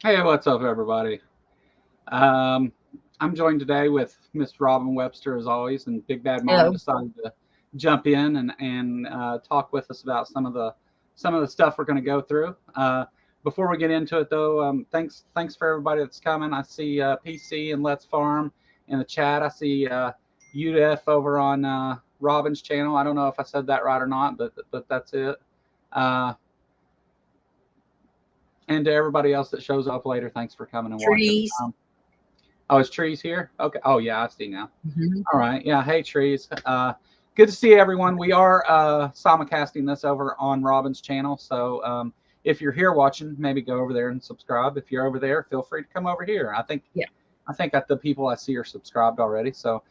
Hey, what's up, everybody? I'm joined today with Miss Robin Webster, as always, and Big Bad Mom Hello. decided to jump in and talk with us about some of the stuff we're going to go through. Before we get into it, though, thanks for everybody that's coming. I see PC and Let's Farm in the chat. I see UDF over on Robin's channel. I don't know if I said that right or not, but that's it. And to everybody else that shows up later, thanks for coming and watching. Trees. Oh, is Trees here? Okay. Oh, yeah, I see now. Mm-hmm. All right. Yeah. Hey, Trees. Good to see everyone. We are simulcasting this over on Robin's channel. So if you're here watching, maybe go over there and subscribe. If you're over there, feel free to come over here. I think that the people I see are subscribed already. So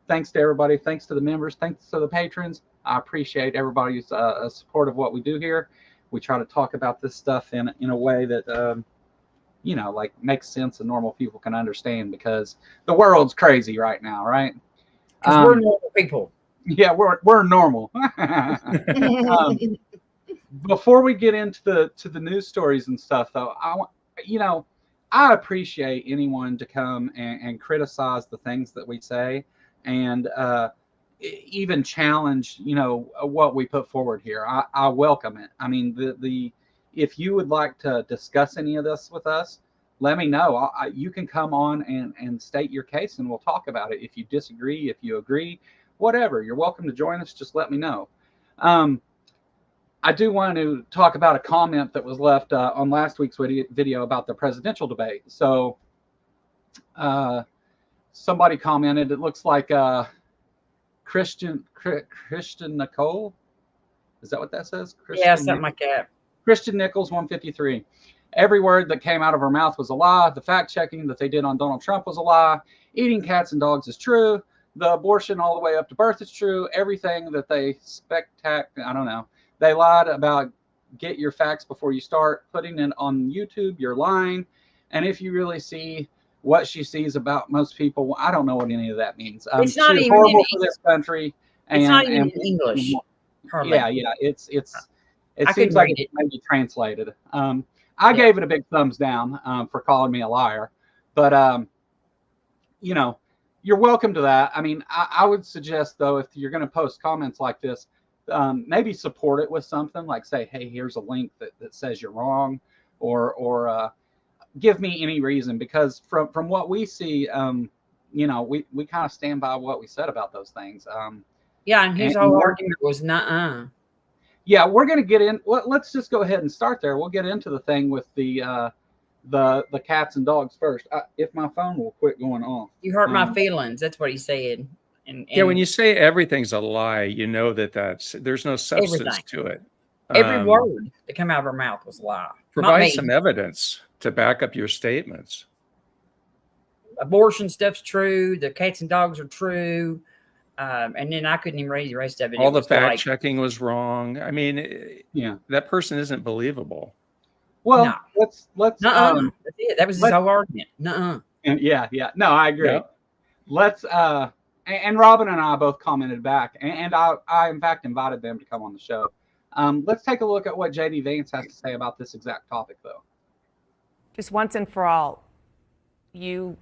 thanks to everybody. Thanks to the members. Thanks to the patrons. I appreciate everybody's support of what we do here. We try to talk about this stuff in a way that like makes sense and normal people can understand, because the world's crazy right now, right? Because we're normal people. Yeah, we're normal. Before we get into the news stories and stuff, though, I appreciate anyone to come and criticize the things that we say, and even challenge what we put forward here. I welcome it. I mean, if you would like to discuss any of this with us, let me know. You can come on and state your case, and we'll talk about it. If you disagree, if you agree, whatever, you're welcome to join us. Just let me know. I do want to talk about a comment that was left on last week's video about the presidential debate. So somebody commented, it looks like Christian Nicole. Is that what that says? Yeah, something like that. Christian Nichols, 153. Every word that came out of her mouth was a lie. The fact checking that they did on Donald Trump was a lie. Eating cats and dogs is true. The abortion all the way up to birth is true. Everything that they I don't know. They lied about. Get your facts before you start putting it on YouTube. You're lying. And if you really see what she sees about most people, I don't know what any of that means. It's not even horrible for this country. It's not even in English. Hardly. Yeah. It seems like it's maybe translated. I gave it a big thumbs down for calling me a liar, but you're welcome to that. I mean, I would suggest, though, if you're going to post comments like this, maybe support it with something like, say, hey, here's a link that says you're wrong, or give me any reason, because from what we see, we kind of stand by what we said about those things. And his whole argument was nuh-uh. Yeah, we're going to get in. Let's just go ahead and start there. We'll get into the thing with the cats and dogs first. If my phone will quit going off. You hurt my feelings. That's what he said. And yeah, when you say everything's a lie, you know there's no substance to it. Every word that came out of her mouth was a lie. Provide some evidence to back up your statements. Abortion stuff's true. The cats and dogs are true. And then I couldn't even read the rest of it. All the fact checking was wrong. I mean, yeah, that person isn't believable. Well, no. let's that's it. That was his whole argument. Nuh-uh. Yeah. No, I agree. Yeah. Let's and Robin and I both commented back, and I in fact invited them to come on the show. Let's take a look at what JD Vance has to say about this exact topic, though. Just once and for all, you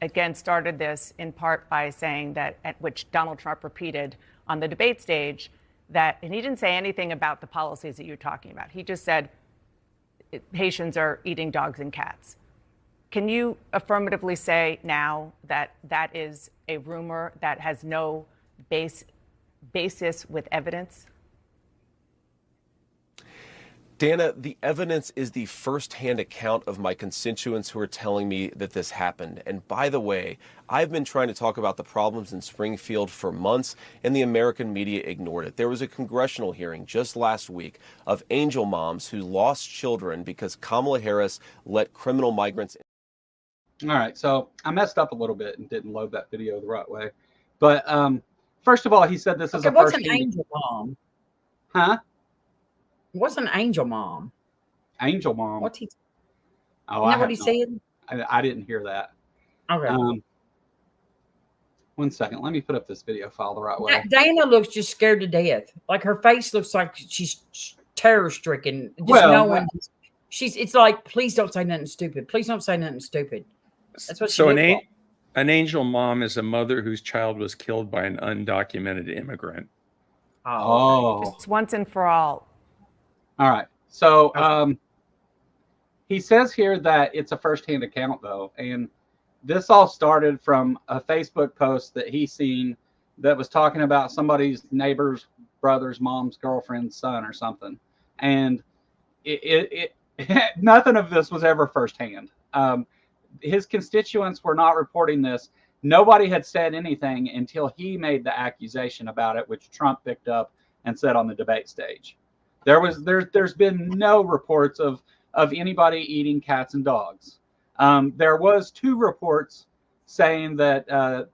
again started this in part by saying that, at which Donald Trump repeated on the debate stage, that, and he didn't say anything about the policies that you're talking about. He just said Haitians are eating dogs and cats. Can you affirmatively say now that that is a rumor that has no basis with evidence? Dana, the evidence is the first-hand account of my constituents who are telling me that this happened. And by the way, I've been trying to talk about the problems in Springfield for months, and the American media ignored it. There was a congressional hearing just last week of angel moms who lost children because Kamala Harris let criminal migrants. All right, so I messed up a little bit and didn't load that video the right way. But first of all, he said this is a what's an angel mom? Huh? What's an angel mom? Angel mom. What's he? Oh, isn't that what he said? I didn't hear that. Okay. 1 second. Let me put up this video file the right way. Dana looks just scared to death. Like her face looks like she's terror stricken. Well, It's like, please don't say nothing stupid. Please don't say nothing stupid. That's what she So looks like. an angel mom is a mother whose child was killed by an undocumented immigrant. Oh. Just once and for all. All right. So he says here that it's a firsthand account, though. And this all started from a Facebook post that he seen that was talking about somebody's neighbor's brother's mom's girlfriend's son or something. And nothing of this was ever firsthand. His constituents were not reporting this. Nobody had said anything until he made the accusation about it, which Trump picked up and said on the debate stage. There's been no reports of anybody eating cats and dogs. There was 2 reports saying that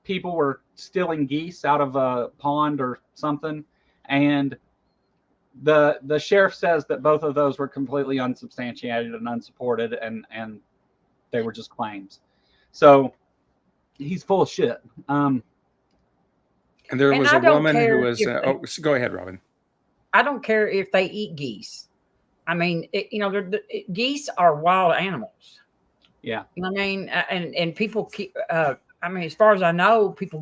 people were stealing geese out of a pond or something, and the sheriff says that both of those were completely unsubstantiated and unsupported, and they were just claims. So he's full of shit. And there was a woman who was. Go ahead, Robin. I don't care if they eat geese. I mean, geese are wild animals. Yeah. You know what I mean? And people keep. I mean, as far as I know, people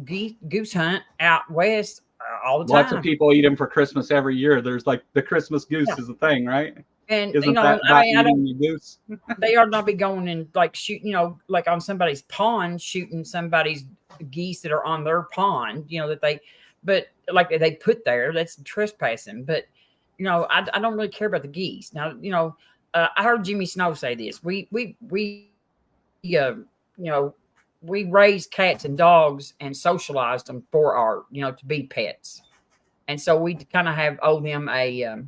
goose hunt out west all the time. Lots of people eat them for Christmas every year. There's like the Christmas goose is a thing, right? And isn't that eating the goose? They ought not be going and like shoot, like on somebody's pond, shooting somebody's geese that are on their pond. But like they put there, that's trespassing. But I don't really care about the geese. Now, I heard Jimmy Snow say this. We raised cats and dogs and socialized them for our, to be pets. And so we kind of owe them a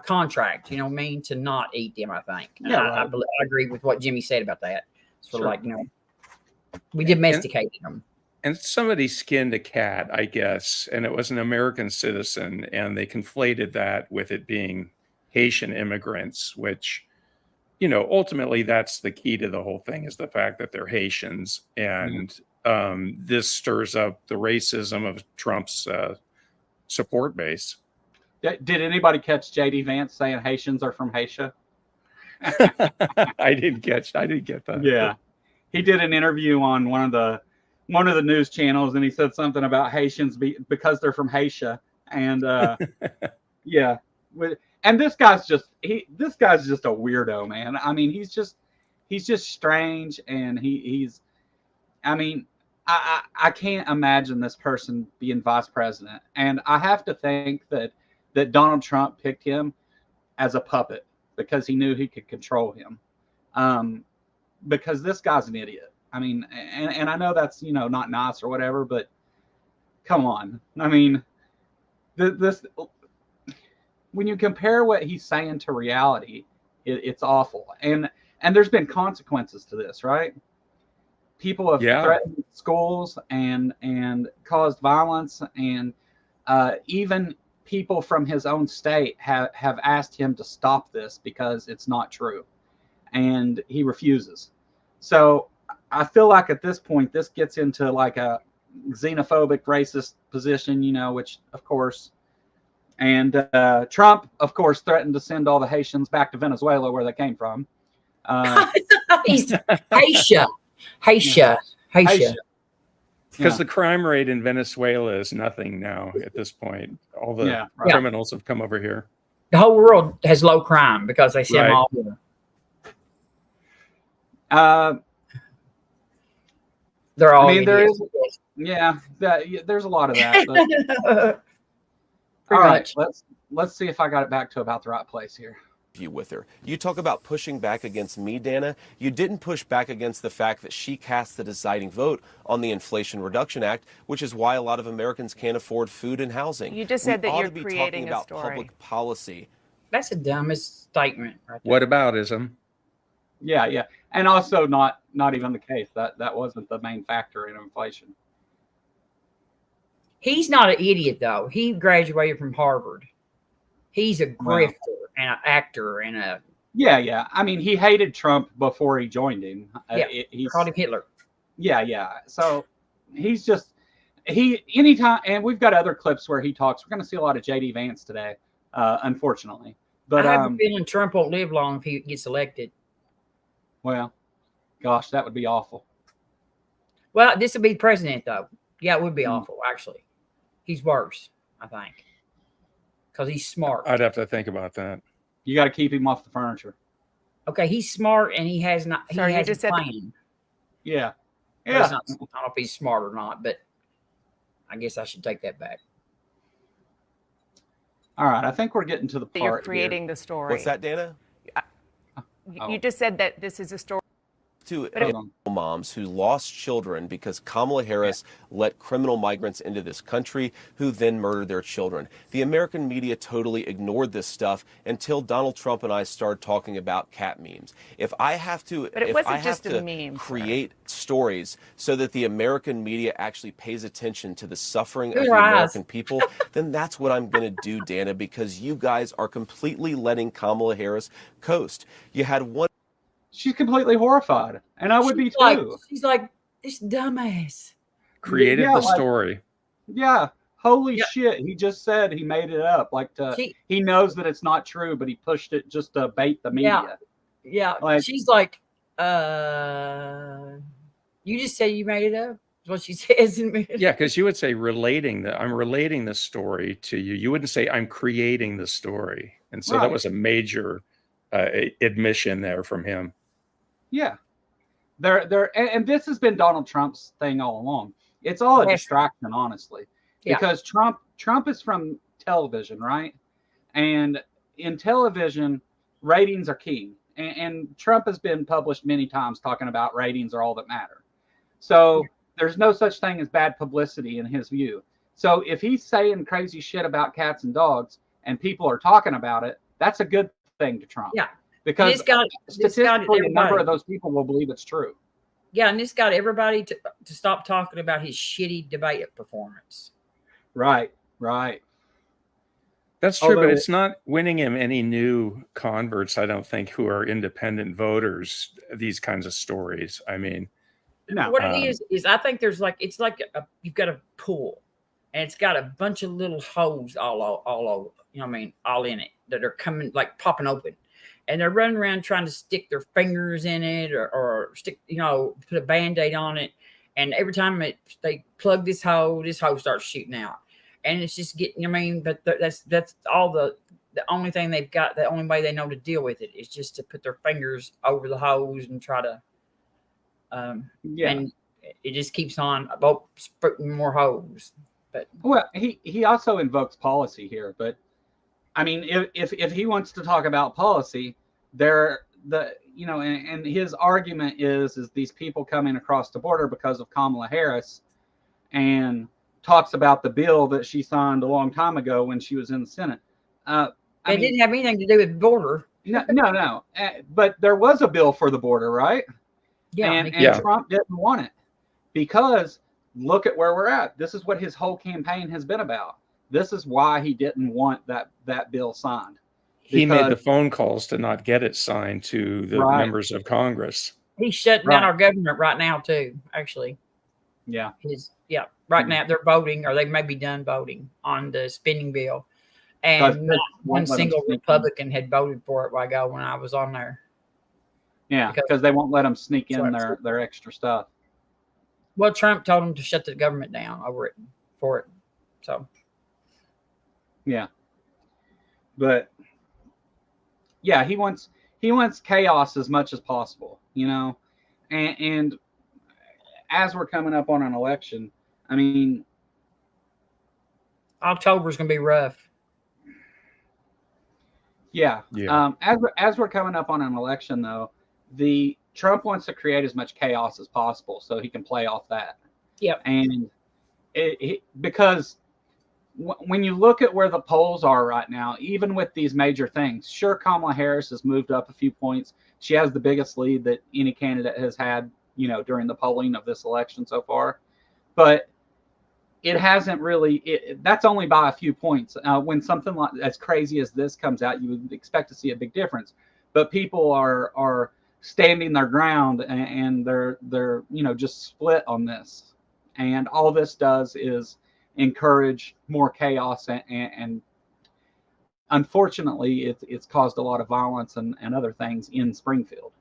contract, to not eat them, I think. Yeah, I agree with what Jimmy said about that. So sure. We domesticated them. And somebody skinned a cat, I guess, and it was an American citizen, and they conflated that with it being Haitian immigrants, which, ultimately that's the key to the whole thing, is the fact that they're Haitians. And this stirs up the racism of Trump's support base. Did anybody catch JD Vance saying Haitians are from Haiti? I didn't get that. Yeah. He did an interview on one of the news channels, and he said something about Haitians because they're from Haiti. And yeah. And this guy's just a weirdo, man. I mean, he's just strange, and I can't imagine this person being vice president. And I have to think that Donald Trump picked him as a puppet because he knew he could control him. Because this guy's an idiot. I mean, and I know that's, not nice or whatever, but come on. I mean, this when you compare what he's saying to reality, it's awful. And there's been consequences to this, right? People have threatened schools and caused violence, and even people from his own state have asked him to stop this because it's not true, and he refuses. So I feel like at this point, this gets into like a xenophobic, racist position, which of course, and Trump, of course, threatened to send all the Haitians back to Venezuela where they came from. Haitian. Because the crime rate in Venezuela is nothing now at this point. All the criminals have come over here. The whole world has low crime because they see them all here. They're all. I mean, there's a lot of that. But all right, let's see if I got it back to about the right place here. You with her. You talk about pushing back against me, Dana. You didn't push back against the fact that she cast the deciding vote on the Inflation Reduction Act, which is why a lot of Americans can't afford food and housing. You just said that you're creating a story. Public policy. That's the dumbest statement right there. Whataboutism. Yeah. And also not even the case. That wasn't the main factor in inflation. He's not an idiot, though. He graduated from Harvard. He's a grifter and an actor and a... Yeah. I mean, he hated Trump before he joined him. He called him Hitler. Yeah. So he's just... anytime... And we've got other clips where he talks. We're going to see a lot of JD Vance today, unfortunately. But I have a feeling Trump won't live long if he gets elected. well, gosh, that would be awful. Well, this would be president, though. Yeah, it would be Mm. awful, actually. He's worse, I think, because he's smart. I'd have to think about that. You got to keep him off the furniture. Okay, he's smart, and he has not. He Sorry, you has just a said- plan. Yeah. Well, it's Yeah. not, I don't know if he's smart or not, but I guess I should take that back. All right. I think we're getting to the That you're part creating the story. What's that, Dana? You just said that this is a story. To But it- moms who lost children because Kamala Harris let criminal migrants into this country who then murdered their children. The American media totally ignored this stuff until Donald Trump and I started talking about cat memes. If I have to, But it if wasn't I have just a to meme, sir. create stories so that the American media actually pays attention to the suffering of Good the eyes. American people, then that's what I'm going to do, Dana, because you guys are completely letting Kamala Harris coast. You had one. She's completely horrified, and I would be too. She's like this dumbass. Created Yeah, the like- story. Yeah. Holy Yeah. shit. He just said he made it up. Like he knows that it's not true, but he pushed it just to bait the media. Yeah, Like- she's like, you just say you made it up. Is what she says. Yeah, because you would say I'm relating the story to you. You wouldn't say I'm creating the story. And so Right. that was a major admission there from him. Yeah. And this has been Donald Trump's thing all along. It's all a Yes. distraction, honestly. Yeah. Because Trump is from television, right? And in television, ratings are king. And Trump has been published many times talking about ratings are all that matter. So there's no such thing as bad publicity in his view. So if he's saying crazy shit about cats and dogs and people are talking about it, that's a good thing to Trump. Yeah. Because It's got statistically, a number everybody. of those people will believe it's true. Yeah, and this got everybody to stop talking about his shitty debate performance. Right, right. That's true, but Although- it's not winning him any new converts, I don't think, who are independent voters, these kinds of stories. I mean, No. What it is I think there's like it's like you've got a pool, and it's got a bunch of little holes all over. You know what I mean? All in it that are coming like popping open, and they're running around trying to stick their fingers in it or stick, put a Band-Aid on it. And every time they plug this hole starts shooting out, and it's just getting. But that's all the only thing they've got. The only way they know to deal with it is just to put their fingers over the hose and try to. Yeah. And it just keeps on about sprouting more holes. But Well, he also invokes policy here, but I mean, if he wants to talk about policy, and his argument is these people coming across the border because of Kamala Harris, and talks about the bill that she signed a long time ago when she was in the Senate. it didn't have anything to do with border. No. But there was a bill for the border, right? Yeah, And Yeah. Trump didn't want it because look at where we're at. This is what his whole campaign has been about. This is why he didn't want that bill signed. he made the Because- phone calls to not get it signed to the Right. members of Congress. he's shutting Right. down our government right now too. Actually, Yeah. right now they're voting, or they may be done voting on the spending bill, Because and not one won't let 'em single sneak in. Republican had voted for it while ago when I was on there. Yeah, Because- because they won't let them sneak in Right. their extra stuff. Well, Trump told them to shut the government down over it for it. So Yeah. But yeah, he wants chaos as much as possible, and as we're coming up on an election, I mean, October's gonna be rough. yeah. Yeah. As we're coming up on an election, though, the Trump wants to create as much chaos as possible so he can play off that. Yep. And because when you look at where the polls are right now, even with these major things, sure, Kamala Harris has moved up a few points. She has the biggest lead that any candidate has had, during the polling of this election so far. But it hasn't really. That's only by a few points. When something like as crazy as this comes out, you would expect to see a big difference. But people are standing their ground, and they're just split on this. And all this does is encourage more chaos and unfortunately, it's caused a lot of violence and other things in Springfield.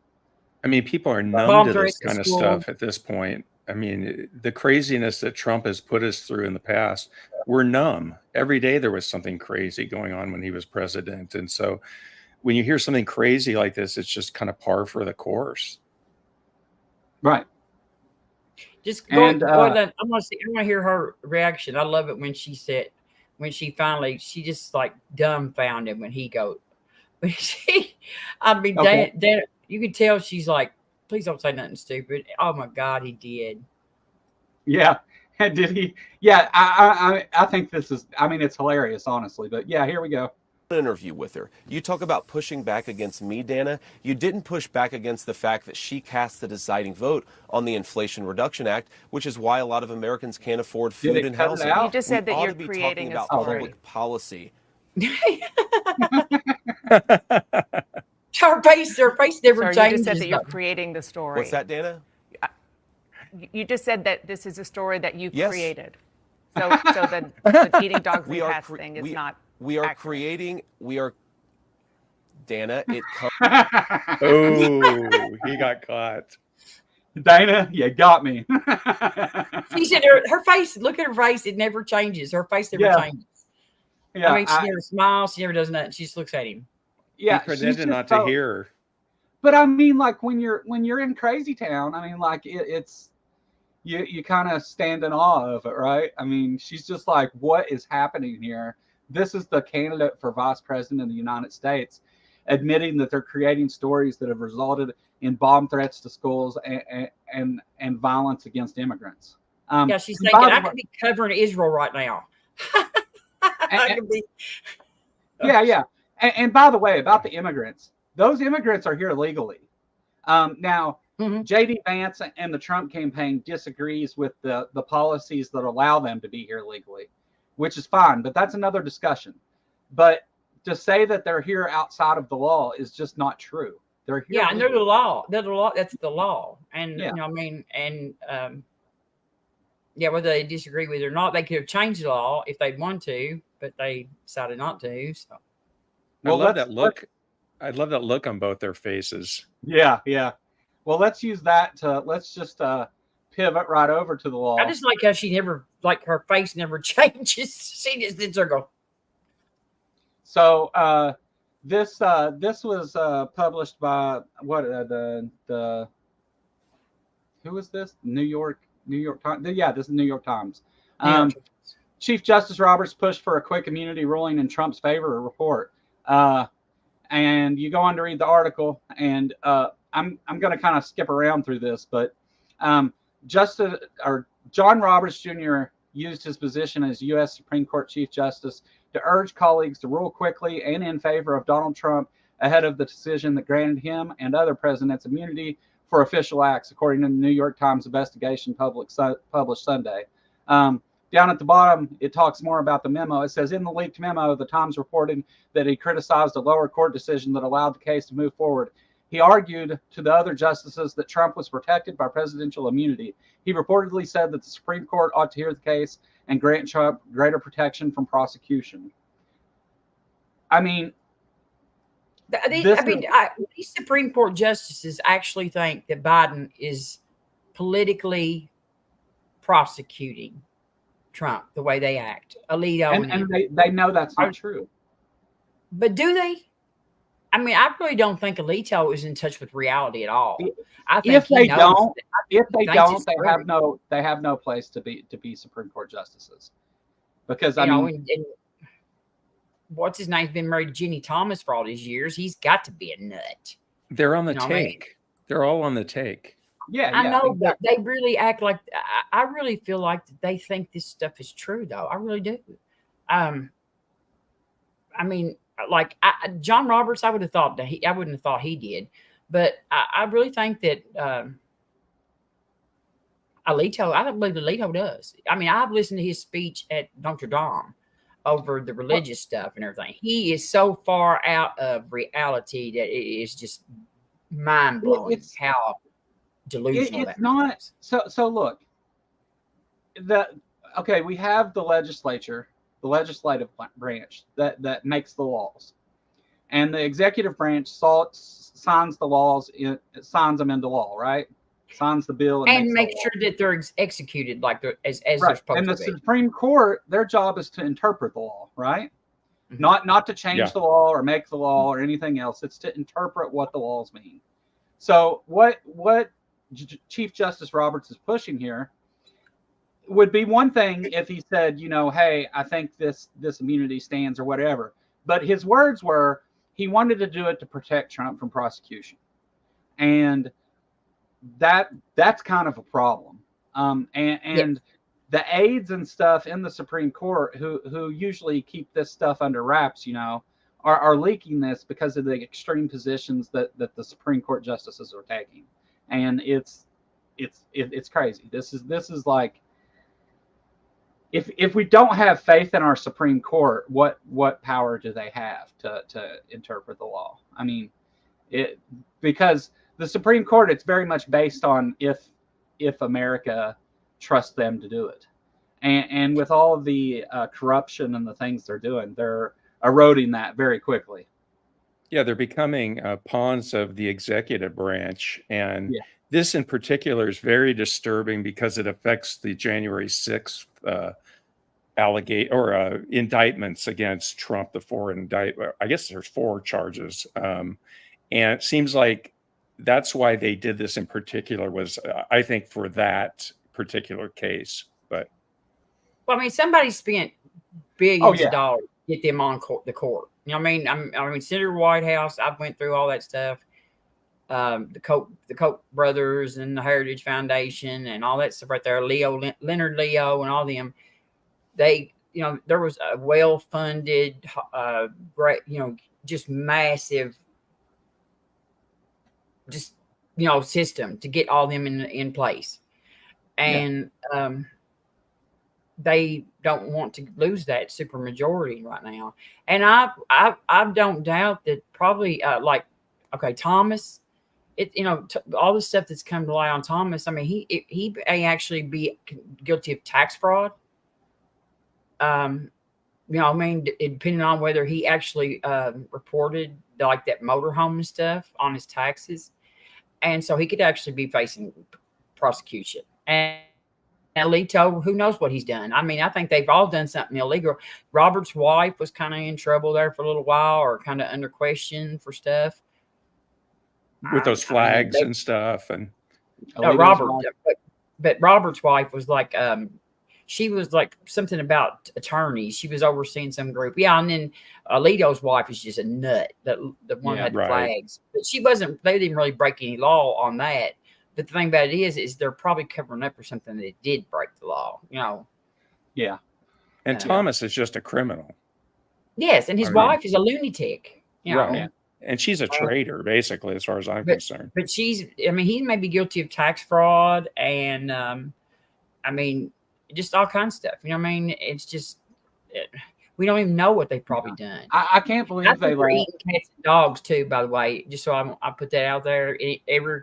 I mean, people are numb Bomb to this threats at kind of school. stuff at this point. I mean, the craziness that Trump has put us through in the past, we're numb. Every day there was something crazy going on when he was president. And so when you hear something crazy like this, it's just kind of par for the course. Right. Just go. And, I want to hear her reaction. I love it when she said, when she finally, she just like dumbfounded when he goes. When she, I mean, Okay. Dan, you could tell she's like, please don't say nothing stupid. Oh my God, he did. Yeah. Did he? Yeah. I think this is, I mean, it's hilarious, honestly. But yeah, here we go. Interview with her. You talk about pushing back against me, Dana. You didn't push back against the fact that she cast the deciding vote on the Inflation Reduction Act, which is why a lot of Americans can't afford food and cut it housing. out? You just said We that ought you're to be creating talking a about story. public policy. Her face never Sorry, changes. you just said that you're though. creating the story. What's that, Dana? You just said that this is a story that you Yes. created. So the eating dogs and cats thing is not. We are accurate. creating. We are. Dana, it comes. Oh, he got caught. Dana, you got me. She said her face, look at her face, it never changes. Her face never Yeah. changes. Yeah, I mean, she never smiles, she never does nothing. She just looks at him. yeah, He pretended she's not just to hear. But I mean, like when you're in Crazy Town, I mean, like it's you kind of stand in awe of it, right? I mean, she's just like, what is happening here? This is the candidate for vice president of the United States, admitting that they're creating stories that have resulted in bomb threats to schools and violence against immigrants. Yeah, she's and thinking, by the I way- could be covering Israel right now. I could be. Yeah. And by the way, about the immigrants, those immigrants are here legally. Now, Mhm. J.D. Vance and the Trump campaign disagrees with the policies that allow them to be here legally, which is fine, but that's another discussion. But to say that they're here outside of the law is just not true. They're here. Yeah, and they're the legally. law. They're the law. That's the law. And Yeah. you know, I mean, and yeah, whether they disagree with it or not, they could have changed the law if they'd wanted to, but they decided not to. So Well, I love let's- that look. I love that look on both their faces. Yeah. Well, let's use that to let's just pivot right over to the law. I just like how she never, like her face never changes. She just did circle. So this was published by what the who was this? New York Times. Yeah, this is New York Times. Chief Justice Roberts pushed for a quick immunity ruling in Trump's favor. A report, and you go on to read the article, and I'm going to kind of skip around through this, but John Roberts Jr. used his position as U.S. Supreme Court Chief Justice to urge colleagues to rule quickly and in favor of Donald Trump ahead of the decision that granted him and other presidents immunity for official acts, according to the New York Times investigation published Sunday. Down at the bottom, it talks more about the memo. It says, in the leaked memo, the Times reported that he criticized a lower court decision that allowed the case to move forward. He argued to the other justices that Trump was protected by presidential immunity. He reportedly said that the Supreme Court ought to hear the case and grant Trump greater protection from prosecution. I mean, these Supreme Court justices actually think that Biden is politically prosecuting Trump the way they act. Alito and they know that's not true. But do they? I mean, I really don't think Alito is in touch with reality at all. I think If they don't, they screwed. have no place to be Supreme Court justices, because I You know, mean, and what's his name's been married to Jenny Thomas for all these years. He's got to be a nut. They're on the You know what I mean? take. They're all on the take. yeah, I know, exactly. but they really act like I really feel like they think this stuff is true, though. I really do. I mean, like John Roberts, I would have thought that I wouldn't have thought he did, but I really think that Alito. I don't believe Alito does. I mean, I've listened to his speech at Notre Dame over the religious stuff and everything. He is so far out of reality that it is just mind blowing how delusional It's not so. Look, we have the legislature. the legislative branch that makes the laws, and the executive branch signs the laws, signs them into law, right? Signs the bill and makes make the law. sure that they're executed like they're as they're Right. supposed And the to be. Supreme Court, their job is to interpret the law, right? Not to change the law or make the law or anything else. It's to interpret what the laws mean. So what Chief Justice Roberts is pushing here would be one thing if he said, hey, I think this immunity stands or whatever. But his words were he wanted to do it to protect Trump from prosecution, and that's kind of a problem. And the aides and stuff in the Supreme Court who usually keep this stuff under wraps, are leaking this because of the extreme positions that the Supreme Court justices are taking, and it's crazy. This is like, if we don't have faith in our Supreme Court, what power do they have to interpret the law? I mean, because the Supreme Court, it's very much based on if America trusts them to do it, and with all of the corruption and the things they're doing, they're eroding that very quickly. Yeah, they're becoming pawns of the executive branch, and this in particular is very disturbing because it affects the January 6th indictments against Trump. I guess there's 4 charges, and it seems like that's why they did this in particular, was I think for that particular case. But well, I mean, somebody spent billions of dollars to get them on the court. I mean, Senator Whitehouse, I went through all that stuff. The Koch brothers and the Heritage Foundation and all that stuff right there. Leonard Leo and all them. They, there was a well-funded, great, just massive, system to get all them in place. And they don't want to lose that supermajority right now. And I don't doubt that probably Thomas, all the stuff that's come to light on Thomas. I mean, he may actually be guilty of tax fraud. Depending on whether he actually reported like that motorhome and stuff on his taxes. And so he could actually be facing prosecution. And Alito, who knows what he's done? I mean, I think they've all done something illegal. Robert's wife was kind of in trouble there for a little while, or kind of under question for stuff. With those flags and stuff. And but Robert's wife was like, she was like something about attorneys. She was overseeing some group. Yeah. And then Alito's wife is just a nut, the one that had the flags. But they didn't really break any law on that. But the thing about it is they're probably covering up for something that did break the law, Yeah. And Thomas is just a criminal. Yes. And his wife is a lunatic, Right. And she's a traitor, basically, as far as I'm concerned. But he may be guilty of tax fraud and, just all kinds of stuff. It's just, we don't even know what they've probably done. I can't believe they were eating cats and dogs too, by the way, just so I put that out there. Every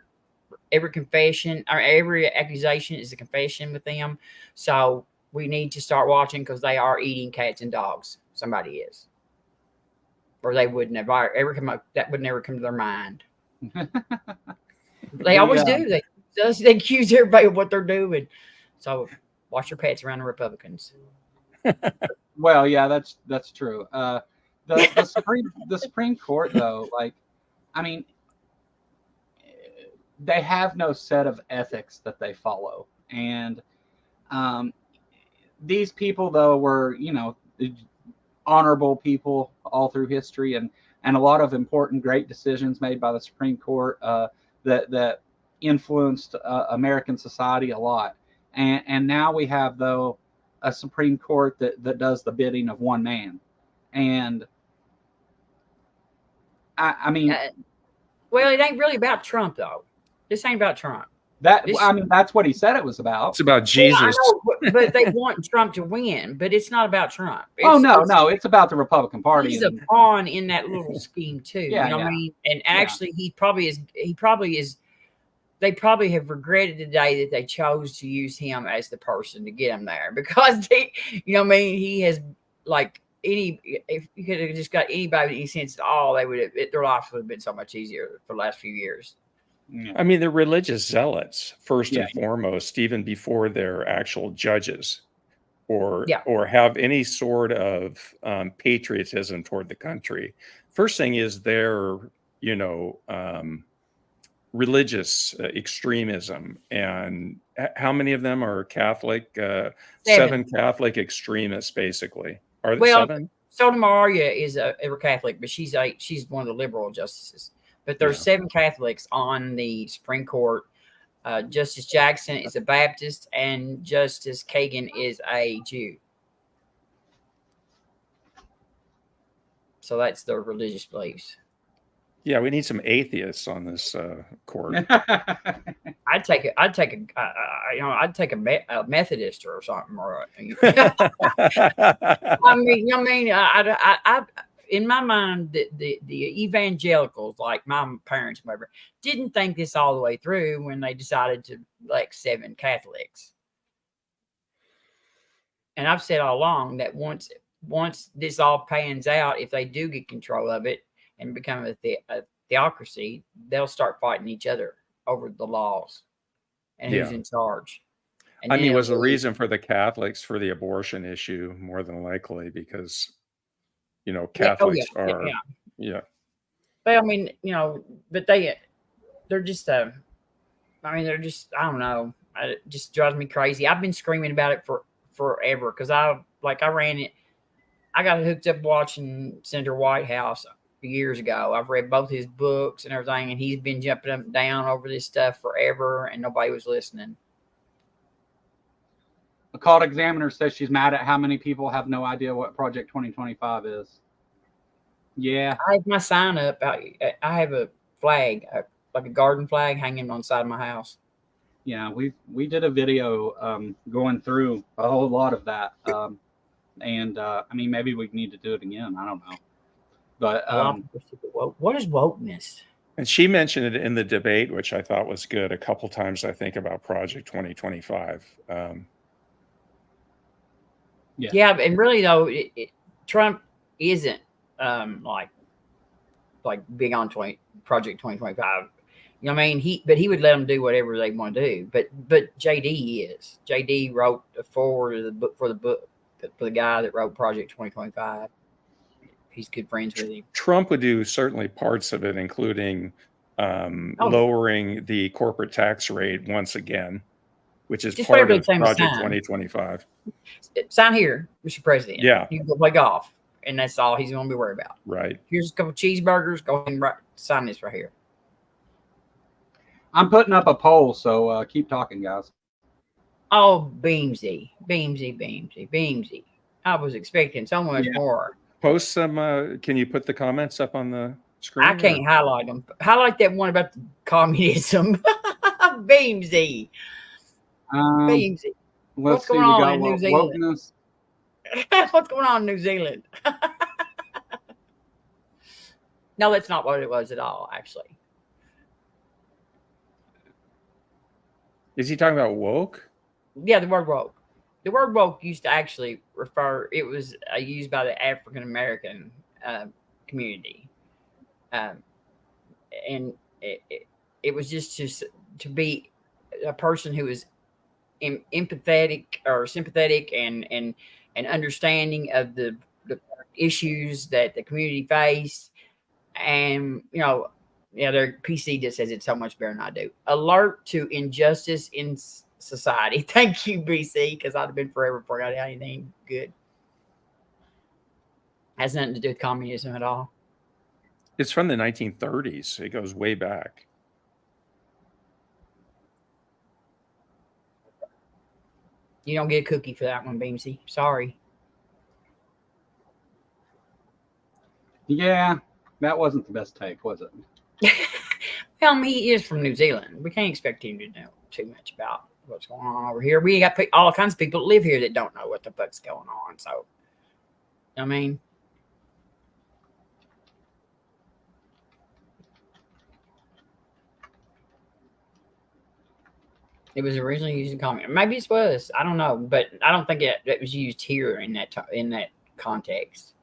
confession or every accusation is a confession with them. So we need to start watching, because they are eating cats and dogs. Somebody is. Or they would never ever come up. That would never come to their mind. They always do. They accuse everybody of what they're doing. So wash your pants around the Republicans. Well, yeah, that's true. The Supreme Court, though, they have no set of ethics that they follow, and these people, though, were honorable people all through history, and a lot of important, great decisions made by the Supreme Court that influenced American society a lot. And now we have, though, a Supreme Court that does the bidding of one man. And well, it ain't really about Trump, though. This ain't about Trump. That's what he said it was about. It's about Jesus. Yeah, I know, but they want Trump to win. But it's not about Trump. It's about the Republican Party. He's a pawn in that little scheme too. Yeah, what I mean? And actually, he probably is. They probably have regretted the day that they chose to use him as the person to get him there, because he has like if you could have just got anybody with any sense at all, they would have their life would have been so much easier for the last few years. Yeah. I mean, they're religious zealots first Yeah. and foremost, even before they're actual judges or Yeah. have any sort of patriotism toward the country. First thing is their, you know, religious extremism. And how many of them are Catholic? Seven Catholic extremists, basically. Are there Well, seven? Sotomayor is a Catholic, but she's one of the liberal justices. But there's Yeah. 7 Catholics on the Supreme Court. Justice Jackson is a Baptist, and Justice Kagan is a Jew. So that's their religious beliefs. Yeah, we need some atheists on this court. I'd take a Methodist or something. Or I in my mind, the evangelicals, like my parents, whatever, didn't think this all the way through when they decided to elect 7 Catholics. And I've said all along that once this all pans out, if they do get control of it and become a theocracy, they'll start fighting each other over the laws and who's in charge. And I mean, was the reason for the Catholics for the abortion issue more than likely because, you know, Catholics are, yeah. But I mean, you know, but they're just, I mean, they're just, I don't know. It just drives me crazy. I've been screaming about it for forever because I ran it. I got hooked up watching Senator Whitehouse years ago. I've read both his books and everything, and he's been jumping up and down over this stuff forever, and nobody was listening. The Called Examiner says she's mad at how many people have no idea what Project 2025 is. Yeah. I have my sign up. I have a flag, like a garden flag, hanging on the side of my house. Yeah, we did a video going through a whole lot of that. And I mean, maybe we need to do it again. I don't know. But what is wokeness? And she mentioned it in the debate, which I thought was good a couple times, I think, about Project 2025. Yeah, and really though, Trump isn't like big on Project 2025. You know what I mean? But he would let them do whatever they want to do. But JD is. JD wrote a foreword of the book for the guy that wrote Project 2025. He's good friends with him. Trump would do certainly parts of it, including lowering the corporate tax rate once again, which is part of Project 2025. Sign here, Mr. President. Yeah. You can go play golf, and that's all he's going to be worried about. Right. Here's a couple of cheeseburgers. Go ahead and sign this right here. I'm putting up a poll, so keep talking, guys. Oh, Beamsy. I was expecting so much more. Post some. Can you put the comments up on the screen? I can't highlight them. Highlight that one about the communism. Beamsy. Beamsy. What's going on in New Zealand? What's going on in New Zealand? No, that's not what it was at all, actually. Is he talking about woke? Yeah, the word woke. The word woke used to actually refer, it was used by the African American community. And it was just to be a person who was empathetic or sympathetic and understanding of the issues that the community faced. And, you know, their PC just says it so much better than I do. Alert to injustice in society. Thank you, BC, because I'd have been forever before I got anything good. Has nothing to do with communism at all. It's from the 1930s. It goes way back. You don't get a cookie for that one, Beamsy. Sorry. Yeah, that wasn't the best take, was it? Well, I mean, he is from New Zealand. We can't expect him to know too much about what's going on over here. We got all kinds of people that live here that don't know what the fuck's going on. So, I mean, it was originally used in communism. Maybe it was. I don't know, but I don't think it was used here in that context.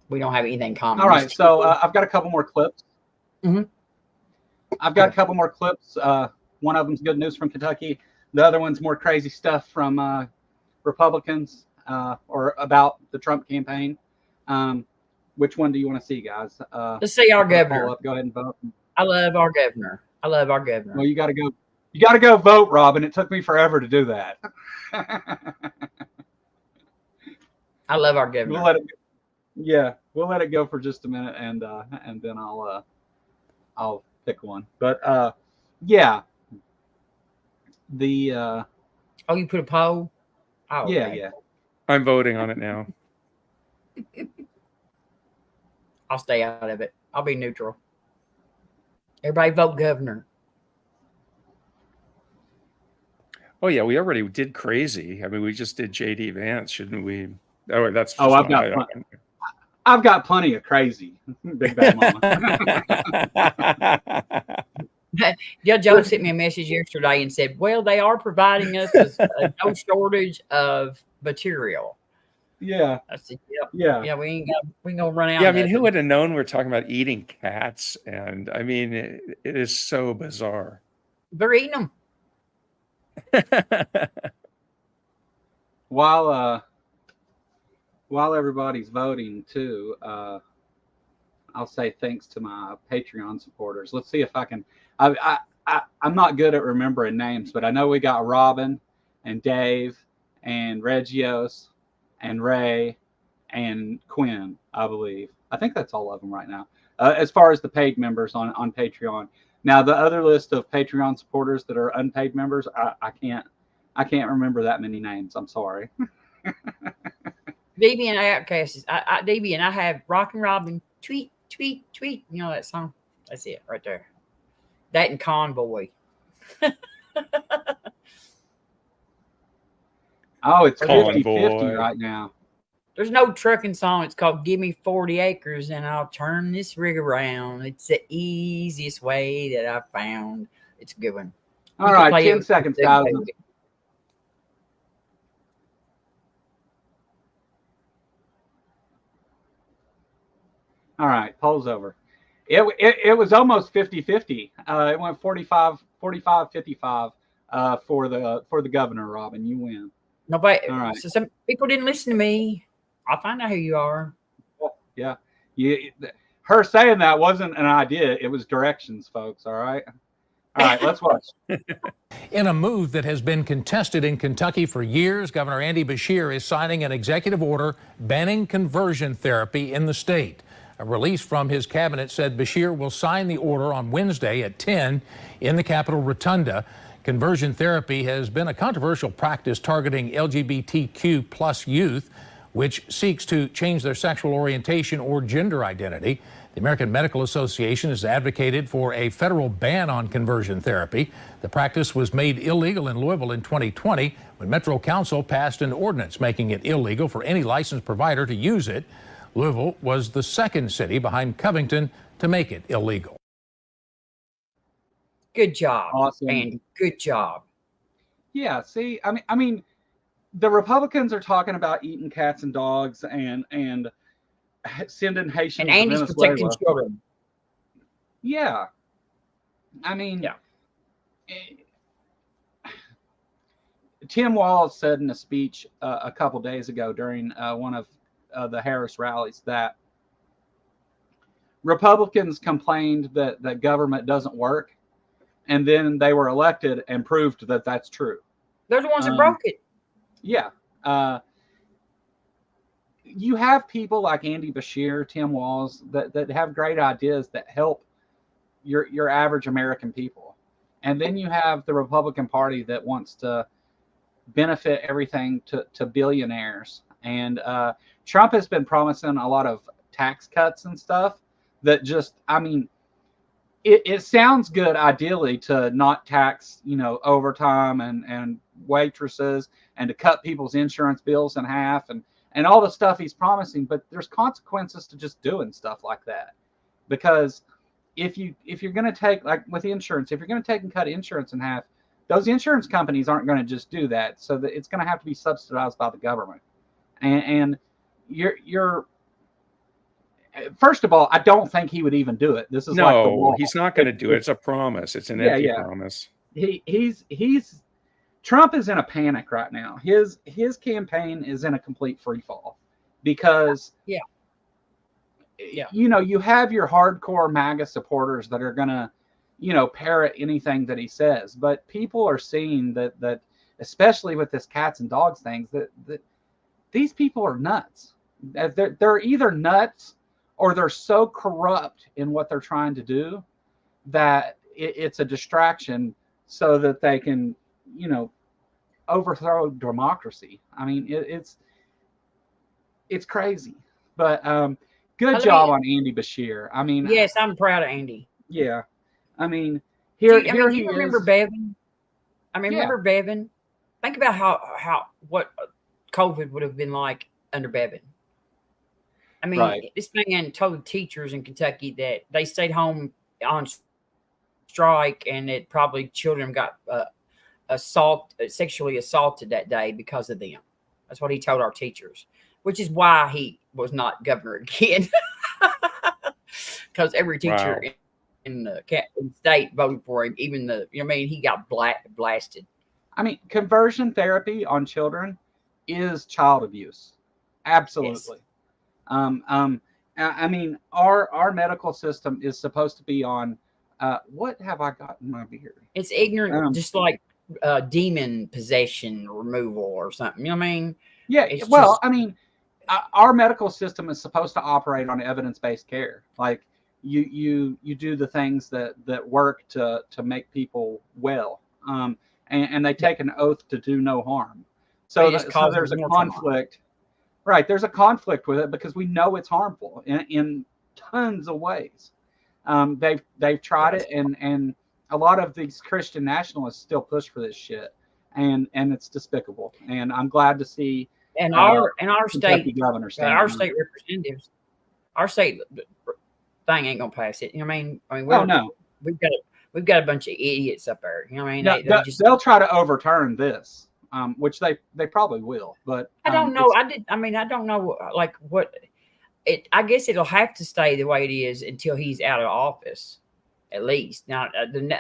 We don't have anything common. All right, so I've got a couple more clips. Mhm. I've got a couple more clips. One of them's good news from Kentucky. The other one's more crazy stuff from Republicans or about the Trump campaign. Which one do you want to see, guys? Let's see our governor. Go ahead and vote. I love our governor. I love our governor. Well, you got to go. You got to go vote, Robin. It took me forever to do that. I love our governor. We'll let it. Yeah, we'll let it go for just a minute, and then I'll pick one. But yeah, the oh, you put a poll? Oh, yeah, okay. yeah. I'm voting on it now. I'll stay out of it. I'll be neutral. Everybody vote governor. Oh yeah, we already did crazy. I mean, we just did JD Vance, shouldn't we? Oh, that's. Oh, I've got plenty of crazy. Big Bad Mama. Judge Joe sent me a message yesterday and said, well, they are providing us with no shortage of material. Yeah. I said, yep. Yeah. We ain't gonna run out. Yeah, I of mean, nothing. who would have known we're talking about eating cats? And I mean, it is so bizarre. They're eating them. While everybody's voting too, I'll say thanks to my Patreon supporters. Let's see if I can. I'm not good at remembering names, but I know we got Robin and Dave and Regios and Ray and Quinn, I believe. I think that's all of them right now. As far as the paid members on Patreon. Now the other list of Patreon supporters that are unpaid members, I can't remember that many names. I'm sorry. Deviant Outcasts. Deviant, I have Rock and Robin. Tweet, tweet, tweet. You know that song? That's it right there. That and Convoy. Oh, it's Convoy. 50-50 right now. There's no trucking song. It's called Give Me 40 Acres and I'll Turn This Rig Around. It's the easiest way that I've found. It's a good one. All right, 10 seconds, guys. All right, poll's over. It was almost 50-50. It went 45-55 for the governor, Robin. You win. Nobody. All right. So some people didn't listen to me. I'll find out who you are. Yeah. Her saying that wasn't an idea. It was directions, folks. All right. All right, let's watch. In a move that has been contested in Kentucky for years, Governor Andy Beshear is signing an executive order banning conversion therapy in the state. A release from his cabinet said Beshear will sign the order on Wednesday at 10 in the Capitol Rotunda. Conversion therapy has been a controversial practice targeting LGBTQ plus youth, which seeks to change their sexual orientation or gender identity. The American Medical Association has advocated for a federal ban on conversion therapy. The practice was made illegal in Louisville in 2020 when Metro Council passed an ordinance making it illegal for any licensed provider to use it. Louisville was the second city behind Covington to make it illegal. Good job. Awesome. Andy. Good job. Yeah, see, I mean, the Republicans are talking about eating cats and dogs and sending Haitians And Andy's to Venezuela. protecting children. Yeah. I mean, Yeah. Tim Walz said in a speech a couple days ago during one of the Harris rallies that Republicans complained that government doesn't work, and then they were elected and proved that that's true. They're the ones that broke it. Yeah. You have people like Andy Beshear, Tim Walz, that have great ideas that help your average American people. And then you have the Republican Party that wants to benefit everything to billionaires. And Trump has been promising a lot of tax cuts and stuff that just, I mean, it sounds good ideally to not tax, overtime and waitresses and to cut people's insurance bills in half and all the stuff he's promising, but there's consequences to just doing stuff like that. Because if you're going to take, like with insurance, if you're going to take and cut insurance in half, those insurance companies aren't going to just do that. So that it's going to have to be subsidized by the government. and you're first of all, I don't think he would even do it. This is like the No, wall. he's not going to do it. It's a promise. It's an Yeah, empty yeah. promise. He's Trump is in a panic right now. His campaign is in a complete free fall because Yeah. you know, you have your hardcore MAGA supporters that are gonna, you know, parrot anything that he says, but people are seeing that especially with this cats and dogs things that these people are nuts. They're either nuts or they're so corrupt in what they're trying to do that it's a distraction so that they can, you know, overthrow democracy. I mean, it's crazy, but good job on Andy Bashir. I mean, yes, I'm proud of Andy. Yeah, I mean, here do you remember is. Bevan? I mean, Yeah. remember Bevan? Think about how what COVID would have been like under Bevan. I mean, Right. this man told teachers in Kentucky that they stayed home on strike and that probably children got sexually assaulted that day because of them. That's what he told our teachers, which is why he was not governor again. Because every teacher Wow. in the state voted for him, even he got blasted. I mean, conversion therapy on children is child abuse. Absolutely. I mean, our medical system is supposed to be on. What have I got in my beard? It's ignorant, just like demon possession removal or something. You know what I mean? Yeah. It's Well, just- I mean, our medical system is supposed to operate on evidence-based care. Like you do the things that work to make people well. And they take an oath to do no harm. So, It just so causes there's a more trauma. conflict. Right. There's a conflict with it because we know it's harmful in tons of ways. They've tried it, and a lot of these Christian nationalists still push for this shit, and it's despicable. And I'm glad to see and our Kentucky state governor standing our up. state representatives, our state thing ain't gonna pass it. You know what I mean? Oh no, we've got a bunch of idiots up there. You know what I mean? No, they'll try to overturn this, which they probably will. But I don't know. I don't know. Like what I guess it'll have to stay the way it is until he's out of office, at least. Now,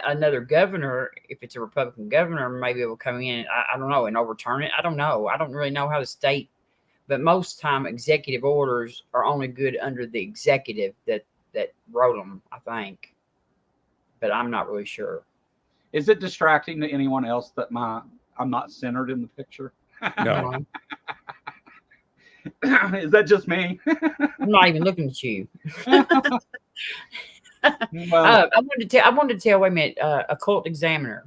another governor, if it's a Republican governor, maybe it will come in. I don't know, and overturn it. I don't know. I don't really know how the state. But most time, executive orders are only good under the executive that wrote them, I think. But I'm not really sure. Is it distracting to anyone else that I'm not centered in the picture? No. Is that just me? I'm not even looking at you. Well, I wanted to tell. Wait a minute. Occult Examiner.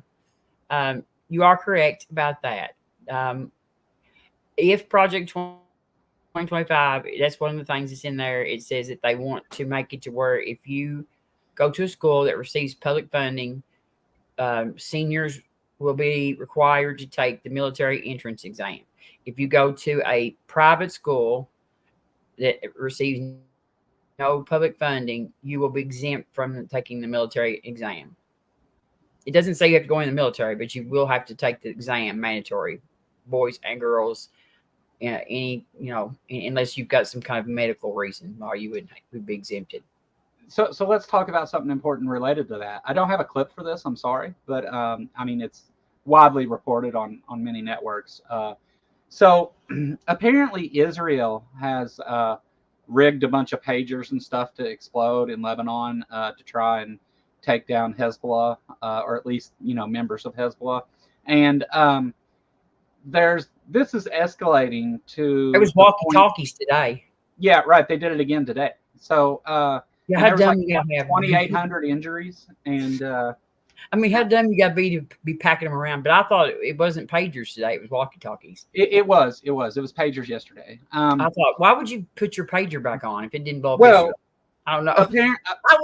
You are correct about that. If Project 2025, that's one of the things that's in there. It says that they want to make it to where if you go to a school that receives public funding, seniors will be required to take the military entrance exam. If you go to a private school that receives no public funding, you will be exempt from taking the military exam. It doesn't say you have to go in the military, but you will have to take the exam, mandatory, boys and girls. Unless you've got some kind of medical reason why you would be exempted. So let's talk about something important related to that. I don't have a clip for this. I'm sorry, but I mean it's widely reported on many networks. So apparently Israel has rigged a bunch of pagers and stuff to explode in Lebanon to try and take down Hezbollah, or at least members of Hezbollah. And this is escalating to. It was walkie-talkies today. Yeah, right. They did it again today. So how dumb you gotta have 2,800 injuries, and how dumb you gotta be to be packing them around. But I thought it wasn't pagers today; it was walkie-talkies. It was pagers yesterday. I thought, why would you put your pager back on if it didn't blow up? Well, I don't know.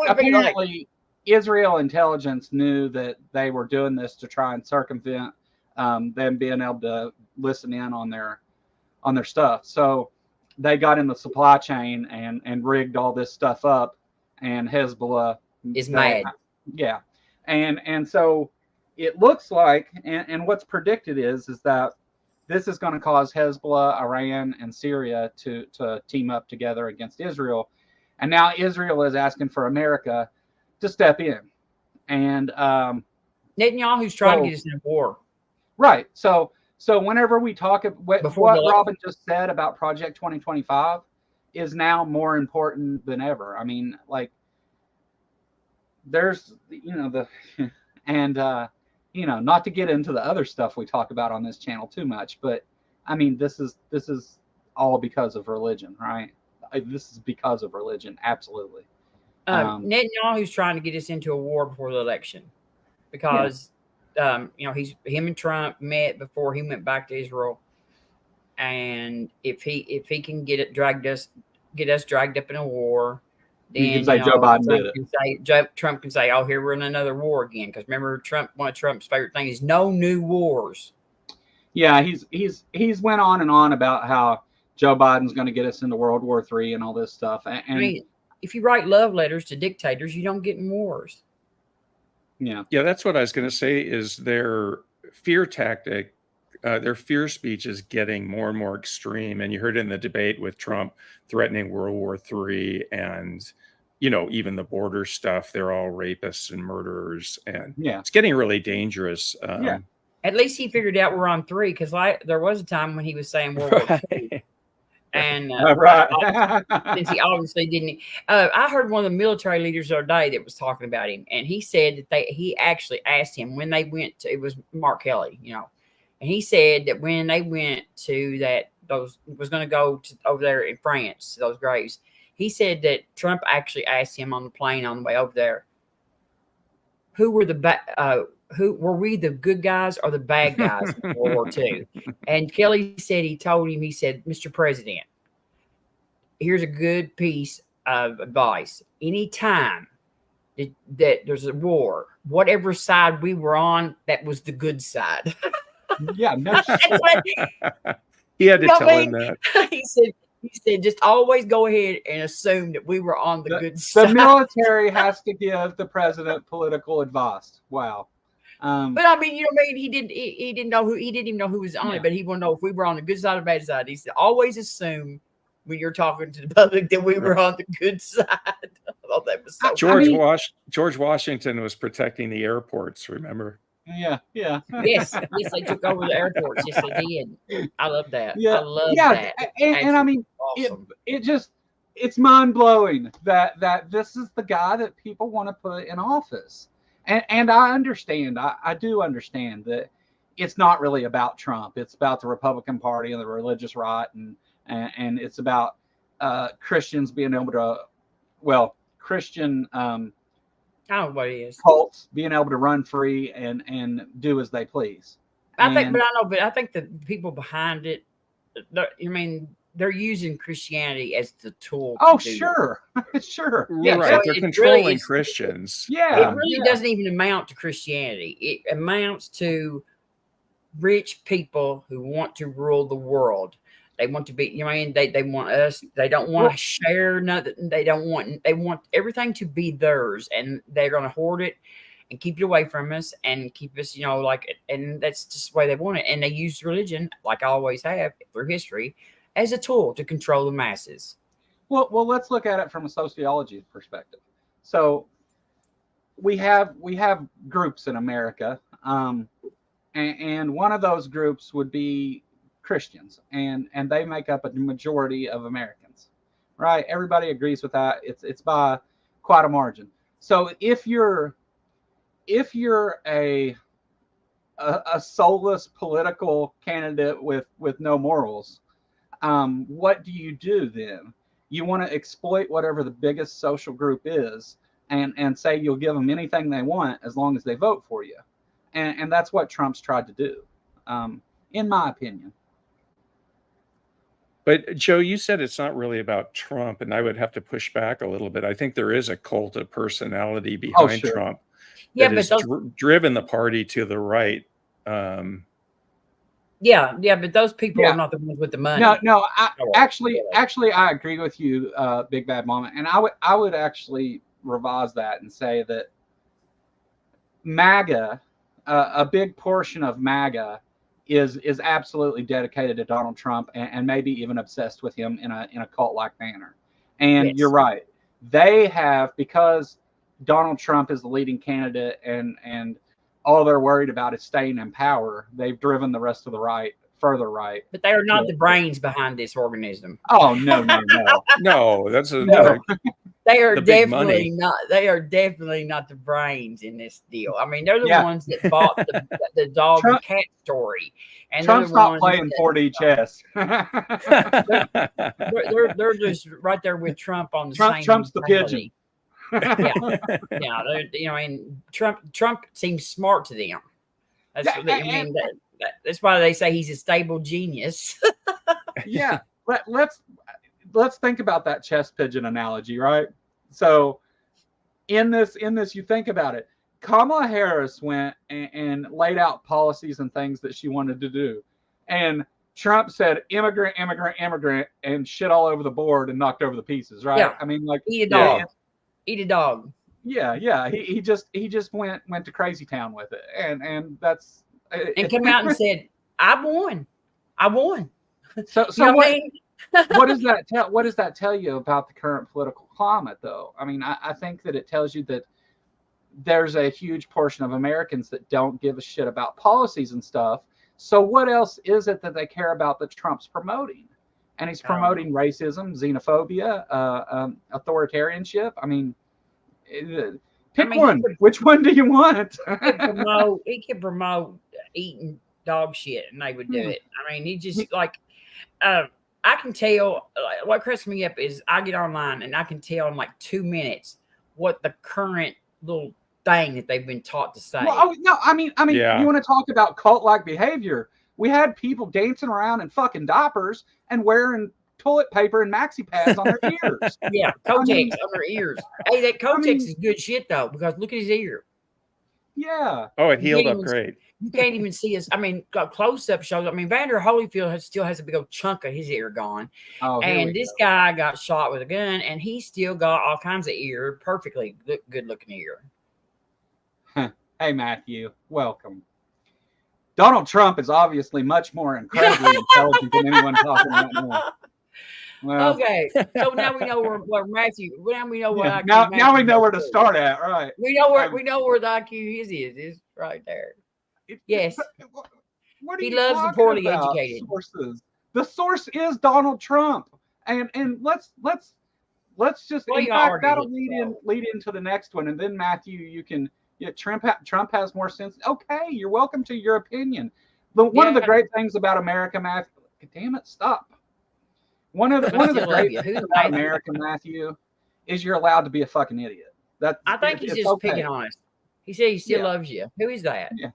Apparently, Israel intelligence knew that they were doing this to try and circumvent them being able to listen in on their stuff. So they got in the supply chain and rigged all this stuff up, and Hezbollah is mad. Yeah. And so it looks like, and what's predicted is that this is going to cause Hezbollah, Iran, and Syria to team up together against Israel. And now Israel is asking for America to step in. And Netanyahu's trying to get us in a war. Right. So whenever we talk what Robin just said about Project 2025 is now more important than ever. I mean, like, there's, and not to get into the other stuff we talk about on this channel too much, but I mean, this is all because of religion, right? This is because of religion, absolutely. Netanyahu's trying to get us into a war before the election because, him and Trump met before he went back to Israel, and if he can get us dragged up in a war, then you can say Joe Biden did it. Trump can say, "Oh, here we're in another war again." Because remember, one of Trump's favorite things is no new wars. Yeah, he's went on and on about how Joe Biden's going to get us into World War III and all this stuff. And I mean, if you write love letters to dictators, you don't get in wars. Yeah, that's what I was going to say. Is their fear tactic, their fear speech is getting more and more extreme. And you heard in the debate with Trump threatening World War III and, even the border stuff. They're all rapists and murderers. And it's getting really dangerous. At least he figured out we're on 3, because there was a time when he was saying World War II. And since he obviously didn't, I heard one of the military leaders the other day that was talking about him, and he said that he actually asked him when they went to, it was Mark Kelly, and he said that when they went to was going to go over there in France to those graves, he said that Trump actually asked him on the plane on the way over there, who were we, the good guys or the bad guys in World War II? And Kelly said he told him, he said, "Mr. President, here's a good piece of advice. Anytime that there's a war, whatever side we were on, that was the good side." Yeah, no. He had to tell him that. He said, just always go ahead and assume that we were on the good side. The military has to give the president political advice. Wow. But I mean, he didn't know who, he didn't even know who was on it, but he wanted to know if we were on the good side or bad side. He said, always assume when you're talking to the public that we were on the good side. I thought that was so George Washington was protecting the airports, remember? Yeah. Yes, they took over the airports. Yes, they did. I love that. Yeah, I love that. And I mean, awesome. It's mind blowing that this is the guy that people want to put in office. And I understand. I do understand that it's not really about Trump. It's about the Republican Party and the religious right, and it's about Christians being able to, Christian I don't know what it is. Cults being able to run free and do as they please. I think the people behind it, they're using Christianity as the tool. Oh, sure. Sure. Yeah, right. They're controlling Christians. Yeah. It really doesn't even amount to Christianity. It amounts to rich people who want to rule the world. They want to be, they want us. They don't want to share nothing. They want everything to be theirs, and they're going to hoard it and keep it away from us and keep us, and that's just the way they want it. And they use religion, like I always have through history, as a tool to control the masses. Well, let's look at it from a sociology perspective. So we have groups in America, and one of those groups would be Christians, and they make up a majority of Americans, right? Everybody agrees with that. It's by quite a margin. So if you're a soulless political candidate with no morals, what do you do then? You want to exploit whatever the biggest social group is and say you'll give them anything they want as long as they vote for you. And that's what Trump's tried to do, in my opinion. But Joe, you said it's not really about Trump, and I would have to push back a little bit. I think there is a cult of personality behind Trump that has driven the party to the right. But those people are not the ones with the money. No. Actually, I agree with you, Big Bad Mama, and I would actually revise that and say that MAGA, a big portion of MAGA, is absolutely dedicated to Donald Trump and maybe even obsessed with him in a cult-like manner. And Yes. you're right. They have, because Donald Trump is the leading candidate and all they're worried about is staying in power, they've driven the rest of the right further right. But they are not the brains behind this organism. Oh, no. No, that's a No. They are The big definitely money. not. They are definitely not the brains in this deal. I mean, they're the Yeah. ones that bought the dog Trump- and cat story, and Trump's they're the not ones playing that- 4D chess. They're just right there with Trump on the same. Trump's the mentality. pigeon. Yeah, and Trump seems smart to them. That's Yeah, what they, I mean. That's why they say he's a stable genius. Yeah. Let's think about that chess pigeon analogy, right? So in this, you think about it. Kamala Harris went and laid out policies and things that she wanted to do, and Trump said immigrant, and shit all over the board and knocked over the pieces, right? Yeah. I mean, like, Eat a dog. Eat a dog. Yeah. He just went to crazy town with it, and that's And came out and said, "I won. So You know what? I mean? What does that tell? What does that tell you about the current political climate, though? I mean, I think that it tells you that there's a huge portion of Americans that don't give a shit about policies and stuff. So what else is it that they care about that Trump's promoting? And he's promoting racism, xenophobia, authoritarianship. I mean, pick one. Which one do you want? He could promote eating dog shit, and they would do it. I mean, he just like. I can tell, what cracks me up is I get online and I can tell in like 2 minutes what the current little thing that they've been taught to say. Well, no, I mean, Yeah. You want to talk about cult-like behavior? We had people dancing around in fucking diapers and wearing toilet paper and maxi pads on their ears. Yeah, Kotex on their ears. Hey, that Kotex is good shit though, because look at his ear. Yeah. Oh, it healed up great. You can't even see his. I mean, close-up shows. I mean, Vander Holyfield still has a big old chunk of his ear gone. Oh, and this guy got shot with a gun, and he still got all kinds of ear, perfectly good-looking ear. Hey, Matthew, welcome. Donald Trump is obviously much more incredibly intelligent than anyone talking right now. Well, Okay, so now we know where Matthew. Now we know yeah, what. now we know where to start at, right? We know where the IQ his is right there. Yes. What are He you loves the talking poorly about, educated. sources? The source is Donald Trump, and let's just. Well, in you fact, already that'll did, lead into the next one, and then Matthew, you can. Yeah, Trump has more sense. Okay, you're welcome to your opinion. But one of the great things about America, Matthew. Damn it, stop. One of the great things about America, Matthew, is you're allowed to be a fucking idiot. I think he's just picking on us. He said he still loves you. Who is that? Yeah.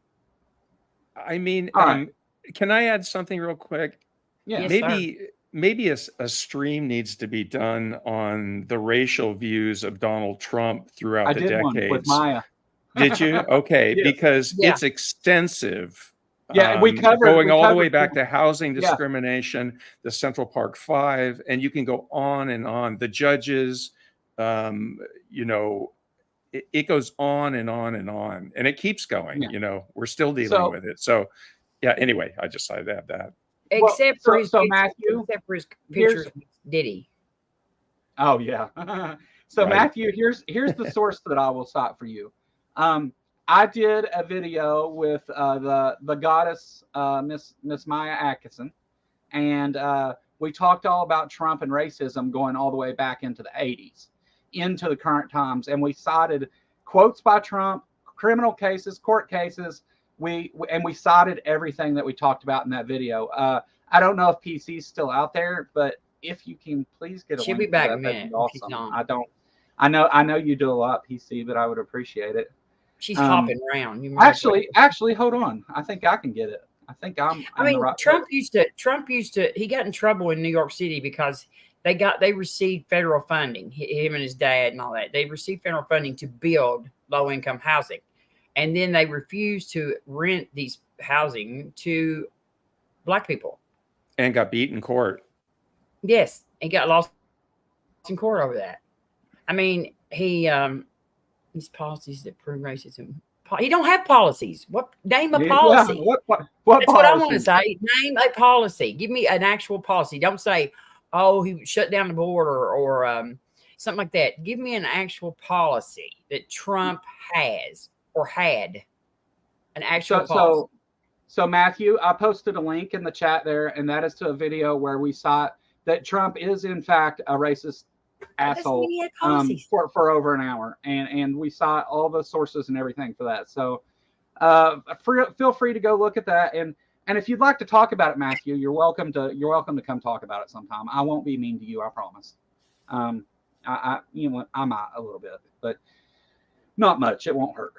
I mean, right. Can I add something real quick? Yeah. Yes, maybe a stream needs to be done on the racial views of Donald Trump throughout the decades. One with Maya. Did you? Okay, Yes. because it's extensive. Yeah, we covered going all the way back to housing discrimination, the Central Park Five, and you can go on and on. The judges, you know, it goes on and on and on, and it keeps going. Yeah. You know, we're still dealing with it. So, yeah. Anyway, I just decided to add that. Except for his Matthew, except for his pictures with Diddy. Oh yeah. So Right. Matthew, here's the source that I will cite for you. I did a video with the goddess Miss Maya Atkinson, and we talked all about Trump and racism going all the way back into the 80s, into the current times, and we cited quotes by Trump, criminal cases, court cases. We cited everything that we talked about in that video. I don't know if PC's still out there, but if you can, please get a She'll link be back to in a that. minute. That'd be awesome. I know you do a lot, PC, but I would appreciate it. She's hopping around. You Actually, hold on. I think I can get it. I think I'm I mean, the right Trump used to. He got in trouble in New York City because they received federal funding. Him and his dad and all that. They received federal funding to build low income housing, and then they refused to rent these housing to black people. And got beat in court. Yes, and got lost in court over that. I mean, these policies that prove racism. He don't have policies. What name a Yeah, policy? what That's what I want to policies? say. Name a policy. Give me an actual policy. Don't say, "Oh, he shut down the border" or something like that. Give me an actual policy that Trump has or had. An actual policy. So Matthew, I posted a link in the chat there, and that is to a video where we saw that Trump is in fact a racist asshole for over an hour, and we saw all the sources and everything for that. So feel free to go look at that, and if you'd like to talk about it, Matthew, you're welcome to come talk about it sometime. I won't be mean to you, I promise. I might a little bit, but not much. It won't hurt.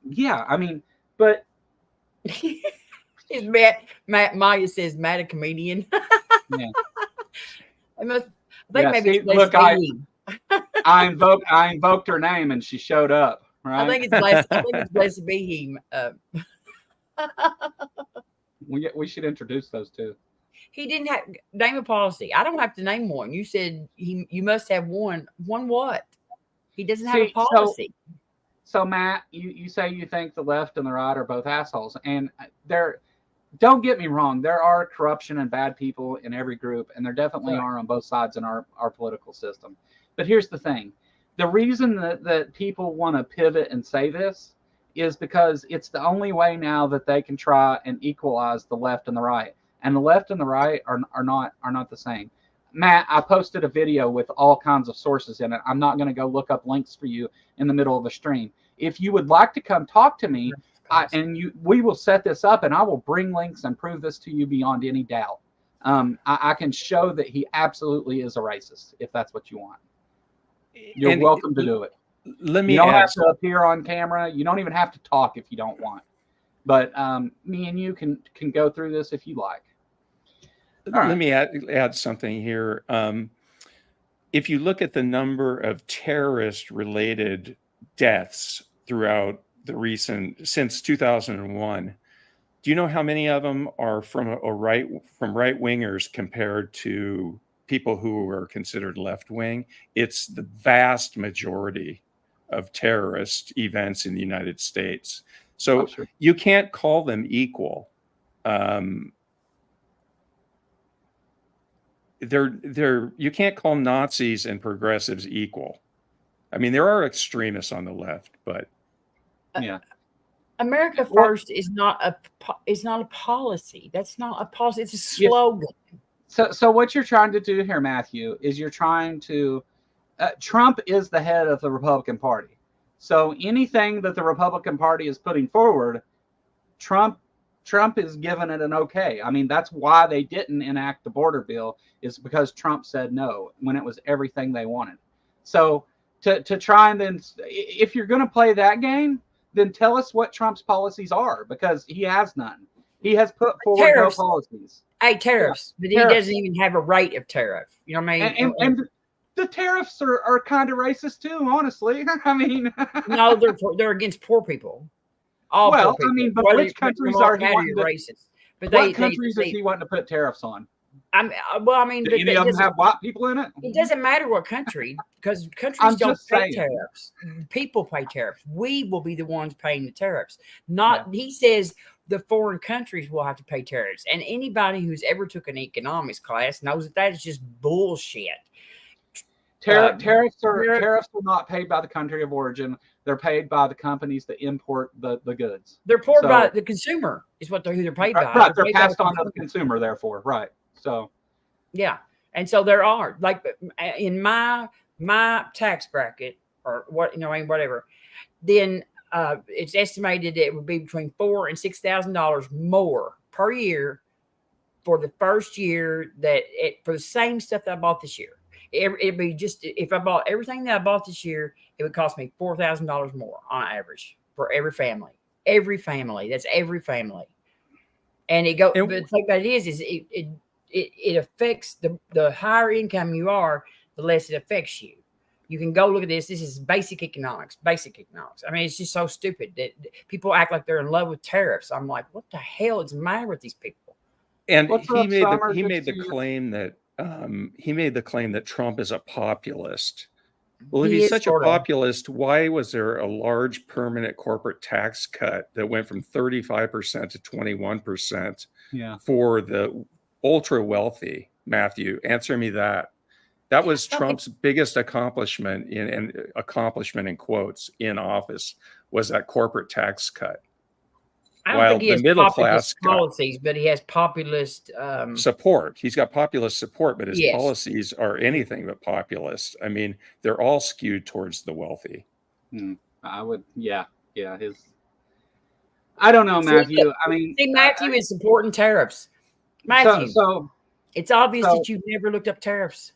Yeah, I mean, but Is Matt Maya says Matt a comedian? yeah. I think maybe see, it's look, him. I invoked her name and she showed up. Right? I think it's blessed to be him. We should introduce those two. He didn't have name a policy. I don't have to name one. You said you must have one. One what? He doesn't have a policy. So Matt, you say you think the left and the right are both assholes, and don't get me wrong, there are corruption and bad people in every group, and there definitely are on both sides in our political system. But here's the thing. The reason that people want to pivot and say this is because it's the only way now that they can try and equalize the left and the right. And the left and the right are not the same. Matt, I posted a video with all kinds of sources in it. I'm not going to go look up links for you in the middle of a stream. If you would like to come talk to me, we will set this up, and I will bring links and prove this to you beyond any doubt. I can show that he absolutely is a racist if that's what you want. You're welcome to do it. Let me. You don't have to appear on camera. You don't even have to talk if you don't want. But me and you can go through this if you like. Let me add something here. If you look at the number of terrorist-related deaths throughout since 2001, do you know how many of them are from right-wingers compared to people who are considered left-wing? It's the vast majority of terrorist events in the United States. So you can't call them equal. You can't call Nazis and progressives equal. I mean, there are extremists on the left, but yeah. America First is not a policy. That's not a policy. It's a slogan. So what you're trying to do here, Matthew, is you're trying to Trump is the head of the Republican Party. So anything that the Republican Party is putting forward, Trump is giving it an okay. I mean, that's why they didn't enact the border bill, is because Trump said no when it was everything they wanted. So to try and then, if you're going to play that game, then tell us what Trump's policies are, because he has none. He has put forward no policies. Hey, tariffs, but he doesn't even have a rate of tariff. You know what I mean? And the tariffs are kind of racist too, honestly. I mean, no, they're against poor people. All poor people. I mean, but which countries are he wanting to, racist? But what countries is he wanting to put tariffs on? Do any of them have white people in it? It doesn't matter what country, because countries don't pay tariffs. People pay tariffs. We will be the ones paying the tariffs. He says the foreign countries will have to pay tariffs. And anybody who's ever took an economics class knows that is just bullshit. Tariffs are not paid by the country of origin. They're paid by the companies that import the goods. They're paid by the consumer, is who they're paid by. Right, they're passed on to the consumer, therefore, right. So, yeah, and so there are, like, in my tax bracket, or whatever, then it's estimated that it would be between $4,000 and $6,000 more per year for the first year for the same stuff that I bought this year. It'd be just, if I bought everything that I bought this year, it would cost me $4,000 more on average for every family. Every family. That's every family. And but the thing about it is it affects the higher income you are, the less it affects you. You can go look at this. This is basic economics. Basic economics. I mean, it's just so stupid that people act like they're in love with tariffs. I'm like, what the hell is the matter with these people? And he made the claim that Trump is a populist. Well, if He he's is such a sorta. populist, why was there a large permanent corporate tax cut that went from 35% to 21% Yeah. for the ultra wealthy? Matthew, answer me that. That was Trump's biggest accomplishment in quotes in office, was that corporate tax cut. I don't While think he the has middle populist class got policies, but he has populist. support. He's got populist support, but his Yes. policies are anything but populist. I mean, they're all skewed towards the wealthy. I would, yeah. I don't know, Matthew. I mean, See, Matthew is supporting tariffs. Matthew, so it's obvious so- that you've never looked up tariffs.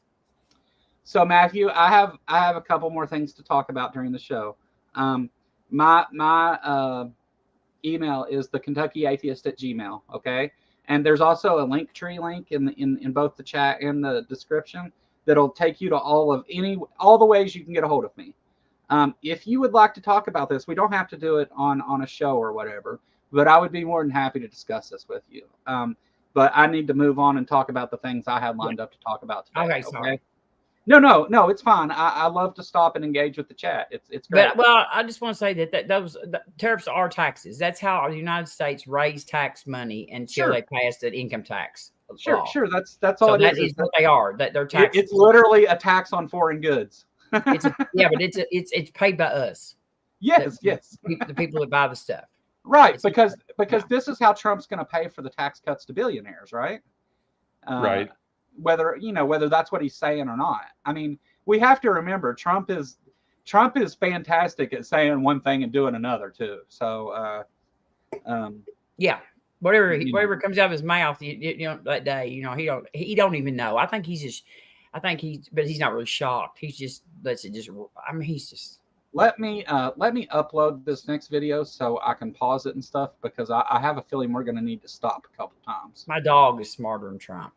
So Matthew, I have a couple more things to talk about during the show. My email is the Kentucky Atheist at Gmail. Okay, and there's also a Linktree link in both the chat and the description that'll take you to all the ways you can get a hold of me. If you would like to talk about this, we don't have to do it on a show or whatever, but I would be more than happy to discuss this with you. But I need to move on and talk about the things I had lined up to talk about today. Okay, sorry. No, it's fine. I love to stop and engage with the chat. It's great. But well, I just want to say that those tariffs are taxes. That's how the United States raised tax money until they passed an income tax. law. Sure. That's So all that it is. is what they are. That they're taxes. It's literally a tax on foreign goods. Yeah, but it's paid by us. Yes. The people that buy the stuff. Right, because this is how Trump's going to pay for the tax cuts to billionaires, right? Right. Whether that's what he's saying or not. I mean, we have to remember Trump is fantastic at saying one thing and doing another too. So, Yeah, whatever comes out of his mouth, that day, he don't even know. I think he's but he's not really shocked. He's just lets it just. I mean, he's just. Let me upload this next video so I can pause it and stuff, because I have a feeling we're going to need to stop a couple times. My dog is smarter than Trump.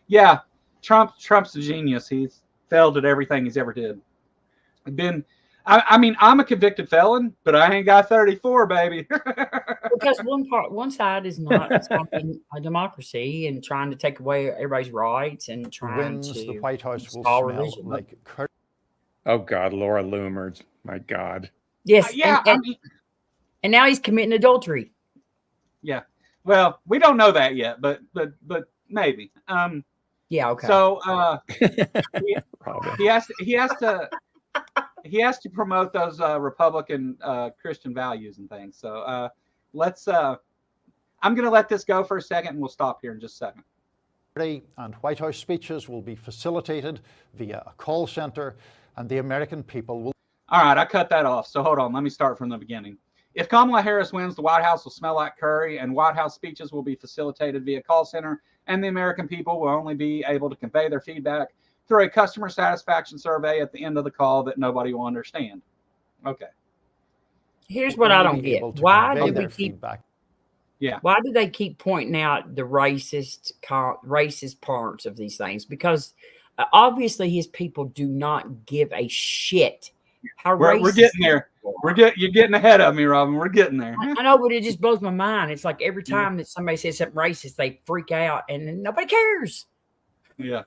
Yeah, Trump's a genius. He's failed at everything he's ever did. I mean, I'm a convicted felon, but I ain't got 34, baby. Because one side is not a democracy and trying to take away everybody's rights and trying to. The White House will install smell religion. like Oh God, Laura Loomer, my God. Yes, yeah, and now he's committing adultery. Yeah. Well, we don't know that yet, but maybe. Yeah. Okay. So he has to promote those Republican Christian values and things. So let's. I'm going to let this go for a second, and we'll stop here in just a second. And White House speeches will be facilitated via a call center, and the American people will. All right, I cut that off. So hold on. Let me start from the beginning. If Kamala Harris wins, the White House will smell like curry, and White House speeches will be facilitated via call center, and the American people will only be able to convey their feedback through a customer satisfaction survey at the end of the call that nobody will understand. Okay. Here's what I don't get. Why do we keep feedback? Yeah. Why do they keep pointing out the racist parts of these things? Because obviously his people do not give a shit how racist. We're getting there. You're getting ahead of me, Robin. We're getting there. I know, but it just blows my mind. It's like every time that somebody says something racist, they freak out, and then nobody cares. Yeah.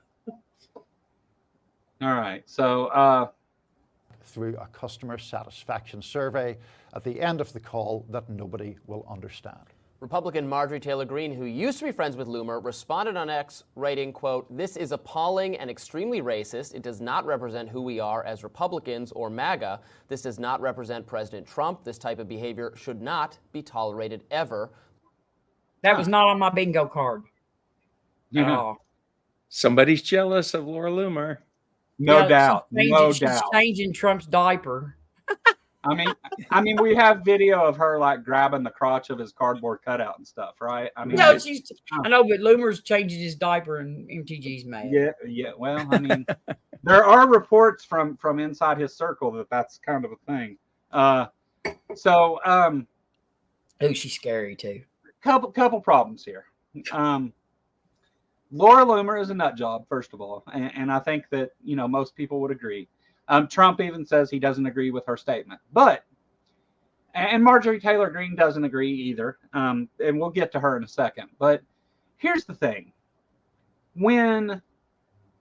All right. So through a customer satisfaction survey at the end of the call that nobody will understand. Republican Marjorie Taylor Greene, who used to be friends with Loomer, responded on X, writing, quote, "This is appalling and extremely racist. It does not represent who we are as Republicans or MAGA. This does not represent President Trump. This type of behavior should not be tolerated ever." That was not on my bingo card. Yeah. Somebody's jealous of Laura Loomer. No doubt. She's changing Trump's diaper. I mean, we have video of her like grabbing the crotch of his cardboard cutout and stuff, right? I mean, no, I know, but Loomer's changing his diaper and MTG's mad. Yeah. Well, I mean, there are reports from inside his circle that that's kind of a thing. Oh, she's scary too. Couple problems here. Laura Loomer is a nut job, first of all, and I think that most people would agree. Trump even says he doesn't agree with her statement, and Marjorie Taylor Greene doesn't agree either. And we'll get to her in a second. But here's the thing: when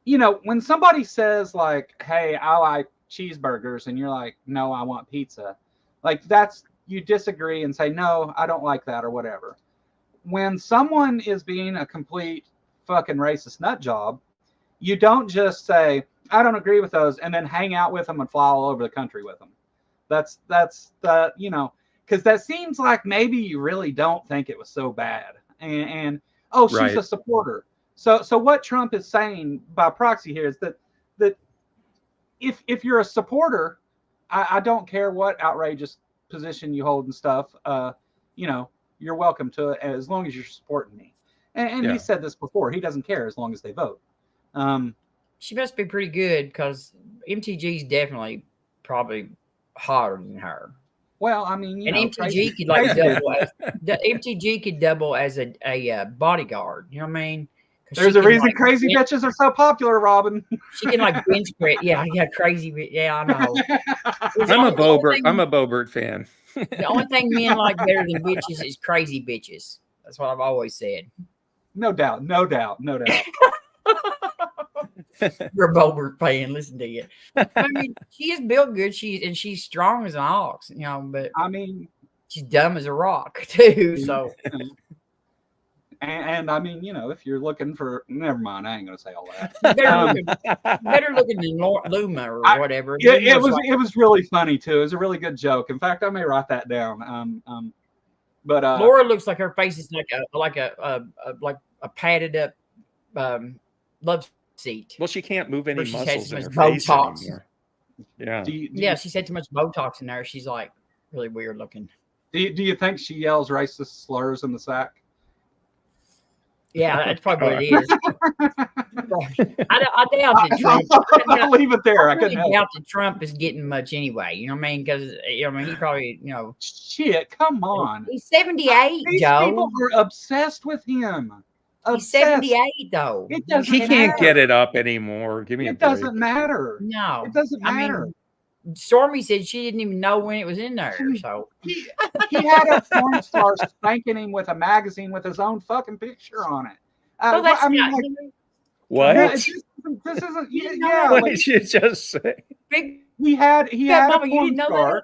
you know, when somebody says like, "Hey, I like cheeseburgers," and you're like, "No, I want pizza," like that's you disagree and say, "No, I don't like that," or whatever. When someone is being a complete fucking racist nut job, you don't just say, "I don't agree with those," and then hang out with them and fly all over the country with them. That's the, you know, because that seems like maybe you really don't think it was so bad, and oh, she's Right. a supporter. So what Trump is saying by proxy here is that if you're a supporter, I don't care what outrageous position you hold and stuff. You know, you're welcome to it as long as you're supporting me. And Yeah. he said this before. He doesn't care as long as they vote. She must be pretty good because MTG's definitely probably hotter than her. Well, I mean, you And know, MTG could like double as the MTG could double as a bodyguard. You know what I mean? 'Cause there's she a can, reason like, crazy bench- bitches are so popular, Robin. She can like bench press. Yeah, crazy. Yeah, I know. I'm a Bobert fan. The only thing men like better than bitches is crazy bitches. That's what I've always said. No doubt, no doubt, no doubt. You're a Bobert fan. Listen to you. I mean, she is built good. She's strong as an ox, you know, but I mean, she's dumb as a rock too. So and I mean, you know, if you're looking for, never mind, I ain't gonna say all that. better looking than Luma or whatever. It was really funny too. It was a really good joke. In fact, I may write that down. But Laura looks like her face is like a padded up love seat. Well, she can't move any She's had muscles so in her much face Botox. anymore. Yeah. Yeah, she's had too much Botox in there. She's like really weird looking. Do you think she yells racist slurs in the sack? Yeah, that's probably what it is. I doubt that Trump. I'll leave it there. I really couldn't doubt that Trump is getting much anyway. You know what I mean? Because I mean, he probably, you know, shit. Come on. He's 78, These Joe. people are obsessed with him. He's 78 though. It doesn't He can't matter. get it up anymore. Give me a It break. doesn't matter. No, It doesn't matter. I mean, Stormy said she didn't even know when it was in there. So he had a porn star spanking him with a magazine with his own fucking picture on it. well, that's I mean, not, like, What? no, this isn't. Yeah, What like, did you just say? big. he had Mama, a you porn didn't know star that?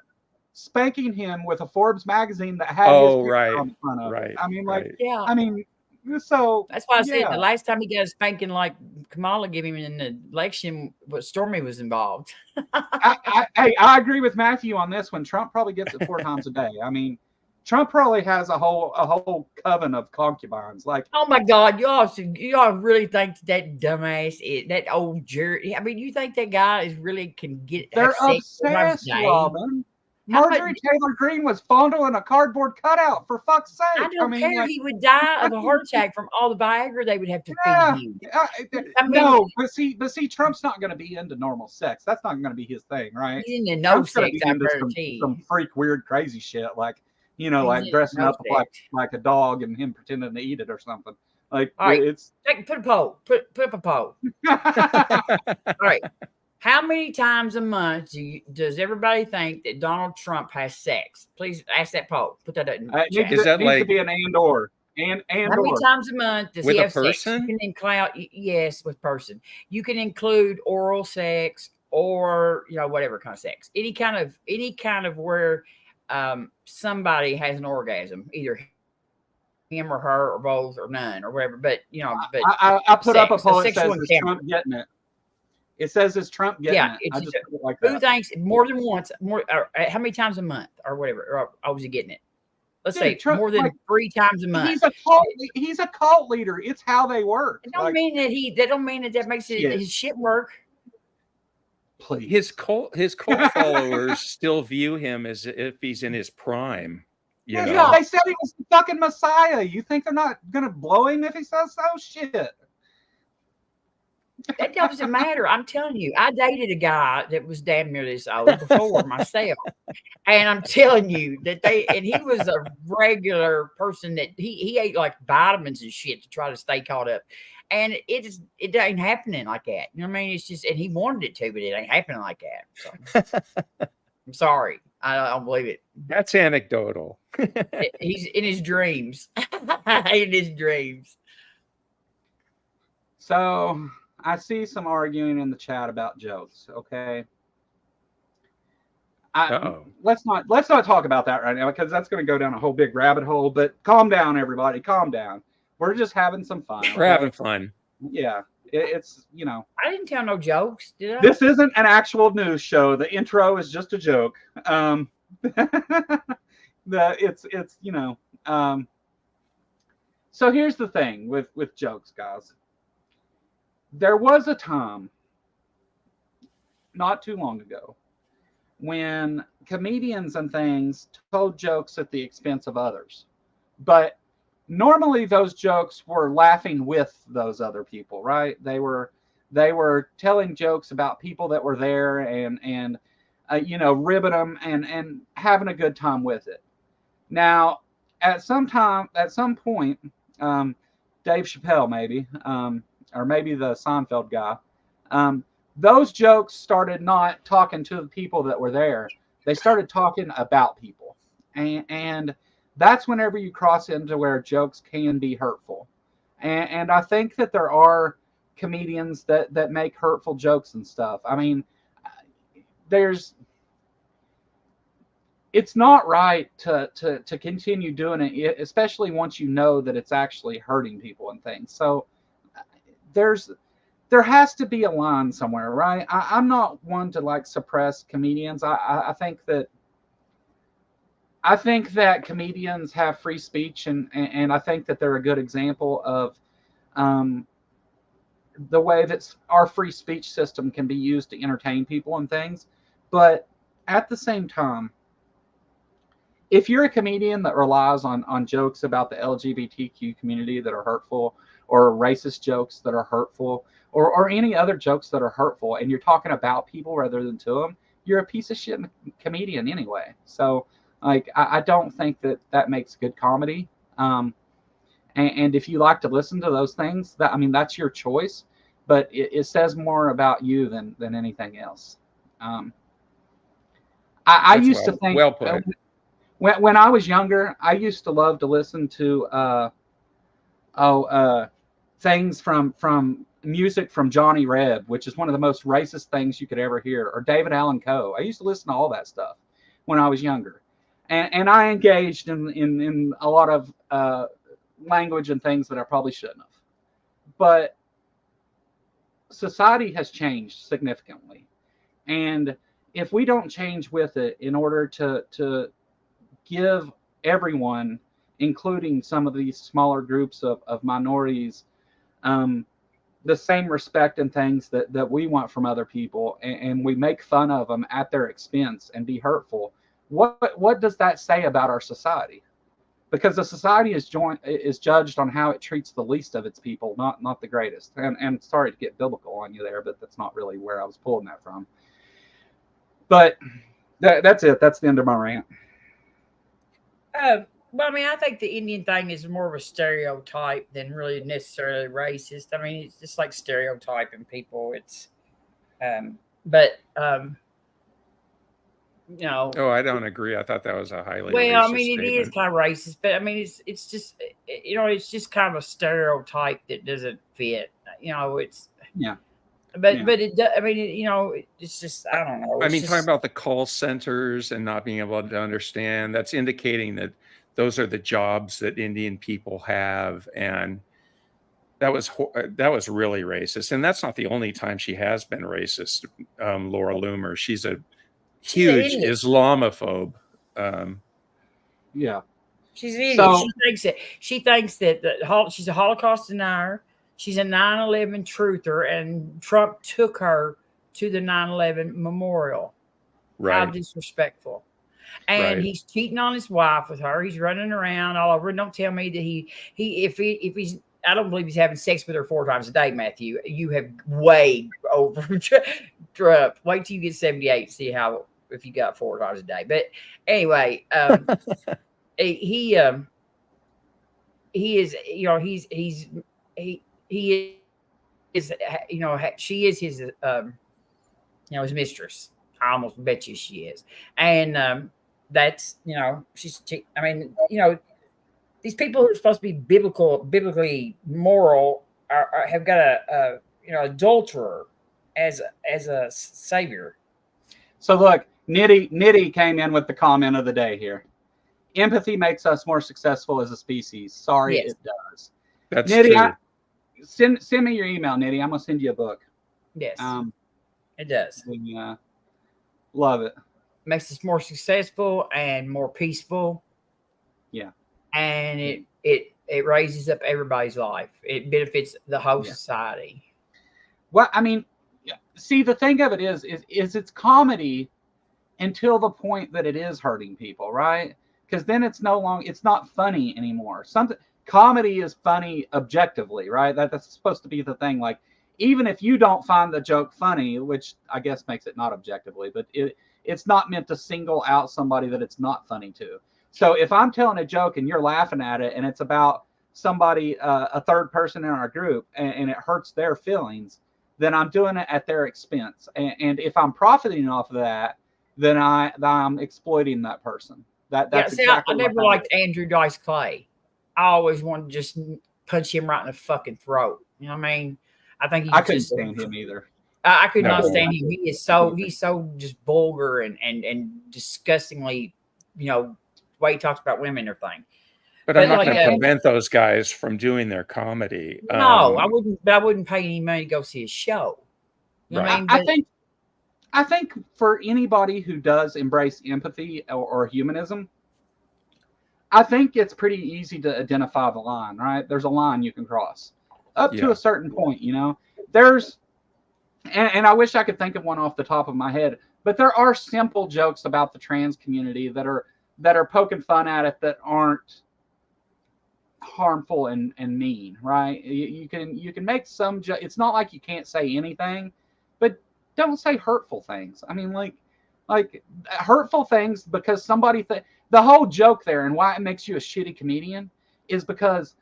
spanking him with a Forbes magazine that had his picture on the front of it. I mean, like, Yeah. I mean, so That's why I said yeah. the last time he got a spanking like Kamala gave him in the election, Stormy was involved. I agree with Matthew on this one. Trump probably gets it 4 times a day. I mean, Trump probably has a whole coven of concubines. Like, Oh my God, y'all really think that dumbass that old jerk? I mean, you think that guy is really can get? they're have sex 4 times obsessed, a day? Robin. How much- Marjorie Taylor Greene was fondling a cardboard cutout, for fuck's sake. I don't mean, care. like, He would die of a heart attack from all the Viagra they would have to yeah, feed you. I mean, no, but see, Trump's not going to be into normal sex. That's not going to be his thing, right? He's into no Trump's gonna sex, be I into guarantee. some freak, weird, crazy shit, like, you know, He's like into dressing no up like a dog and him pretending to eat it or something. Like, All right. it's Put a poll. Put up a poll. All right. How many times a month does everybody think that Donald Trump has sex? Please ask that poll. Put that in. it Chat. Is that needs to like- be an and/or. And How many times a month does With he a have sex? person? You can include yes, with person. You can include oral sex or whatever kind of sex. Any kind of where somebody has an orgasm, either him or her or both or none or whatever. But but I put up a sex, poll a that sexual says, "Is encounter." Trump getting it?" It says, "Is Trump getting Yeah, it?" it's I just just put it like Who that. thinks more than once? How many times a month or whatever? Or was he getting it? Let's Dude, say Trump, more than like, 3 times a month. He's a cult leader. It's how they work. That don't mean that makes it Shit. his shit work. Please. His cult followers still view him as if he's in his prime. You know? Yeah, they said he was the fucking Messiah. You think they're not gonna blow him if he says so? Shit. That doesn't matter. I'm telling you, I dated a guy that was damn near this old before myself. And I'm telling you that he was a regular person that he ate like vitamins and shit to try to stay caught up. And it ain't happening like that. You know what I mean? It's just, and he wanted it to, but it ain't happening like that. So I'm sorry. I don't believe it. That's anecdotal. He's in his dreams. In his dreams. So I see some arguing in the chat about jokes. Okay. Let's not talk about that right now, because that's going to go down a whole big rabbit hole. But calm down, everybody. Calm down. We're just having some fun. Okay? We're having fun. Yeah. It's, you know. I didn't tell no jokes, did I? This isn't an actual news show. The intro is just a joke. It's you know. So here's the thing with jokes, guys. There was a time not too long ago when comedians and things told jokes at the expense of others. But normally those jokes were laughing with those other people, right? They were telling jokes about people that were there and you know, ribbing them and having a good time with it. Now, at some point, Dave Chappelle maybe, or maybe the Seinfeld guy, those jokes started not talking to the people that were there. They started talking about people. And that's whenever you cross into where jokes can be hurtful. And I think that there are comedians that make hurtful jokes and stuff. I mean, it's not right to continue doing it, especially once you know that it's actually hurting people and things. So there has to be a line somewhere, right? I'm not one to like suppress comedians. I think that comedians have free speech, and I think that they're a good example of the way that our free speech system can be used to entertain people and things. But at the same time, if you're a comedian that relies on jokes about the LGBTQ community that are hurtful, or racist jokes that are hurtful, or any other jokes that are hurtful, and you're talking about people rather than to them, you're a piece of shit comedian anyway. So, like, I don't think that makes good comedy. And if you like to listen to those things, that's your choice. But it says more about you than anything else. I used to think. Well put. When I was younger, I used to love to listen to things from music from Johnny Reb, which is one of the most racist things you could ever hear, or David Allan Coe. I used to listen to all that stuff when I was younger, and I engaged in a lot of language and things that I probably shouldn't have. But society has changed significantly, and if we don't change with it in order to give everyone, including some of these smaller groups of minorities, the same respect and things that we want from other people, and we make fun of them at their expense and be hurtful, what does that say about our society? Because the society is judged on how it treats the least of its people, not the greatest. And sorry to get biblical on you there, but that's not really where I was pulling that from. But that's it. That's the end of my rant. Well, I mean, I think the Indian thing is more of a stereotype than really necessarily racist. I mean, it's just like stereotyping people. It's, you know. Oh, I don't agree. I thought that was a highly well. racist I mean, it statement. is kind of racist, but I mean, it's just, you know, it's just kind of a stereotype that doesn't fit. You know, it's yeah. But it does. I mean, you know, it's just, I don't know. I mean, talking about the call centers and not being able to understand, that's indicating that those are the jobs that Indian people have, and that was really racist. And that's not the only time she has been racist. Laura Loomer, she's a huge Islamophobe. Yeah, she's an idiot. So, she thinks that she's a Holocaust denier. She's a 9/11 truther, and Trump took her to the 9/11 memorial. Right. How disrespectful. And he's cheating on his wife with her. He's running around all over. Don't tell me that if he's, I don't believe he's having sex with her 4 times a day, Matthew. You have way over. Wait till you get 78 and see if you got 4 times a day. But anyway, he is, you know, he is, you know, she is his, you know, his mistress. I almost bet you she is. And that's, you know, I mean, you know, these people who are supposed to be biblically moral have got a adulterer as a savior. So look, Nitty came in with the comment of the day here. Empathy makes us more successful as a species. Sorry, Yes. it does. That's Nitty, true. send me your email, Nitty. I'm gonna send you a book. Yes, it does. And, love it. Makes us more successful and more peaceful. Yeah. And it raises up everybody's life. It benefits the whole society. Well, I mean, see, the thing of it is it's comedy until the point that it is hurting people, right? Because then it's not funny anymore. Comedy is funny objectively, right? That's supposed to be the thing. Like, even if you don't find the joke funny, which I guess makes it not objectively, but it's not meant to single out somebody that it's not funny to. So if I'm telling a joke and you're laughing at it and it's about somebody, a third person in our group, and it hurts their feelings, then I'm doing it at their expense. And if I'm profiting off of that, then I'm exploiting that person. That's exactly I never liked Andrew Dice Clay. I always wanted to just punch him right in the fucking throat. You know what I mean? I couldn't stand him either. I could not stand him. He's so just vulgar and disgustingly, the way he talks about women and everything. But I'm not going to prevent those guys from doing their comedy. No, I wouldn't. But I wouldn't pay any money to go see his show. You know what I mean? I think for anybody who does embrace empathy or humanism, I think it's pretty easy to identify the line, right? There's a line you can cross up to a certain point, There's, and I wish I could think of one off the top of my head, but there are simple jokes about the trans community that are poking fun at it that aren't harmful and mean, right? You can make some it's not like you can't say anything, but don't say hurtful things. I mean, like hurtful things because somebody the whole joke there and why it makes you a shitty comedian is because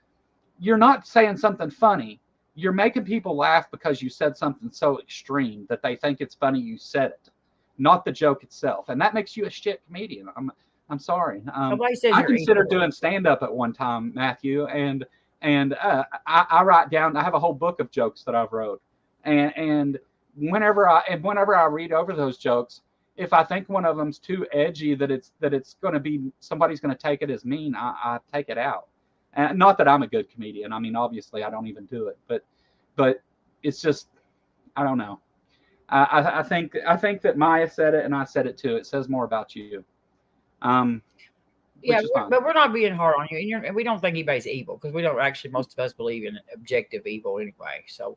you're not saying something funny. You're making people laugh because you said something so extreme that they think it's funny you said it, not the joke itself. And that makes you a shit comedian. I'm sorry. I considered doing stand-up at one time, Matthew, and I write down. I have a whole book of jokes that I've wrote, and whenever I read over those jokes, if I think one of them's too edgy that it's going to be somebody's going to take it as mean, I take it out. And not that I'm a good comedian. I mean, obviously, I don't even do it, but it's just I don't know. I think that Maya said it, and I said it too. It says more about you. But we're not being hard on you, and we don't think anybody's evil because we don't actually. Most of us believe in objective evil anyway. So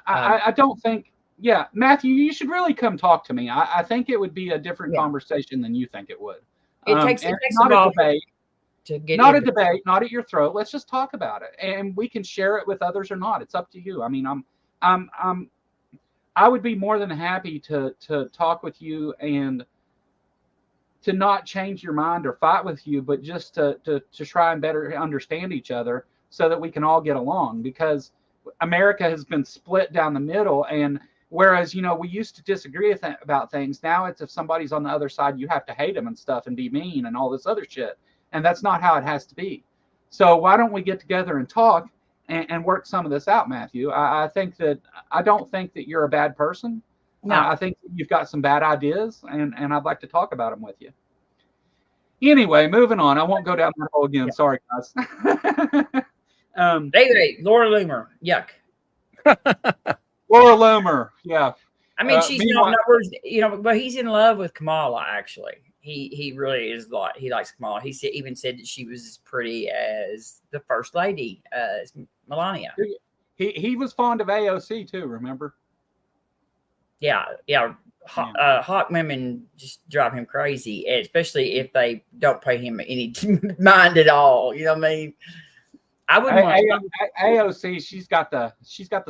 I don't think. Yeah, Matthew, you should really come talk to me. I think it would be a different conversation than you think it would. It takes not a debate. To get not a debate, not at your throat. Let's just talk about it, and we can share it with others or not. It's up to you. I mean, I would be more than happy to talk with you and to not change your mind or fight with you, but just to try and better understand each other so that we can all get along. Because America has been split down the middle, and whereas we used to disagree about things, now it's if somebody's on the other side, you have to hate them and stuff and be mean and all this other shit. And that's not how it has to be. So why don't we get together and talk and work some of this out, Matthew? I don't think that you're a bad person. No. I think you've got some bad ideas, and I'd like to talk about them with you. Anyway, moving on. I won't go down that hole again. Yeah. Sorry, guys. Laura Loomer. Yuck. Laura Loomer. Yeah. I mean, she's not, but he's in love with Kamala, actually. He really is he likes Kamala. He even said that she was as pretty as the first lady, Melania. He was fond of AOC too, remember? Yeah. Hot women just drive him crazy, especially if they don't pay him any mind at all. You know what I mean? I wouldn't want AOC. She's got the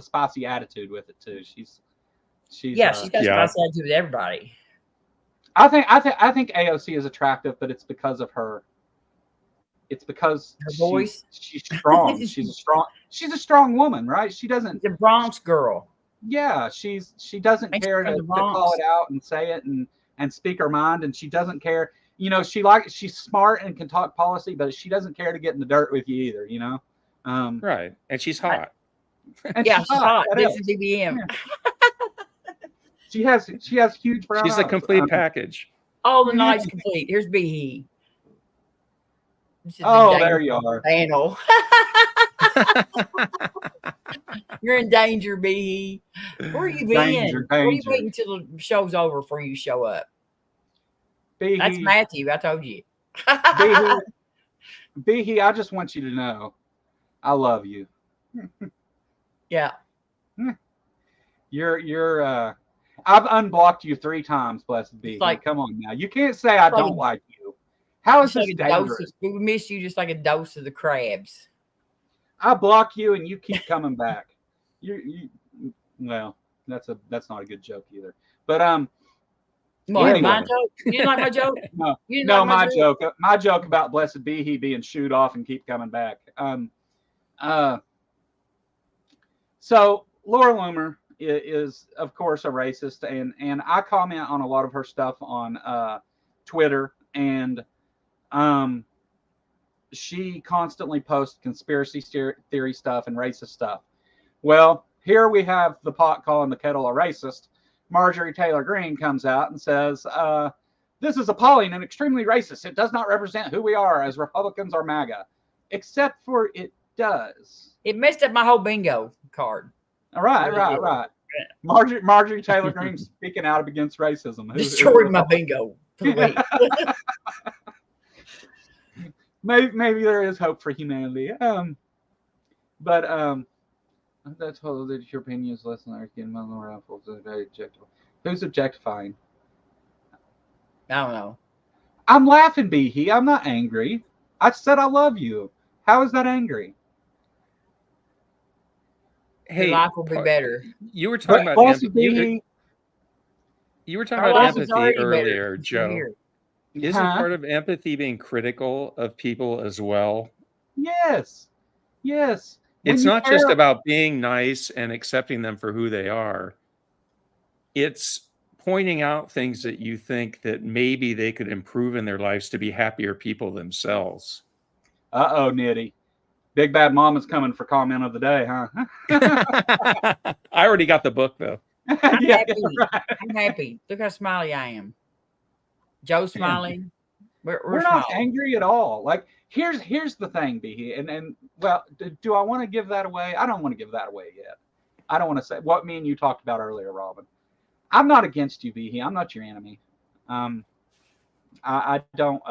spicy attitude with it too. She's got spicy attitude with everybody. I think AOC is attractive, but it's because of her. It's because her voice. She's strong. She's a strong woman, right? She doesn't. The Bronx girl. Yeah, she doesn't care to call it out and say it and speak her mind, and she doesn't care. She's smart and can talk policy, but she doesn't care to get in the dirt with you either. Right, and she's hot. And Yeah, she's she's hot. hot. That This is. is BBM. She has huge brown She's the eyes. complete package. All the nights complete. Here's Behe. This is the Oh, there danger you are. panel. You're in danger, Behe. Where are you being? Danger, Where are you danger. waiting until the show's over before you show up? Behe, That's Matthew. I told you. Behe, I just want you to know, I love you. Yeah. You're I've unblocked you 3 times, blessed be. Like, come on now. You can't say I don't like you. How is this dangerous? We miss you just like a dose of the crabs. I block you and you keep coming back. Well, that's not a good joke either. But What, anyway. my joke? You didn't like my joke? No, You didn't no, like my joke about blessed be he being shooed off and keep coming back. So Laura Loomer is of course a racist, and I comment on a lot of her stuff on Twitter, and she constantly posts conspiracy theory stuff and racist stuff. Well, here we have the pot calling the kettle a racist. Marjorie Taylor Greene comes out and says, this is appalling and extremely racist. It does not represent who we are as Republicans or MAGA, except for it does. It messed up my whole bingo card. All right, right. Marjorie Taylor Greene speaking out against racism. Destroyed my bingo for the week. Maybe there is hope for humanity. But that's all that your opinion is less than ours. Getting on the raffles is very objective. Who's objectifying? I don't know. I'm laughing, Behe. I'm not angry. I said I love you. How is that angry? Hey, your life will be better. You were talking about empathy. You were talking about empathy earlier, Joe. Isn't part of empathy being critical of people as well? Yes. It's not just about being nice and accepting them for who they are. It's pointing out things that you think that maybe they could improve in their lives to be happier people themselves. Uh-oh, Nitty. Big Bad Mama's coming for comment of the day, huh? I already got the book, though. I'm happy. Right. I'm happy. Look how smiley I am. Joe's smiling. We're not angry at all. Like, here's the thing, Behe, and well, do I want to give that away? I don't want to give that away yet. I don't want to say what me and you talked about earlier, Robin. I'm not against you, Behe. I'm not your enemy. I don't.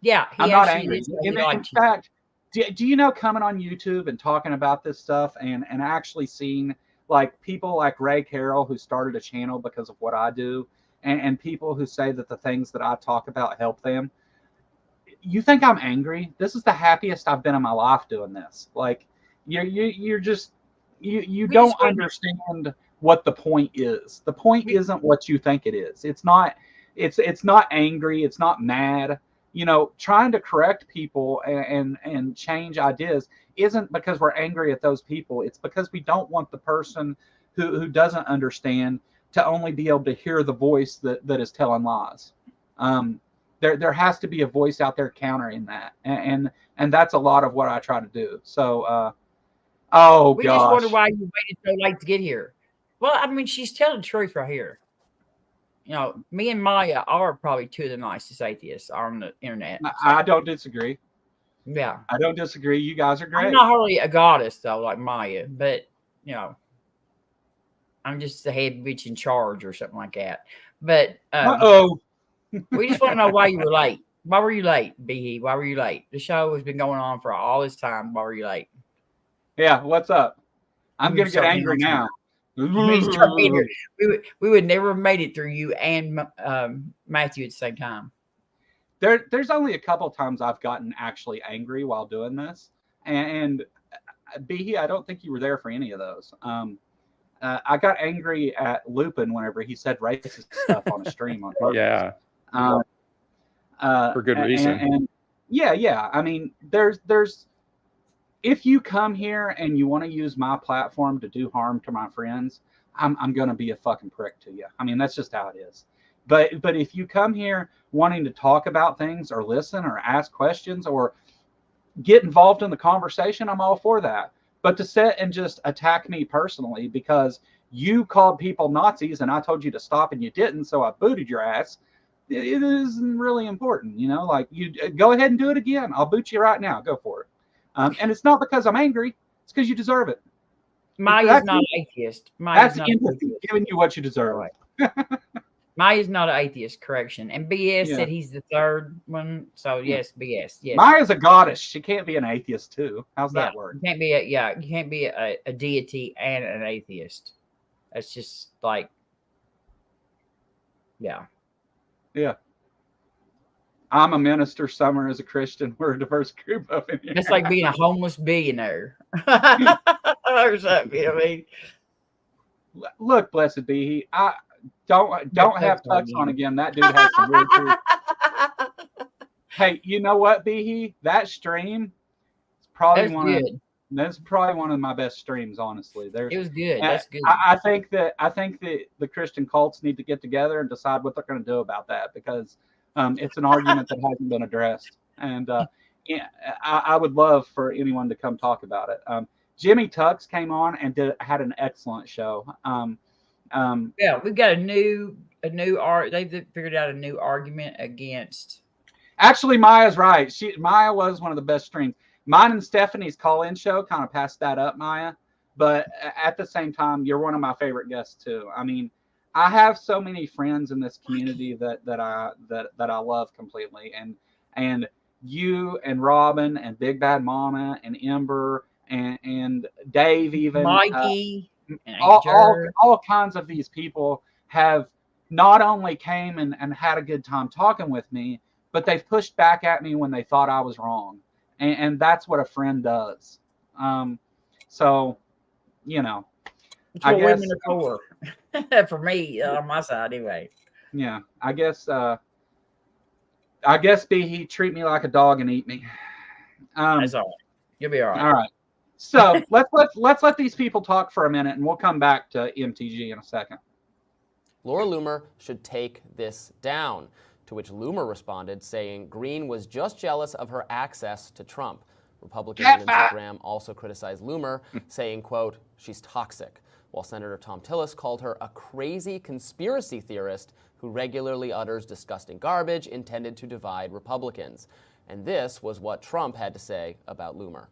Yeah, I'm not angry. In fact, do you know, coming on YouTube and talking about this stuff and actually seeing like people like Ray Carroll, who started a channel because of what I do, and people who say that the things that I talk about help them. You think I'm angry? This is the happiest I've been in my life doing this. Like, you're just you don't understand what the point is. The point isn't what you think it is. It's not angry. It's not mad. You know, trying to correct people and change ideas isn't because we're angry at those people. It's because we don't want the person who doesn't understand to only be able to hear the voice that is telling lies. There has to be a voice out there countering that, and that's a lot of what I try to do. So, we just wonder why you waited so late to get here. Well, I mean, she's telling the truth right here. You know, me and Maya are probably two of the nicest atheists on the internet. So. I don't disagree. Yeah, I don't disagree. You guys are great. I'm not hardly a goddess though, like Maya, but you know, I'm just the head bitch in charge or something like that. But we just want to know why you were late. Why were you late, Behe? Why were you late? The show has been going on for all this time. Why were you late? Yeah, what's up? I'm gonna get angry now. We would never have made it through you and Matthew at the same time. There's only a couple times I've gotten actually angry while doing this, and Behe, I don't think you were there for any of those. I got angry at Lupin whenever he said racist stuff on a stream on purpose. Yeah. For good reason. And yeah. I mean, there's if you come here and you want to use my platform to do harm to my friends, I'm gonna be a fucking prick to you. I mean, that's just how it is. But if you come here wanting to talk about things or listen or ask questions or get involved in the conversation, I'm all for that. But to sit and just attack me personally because you called people Nazis and I told you to stop and you didn't, so I booted your ass. It isn't really important, you know. Like, you go ahead and do it again. I'll boot you right now. Go for it. And it's not because I'm angry. It's because you deserve it. Maya's not an atheist. That's empathy, giving you what you deserve. Right. Maya's not an atheist, correction. And BS Yeah. said he's the third one. So yes, BS. Yes. Maya's a goddess. She can't be an atheist too. How's that work? You can't be you can't be a deity and an atheist. That's just like, yeah. Yeah. I'm a minister. Summer is a Christian. We're a diverse group of it. It's like being a homeless billionaire or something. You know what I mean? Look, blessed be he. I don't have Tux on again. That dude has some weird truth. Hey, you know what, Behe? That stream is probably that's probably one of my best streams, honestly. It was good. That's good. I think that the Christian cults need to get together and decide what they're going to do about that, because it's an argument that hasn't been addressed. And I would love for anyone to come talk about it. Jimmy Tux came on and had an excellent show. Yeah, we've got a new art. They've figured out a new argument against. Actually, Maya's right. Maya was one of the best streams. Mine and Stephanie's call-in show kind of passed that up, Maya. But at the same time, you're one of my favorite guests too. I mean, I have so many friends in this community that I love completely, and you and Robin and Big Bad Mama and Ember and Dave, even Mikey, and all kinds of these people have not only came and had a good time talking with me, but they've pushed back at me when they thought I was wrong. And that's what a friend does. So, you know, that's what women are for. For me, on my side, anyway. Yeah, I guess Behe, treat me like a dog and eat me. That's all right. You'll be all right. All right. So let's let these people talk for a minute, and we'll come back to MTG in a second. Laura Loomer should take this down. To which Loomer responded, saying Green was just jealous of her access to Trump. Republican Lindsey Graham also criticized Loomer, saying, quote, she's toxic, while Senator Tom Tillis called her a crazy conspiracy theorist who regularly utters disgusting garbage intended to divide Republicans. And this was what Trump had to say about Loomer.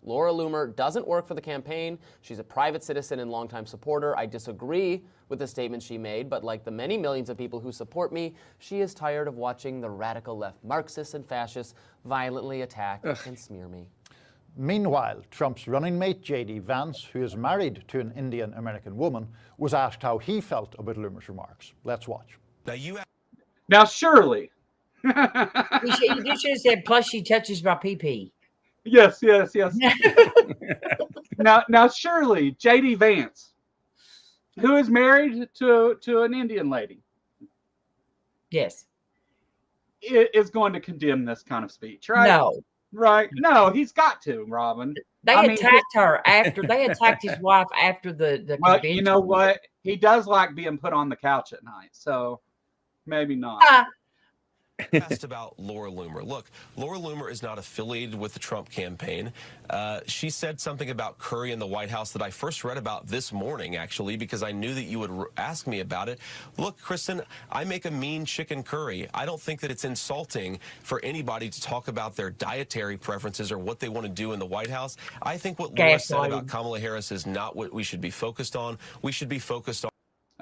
Laura Loomer doesn't work for the campaign. She's a private citizen and longtime supporter. I disagree with the statement she made, but like the many millions of people who support me, she is tired of watching the radical left Marxists and fascists violently attack and smear me. Meanwhile, Trump's running mate, J.D. Vance, who is married to an Indian-American woman, was asked how he felt about Loomer's remarks. Let's watch. Now, surely. You should have said, plus she touches my pee-pee. Yes. Now, surely, J.D. Vance, who is married to an Indian lady, yes, is going to condemn this kind of speech, right? No. Right? No, he's got to, Robin. They attacked her after they attacked his wife after the well, convention. you know what? He does like being put on the couch at night, so maybe not. Asked about Laura Loomer. Look, Laura Loomer is not affiliated with the Trump campaign. She said something about curry in the White House that I first read about this morning, actually, because I knew that you would ask me about it. Look, Kristen, I make a mean chicken curry. I don't think that it's insulting for anybody to talk about their dietary preferences or what they want to do in the White House. I think what Laura said about Kamala Harris is not what we should be focused on. We should be focused on.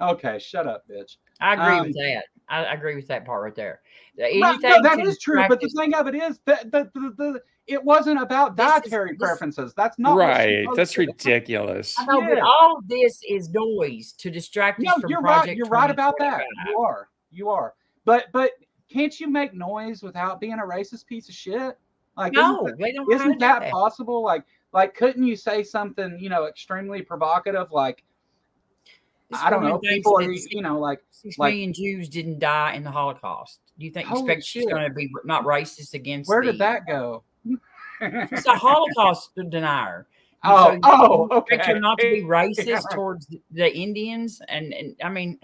Okay, shut up, bitch. I agree with that. I agree with that part right there. No, that is true, but the thing of it is that it wasn't about dietary preferences. That's not right. That's ridiculous. I know, but all this is noise to distract us from Project 2025. You're right about that. You are. But can't you make noise without being a racist piece of shit? Like, no, they don't. Isn't that possible? Like, couldn't you say something, extremely provocative, like? I don't know. People are, like 6 million Jews didn't die in the Holocaust. Do you think she's going to be not racist against? Where did that go? She's a Holocaust denier. Okay. Expect her not to be racist towards the Indians, and I mean.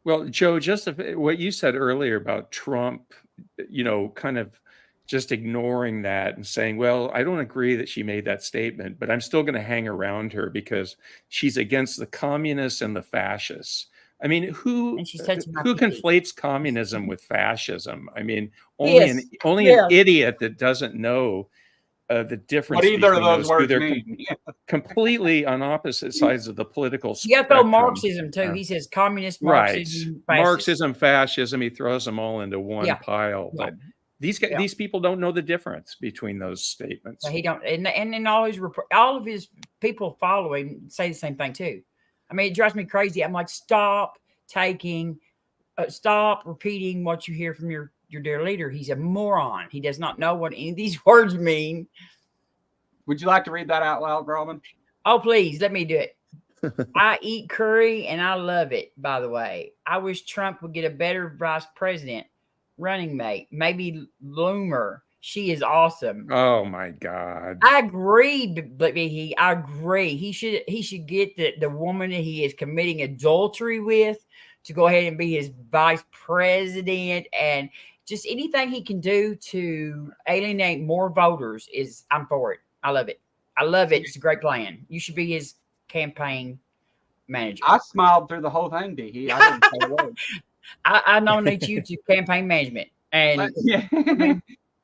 Well, Joe, just what you said earlier about Trump, kind of just ignoring that and saying, well, I don't agree that she made that statement, but I'm still going to hang around her because she's against the communists and the fascists. I mean, who And she's touching my who kitty. conflates communism with fascism? I mean, Yes, only yes. an idiot that doesn't know the difference What either of between those those two. words They're mean. completely on opposite sides of the political You got to throw spectrum. Marxism too. He says communist, Right. Marxism, fascism. Marxism, fascism, he throws them all into one Yeah. pile. Yeah. But these people don't know the difference between those statements. He don't, and then all of his people following say the same thing too. I mean, it drives me crazy. I'm like, stop repeating what you hear from your dear leader. He's a moron. He does not know what any of these words mean. Would you like to read that out loud, Robin? Oh, please let me do it. I eat curry and I love it, by the way. I wish Trump would get a better vice president running mate. Maybe Loomer. She is awesome. Oh my God. I agree, but I agree. He should get the woman that he is committing adultery with to go ahead and be his vice president, and just anything he can do to alienate more voters I'm for it. I love it. I love it. It's a great plan. You should be his campaign manager. I smiled through the whole thing, Behe. I didn't say a word. I nominate you to campaign management. And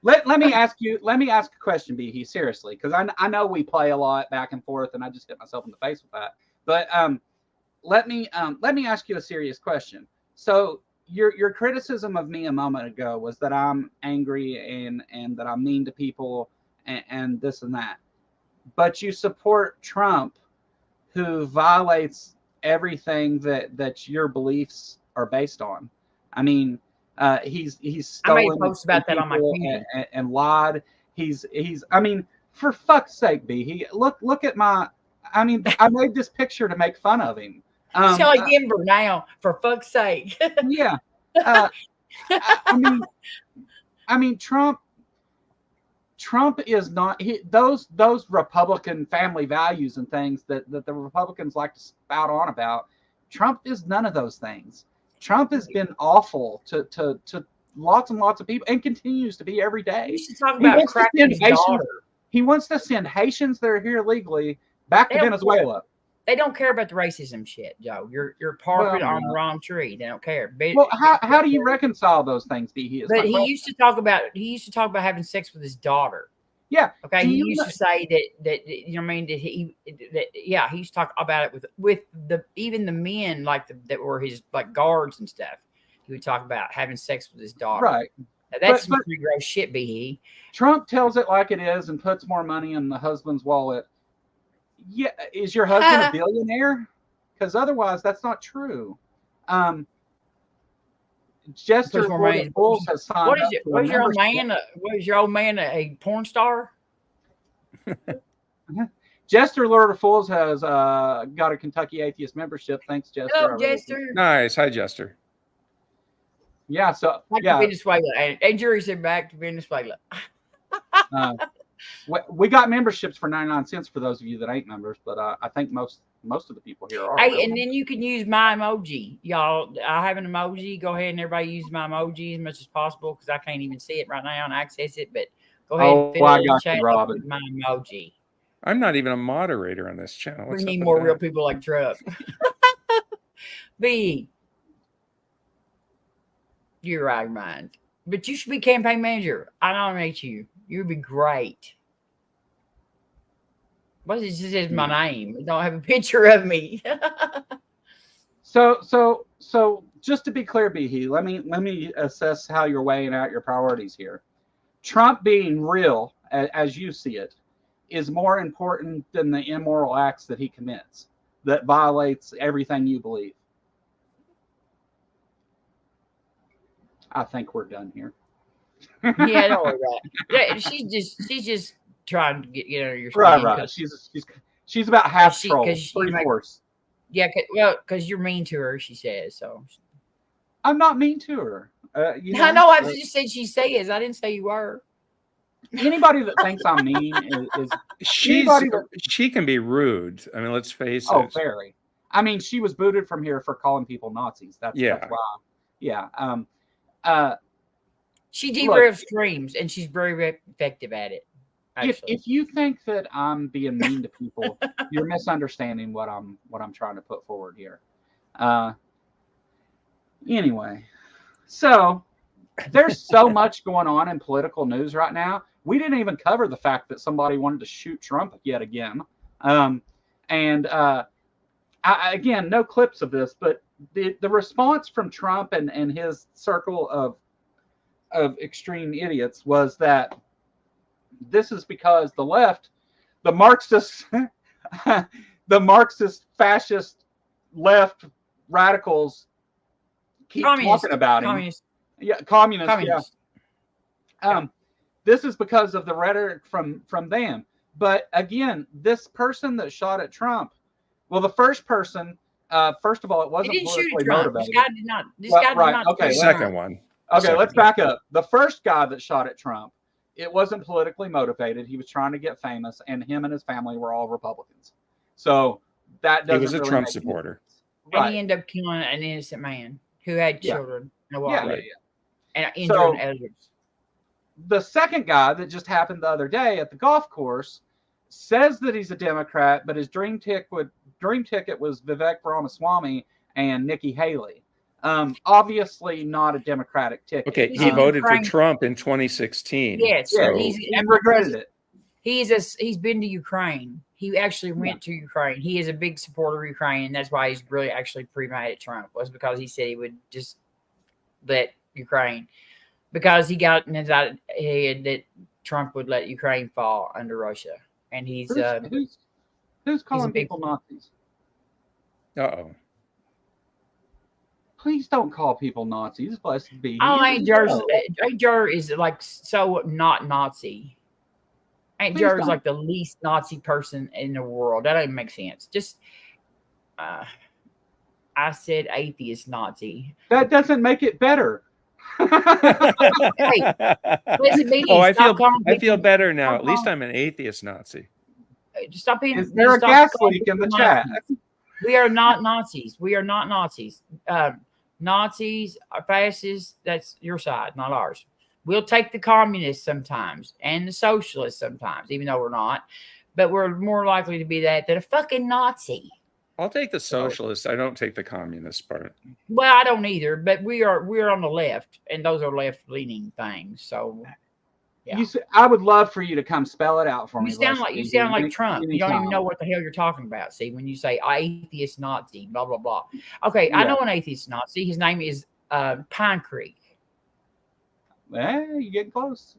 Let me ask a question, Behe, seriously, because I know we play a lot back and forth, and I just hit myself in the face with that. But let me ask you a serious question. So your criticism of me a moment ago was that I'm angry and that I'm mean to people and this and that. But you support Trump, who violates everything that your beliefs are based on. I mean, he's stolen. I made posts about that on my feed and lied. He's. I mean, for fuck's sake, Behe, look at my. I mean, I made this picture to make fun of him. Tell Gimber now, for fuck's sake. Yeah. I mean, Trump is not those Republican family values and things that the Republicans like to spout on about. Trump is none of those things. Trump has been awful to lots and lots of people and continues to be every day. You should talk about cracking his daughter. He wants to send Haitians that are here legally back to Venezuela. They don't care about the racism shit, Joe. You're parking on the wrong tree. They don't care. But, well, how do you reconcile those things, Behe? But he used to talk about having sex with his daughter. Yeah. Okay. He used to say that you know what I mean, he used to talk about it with even the men that were his like guards and stuff. He would talk about having sex with his daughter. Right. Now, that's some pretty gross shit, Behe. Trump tells it like it is and puts more money in the husband's wallet. Yeah, is your husband a billionaire? Because otherwise, that's not true. Jester Florida Bulls has signed up. Was your old man a porn star? Jester Lord of Fools has got a Kentucky Atheist membership. Thanks, Jester. Hello, Jester. Nice. Hi, Jester. Yeah. So back to Venezuela, and Jury said back to Venezuela. We got memberships for 99 cents for those of you that ain't members, but I think most of the people here are. Hey, and then you can use my emoji, y'all. I have an emoji. Go ahead and everybody use my emoji as much as possible because I can't even see it right now and access it. But go ahead and fill the chat up with my emoji. I'm not even a moderator on this channel. We need more real people like Trump. B, you're right, your mind. But you should be campaign manager. I nominate you. You would be great. What is this? Is my name? It don't have a picture of me. So just to be clear, Behe, let me assess how you're weighing out your priorities here. Trump being real, as you see it, is more important than the immoral acts that he commits that violates everything you believe. I think we're done here. Yeah, don't worry about it. She's just trying to get your skin. Right. She's about half troll, 3/4. Yeah, well, because you're mean to her, she says. So I'm not mean to her. I know. I just said she says. I didn't say you were. Anybody that thinks I'm mean is she can be rude. I mean, let's face it. Oh, very. I mean, she was booted from here for calling people Nazis. That's why. Yeah. She derails streams, and she's very effective at it. If you think that I'm being mean to people, you're misunderstanding what I'm trying to put forward here. Anyway, so there's so much going on in political news right now. We didn't even cover the fact that somebody wanted to shoot Trump yet again. Again, no clips of this, but the response from Trump and his circle of extreme idiots was that this is because the left, the Marxist, the Marxist fascist left radicals keep talking about him. Yeah, communists. Yeah. This is because of the rhetoric from them. But again, this person that shot at Trump, well, the first person, first of all, it wasn't politically motivated. This guy did not. This guy did not. Okay, second one. Okay, let's back up. The first guy that shot at Trump, it wasn't politically motivated. He was trying to get famous, and him and his family were all Republicans. So that doesn't. He was a really Trump supporter. And he ended up killing an innocent man who had children. And injuring others. The second guy that just happened the other day at the golf course says that he's a Democrat, but his dream ticket was Vivek Ramaswamy and Nikki Haley. Obviously not a Democratic ticket. Okay, he voted for Trump in 2016. Yes, so and regretted it. He's been to Ukraine. He actually went to Ukraine. He is a big supporter of Ukraine, and that's why he's really actually pretty mad at Trump, was because he said he would just let Ukraine, because he got in his head that Trump would let Ukraine fall under Russia. And he's who's calling people Nazis? Uh-oh. Please don't call people Nazis. Blessed be. Aunt Jer is like so not Nazi. Aunt Jer is like the least Nazi person in the world. That doesn't make sense. Just I said atheist Nazi. That doesn't make it better. Hey, I feel better now. At least I'm an atheist Nazi. Stop being. Is there a gas leak in the chat? We are not Nazis. We are not Nazis. Nazis are fascists. That's your side, not ours. We'll take the communists sometimes and the socialists sometimes, even though we're not. But we're more likely to be that than a fucking Nazi. I'll take the socialist. I don't take the communist part. Well, I don't either. But we're on the left, and those are left-leaning things. So, yeah. I would love for you to come spell it out for me. You sound like Trump. You don't even know what the hell you're talking about. See, when you say atheist Nazi, blah blah blah. Okay, yeah. I know an atheist Nazi. His name is Pine Creek. You're getting close.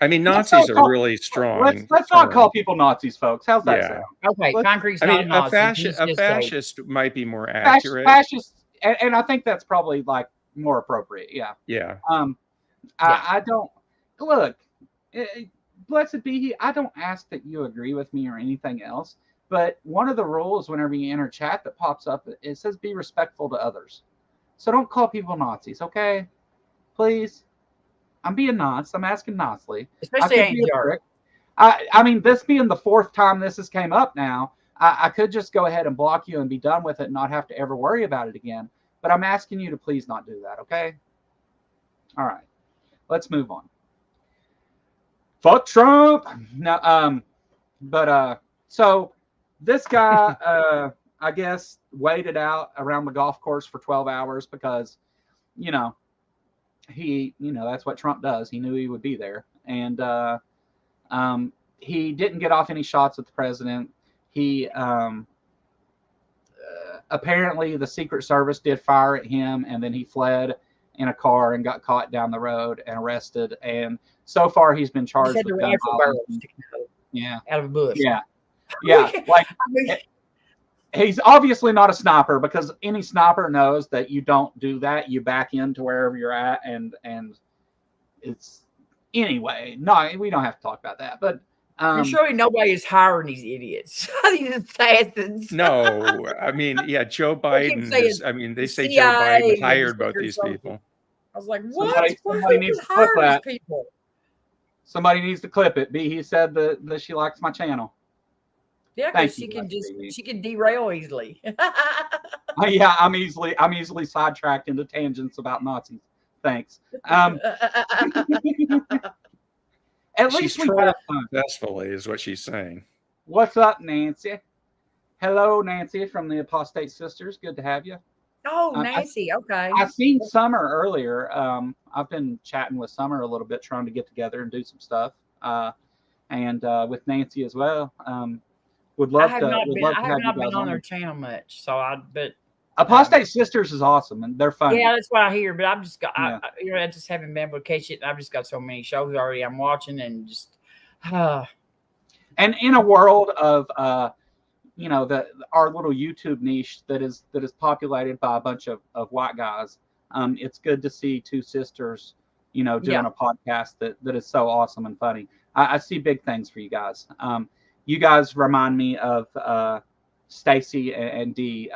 I mean, Nazis are really strong. Let's not call people Nazis, folks. How's that sound? Okay, Concrete's not a Nazi. A fascist might be more accurate. Fascist, and I think that's probably like more appropriate. Yeah. Yeah. I don't look. Blessed be he. I don't ask that you agree with me or anything else. But one of the rules whenever you enter chat that pops up, it says be respectful to others. So don't call people Nazis, okay? Please. I'm being nice. I'm asking nicely. Especially Aunt Jer. I mean, this being the fourth time this has came up now, I could just go ahead and block you and be done with it and not have to ever worry about it again. But I'm asking you to please not do that, okay? All right. Let's move on. Fuck Trump. No, so this guy, I guess, waited out around the golf course for 12 hours because, that's what Trump does. He knew he would be there. And he didn't get off any shots at the president. He apparently the Secret Service did fire at him, and then he fled in a car and got caught down the road and arrested. And so far he's been charged with gun violence. Yeah. Out of a bush. Yeah. Yeah. Like he's obviously not a sniper, because any sniper knows that you don't do that. You back into wherever you're at, and it's anyway. No, we don't have to talk about that. But you're showing nobody is hiring these idiots. These assassins. No, I mean, yeah, Joe Biden. They say Joe Biden hired both these people. I was like, what? Somebody needs to clip that. Somebody needs to clip it. He said that she likes my channel. Yeah, because she can derail easily. Yeah, I'm easily sidetracked into tangents about Nazis. Thanks. At She's least we tried have fun. successfully, is what she's saying. What's up, Nancy? Hello, Nancy from the Apostate Sisters. Good to have you. Oh, Nancy. Okay. I seen Summer earlier. I've been chatting with Summer a little bit, trying to get together and do some stuff, and with Nancy as well. Would love I have to. not Would been. love I to have have not you guys been on their on. channel much. So but Apostate Sisters is awesome, and they're funny. yeah, that's what I hear. But I've just got, Yeah. I just haven't been able to catch it. I've just got so many shows already I'm watching, and just, And in a world of our little YouTube niche that is populated by a bunch of white guys, it's good to see two sisters, doing a podcast that is so awesome and funny. I see big things for you guys. You guys remind me of Stacy and Dee,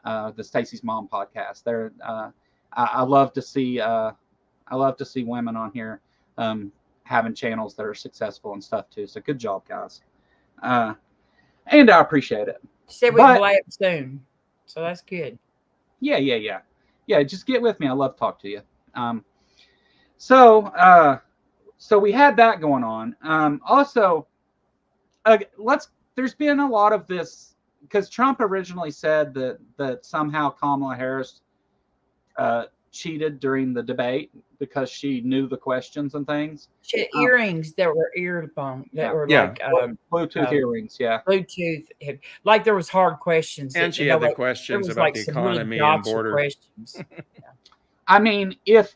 the Stacy's Mom podcast. They're I love to see women on here having channels that are successful and stuff too. So good job, guys. And I appreciate it. she said we can play it soon, so that's good. Yeah. Just get with me. I love to talk to you. So we had that going on. Also, there's been a lot of this because Trump originally said that somehow Kamala Harris cheated during the debate because she knew the questions and things. She had earrings that were earphone were like Bluetooth earrings. Yeah, Bluetooth. Like there was hard questions, And she had the questions about the economy and border questions. I mean, if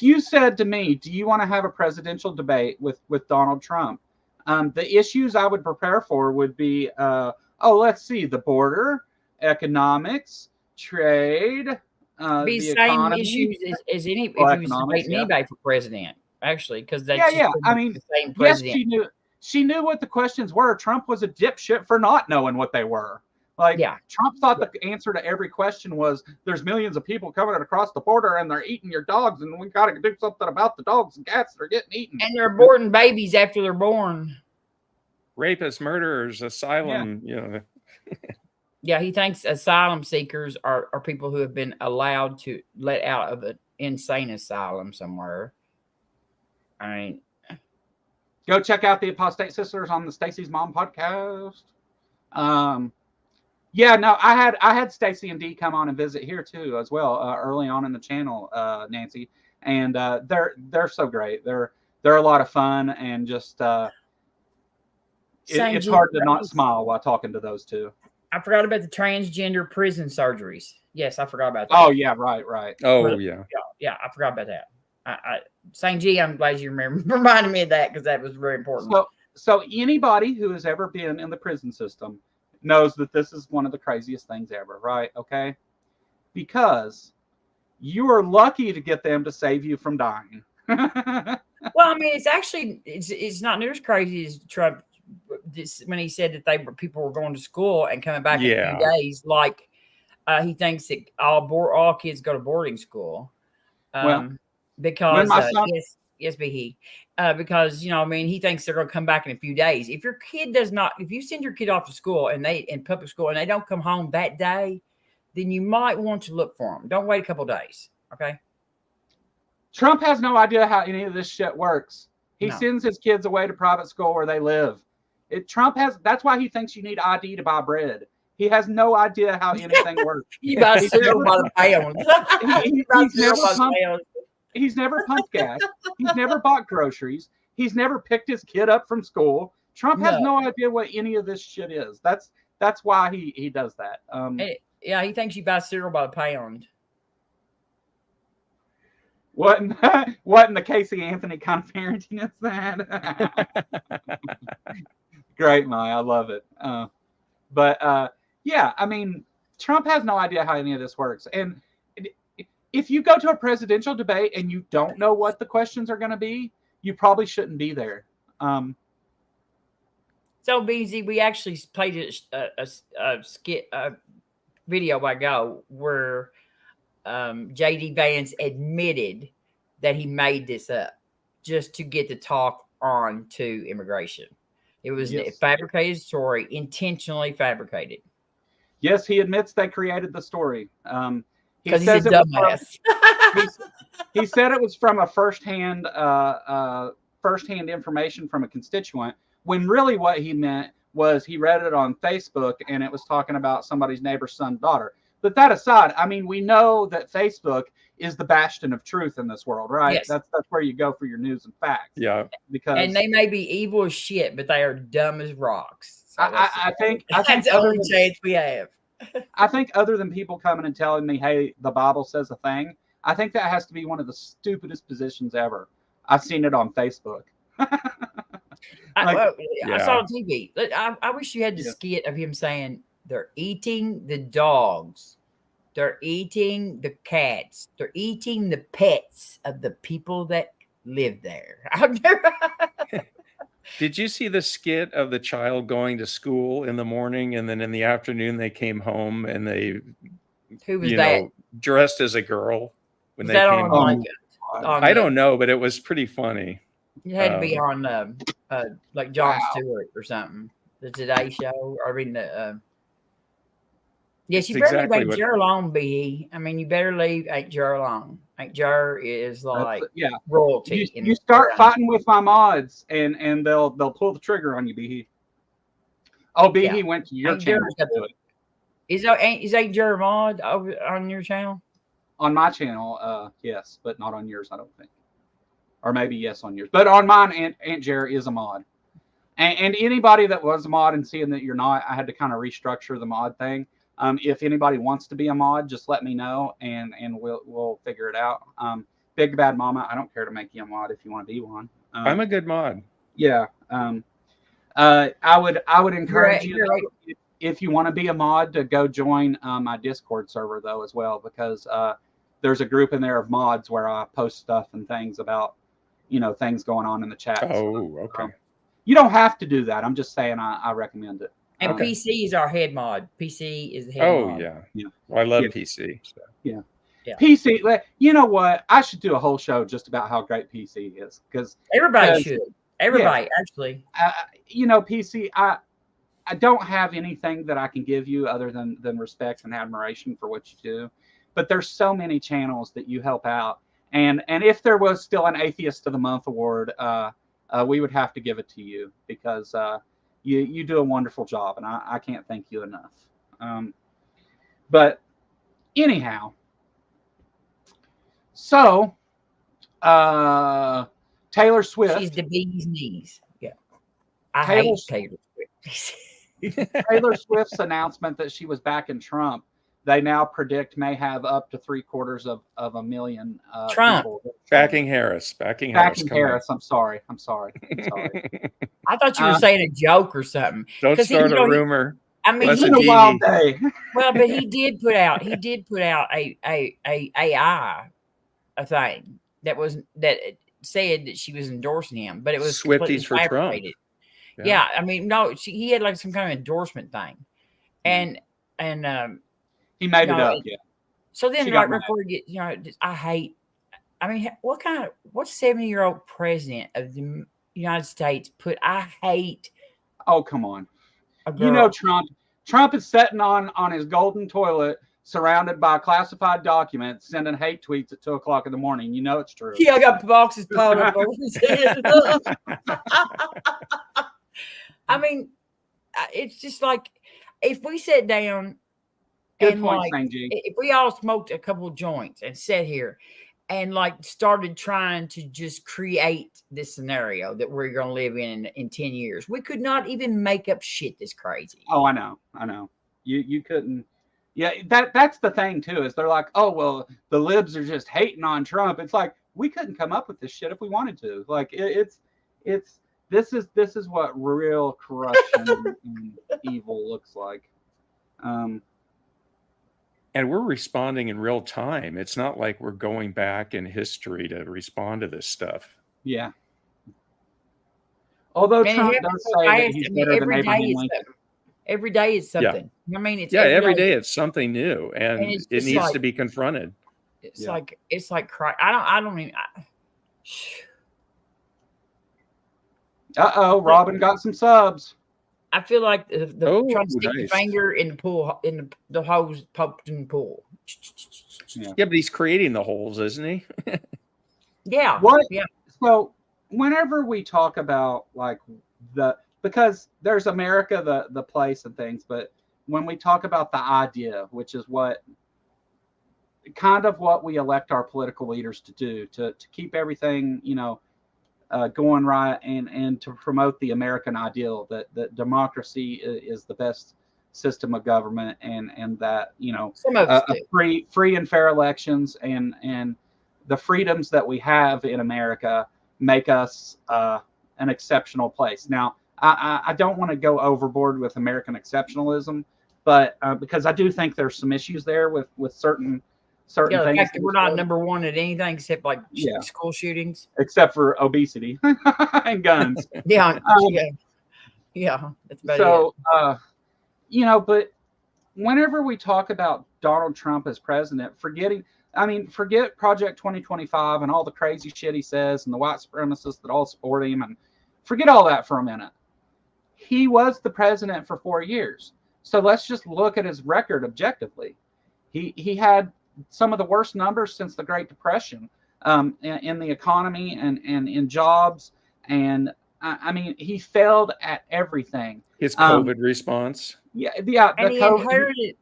you said to me, "Do you want to have a presidential debate with Donald Trump?" The issues I would prepare for would be, let's see, the border, economics, trade. Be the same economy. issues as any if Well, he was debating anybody for president, actually, because they I mean, the same yes, president. she knew what the questions were. Trump was a dipshit for not knowing what they were. Trump thought the answer to every question was there's millions of people coming across the border and they're eating your dogs and we got to do something about the dogs and cats that are getting eaten. And they're aborting babies after they're born. Rapists, murderers, asylum, Yeah, he thinks asylum seekers are people who have been allowed to let out of an insane asylum somewhere. I mean, go check out the Apostate Sisters on the Stacy's Mom podcast. I had Stacy and Dee come on and visit here too as well early on in the channel, Nancy, and they're so great. They're a lot of fun and just it's hard to not smile while talking to those two. I forgot about the transgender prison surgeries. Yes, I forgot about that. Oh yeah, right. Oh yeah, I forgot about that. St. G, I'm glad you reminded me of that because that was very important. So anybody who has ever been in the prison system knows that this is one of the craziest things ever, right? Okay, because you are lucky to get them to save you from dying. Well, I mean, it's not near as crazy as Trump. When he said that people were going to school and coming back in a few days, like he thinks that all kids go to boarding school. Because yes, be he. Because he thinks they're going to come back in a few days. If your kid if you send your kid off to school and in public school and they don't come home that day, then you might want to look for them. Don't wait a couple of days. Okay. Trump has no idea how any of this shit works. He sends his kids away to private school where they live. That's why he thinks you need ID to buy bread. He has no idea how anything works. You buy cereal by the pound. He's never pumped gas. He's never bought groceries. He's never picked his kid up from school. Trump has no idea what any of this shit is. That's why he does that. He thinks you buy cereal by the pound. What in the Casey Anthony kind of parenting is that? Great, Maya. I love it. I mean, Trump has no idea how any of this works. And if you go to a presidential debate and you don't know what the questions are going to be, you probably shouldn't be there. So, BZ, we actually played a skit video ago where J.D. Vance admitted that he made this up just to get the talk on to immigration. It was a fabricated story, intentionally fabricated. Yes, he admits they created the story. Because he's a dumbass. He said it was from a firsthand information from a constituent, when really what he meant was he read it on Facebook and it was talking about somebody's neighbor's son, daughter. But that aside, I mean, we know that Facebook is the bastion of truth in this world, right? Yes. That's where you go for your news and facts. Yeah. Because And they may be evil as shit, but they are dumb as rocks. So I think that's the only chance we have. I think other than people coming and telling me, hey, the Bible says a thing, I think that has to be one of the stupidest positions ever. I've seen it on Facebook. I saw on TV. I wish you had the skit of him saying, they're eating the dogs. They're eating the cats. They're eating the pets of the people that live there. Did you see the skit of the child going to school in the morning and then in the afternoon they came home and they, Who was that? Dressed as a girl when Was they that came on home? I don't know, but it was pretty funny. It had to be on like Jon Stewart or something. The Today Show. Or I mean, yes, you better leave Aunt Jer alone, B. I mean, you better leave Aunt Jer alone. Aunt Jer is like royalty. You start fighting with my mods, and they'll pull the trigger on you, B. Oh, B. Went to your channel. Is Aunt Jer a mod on your channel? On my channel, yes, but not on yours, I don't think. Or maybe yes on yours, but on mine, Aunt Jer is a mod. And anybody that was a mod and seeing that you're not, I had to kind of restructure the mod thing. If anybody wants to be a mod, just let me know, and we'll figure it out. Big Bad Mama, I don't care to make you a mod if you want to be one. I'm a good mod. Yeah. I would encourage you, if you want to be a mod, to go join my Discord server though as well, because there's a group in there of mods where I post stuff and things about things going on in the chat. Oh, okay. You don't have to do that. I'm just saying I recommend it. And PC is our head mod. PC is the head mod. Oh, yeah. Well, I love PC. So. Yeah. PC, you know what? I should do a whole show just about how great PC is, because everybody should. Everybody, actually. PC, I don't have anything that I can give you other than respect and admiration for what you do. But there's so many channels that you help out. And if there was still an Atheist of the Month award, we would have to give it to you, because you do a wonderful job, and I can't thank you enough. But anyhow, so Taylor Swift. She's the bee's knees. Yeah. I hate Taylor Swift. Taylor Swift's announcement that she was back in Trump, they now predict may have up to 750,000 Trump people. Backing Harris. Backing Harris. I'm sorry. I thought you were saying a joke or something. Don't start a rumor. I mean, it's been a wild day. Well, but he did put out a AI thing that said that she was endorsing him, but it was Swifties for Trump. Yeah, I mean, no, he had like some kind of endorsement thing, and he made it up. Yeah. So then, right before you get, I hate. I mean, what 70-year-old president of the United States put? I hate. Oh, come on. Trump is sitting on his golden toilet, surrounded by classified documents, sending hate tweets at 2:00 in the morning. You know it's true. Yeah, I got boxes piled up over his head. I mean, it's just like if we sat down if we all smoked a couple of joints and sat here and started trying to just create this scenario that we're going to live in 10 years, we could not even make up shit this crazy. Oh, I know. You couldn't. Yeah, that's the thing too, is they're like, oh, well, the libs are just hating on Trump. It's like, we couldn't come up with this shit if we wanted to. Like this is what real corruption and evil looks like. And we're responding in real time. It's not like we're going back in history to respond to this stuff. Yeah. Although Trump does say that he's better than Abraham Lincoln. Every day is something. Yeah. I mean, it's every day it's something new, and it needs to be confronted. It's like I don't even. Robin got some subs. I feel like trying to stick your finger in the pool, in the hose poked in the pool. Yeah, but he's creating the holes, isn't he? Yeah. What? Yeah. So whenever we talk about like because there's America, the place and things, but when we talk about the idea, which is what kind of what we elect our political leaders to do, to keep everything, going right, and to promote the American ideal that democracy is the best system of government, and that Some of us do. free and fair elections, and the freedoms that we have in America make us an exceptional place. Now, I don't want to go overboard with American exceptionalism, but because I do think there's some issues there with certain Yeah, the things. fact that we're not number one at anything except like Yeah. school shootings. Except for obesity and guns. Yeah. Yeah. That's about So, but whenever we talk about Donald Trump as president, forget Project 2025 and all the crazy shit he says and the white supremacists that all support him, and forget all that for a minute. He was the president for 4 years. So let's just look at his record objectively. He had some of the worst numbers since the Great Depression in the economy and in jobs. And he failed at everything. His COVID response. Yeah. And he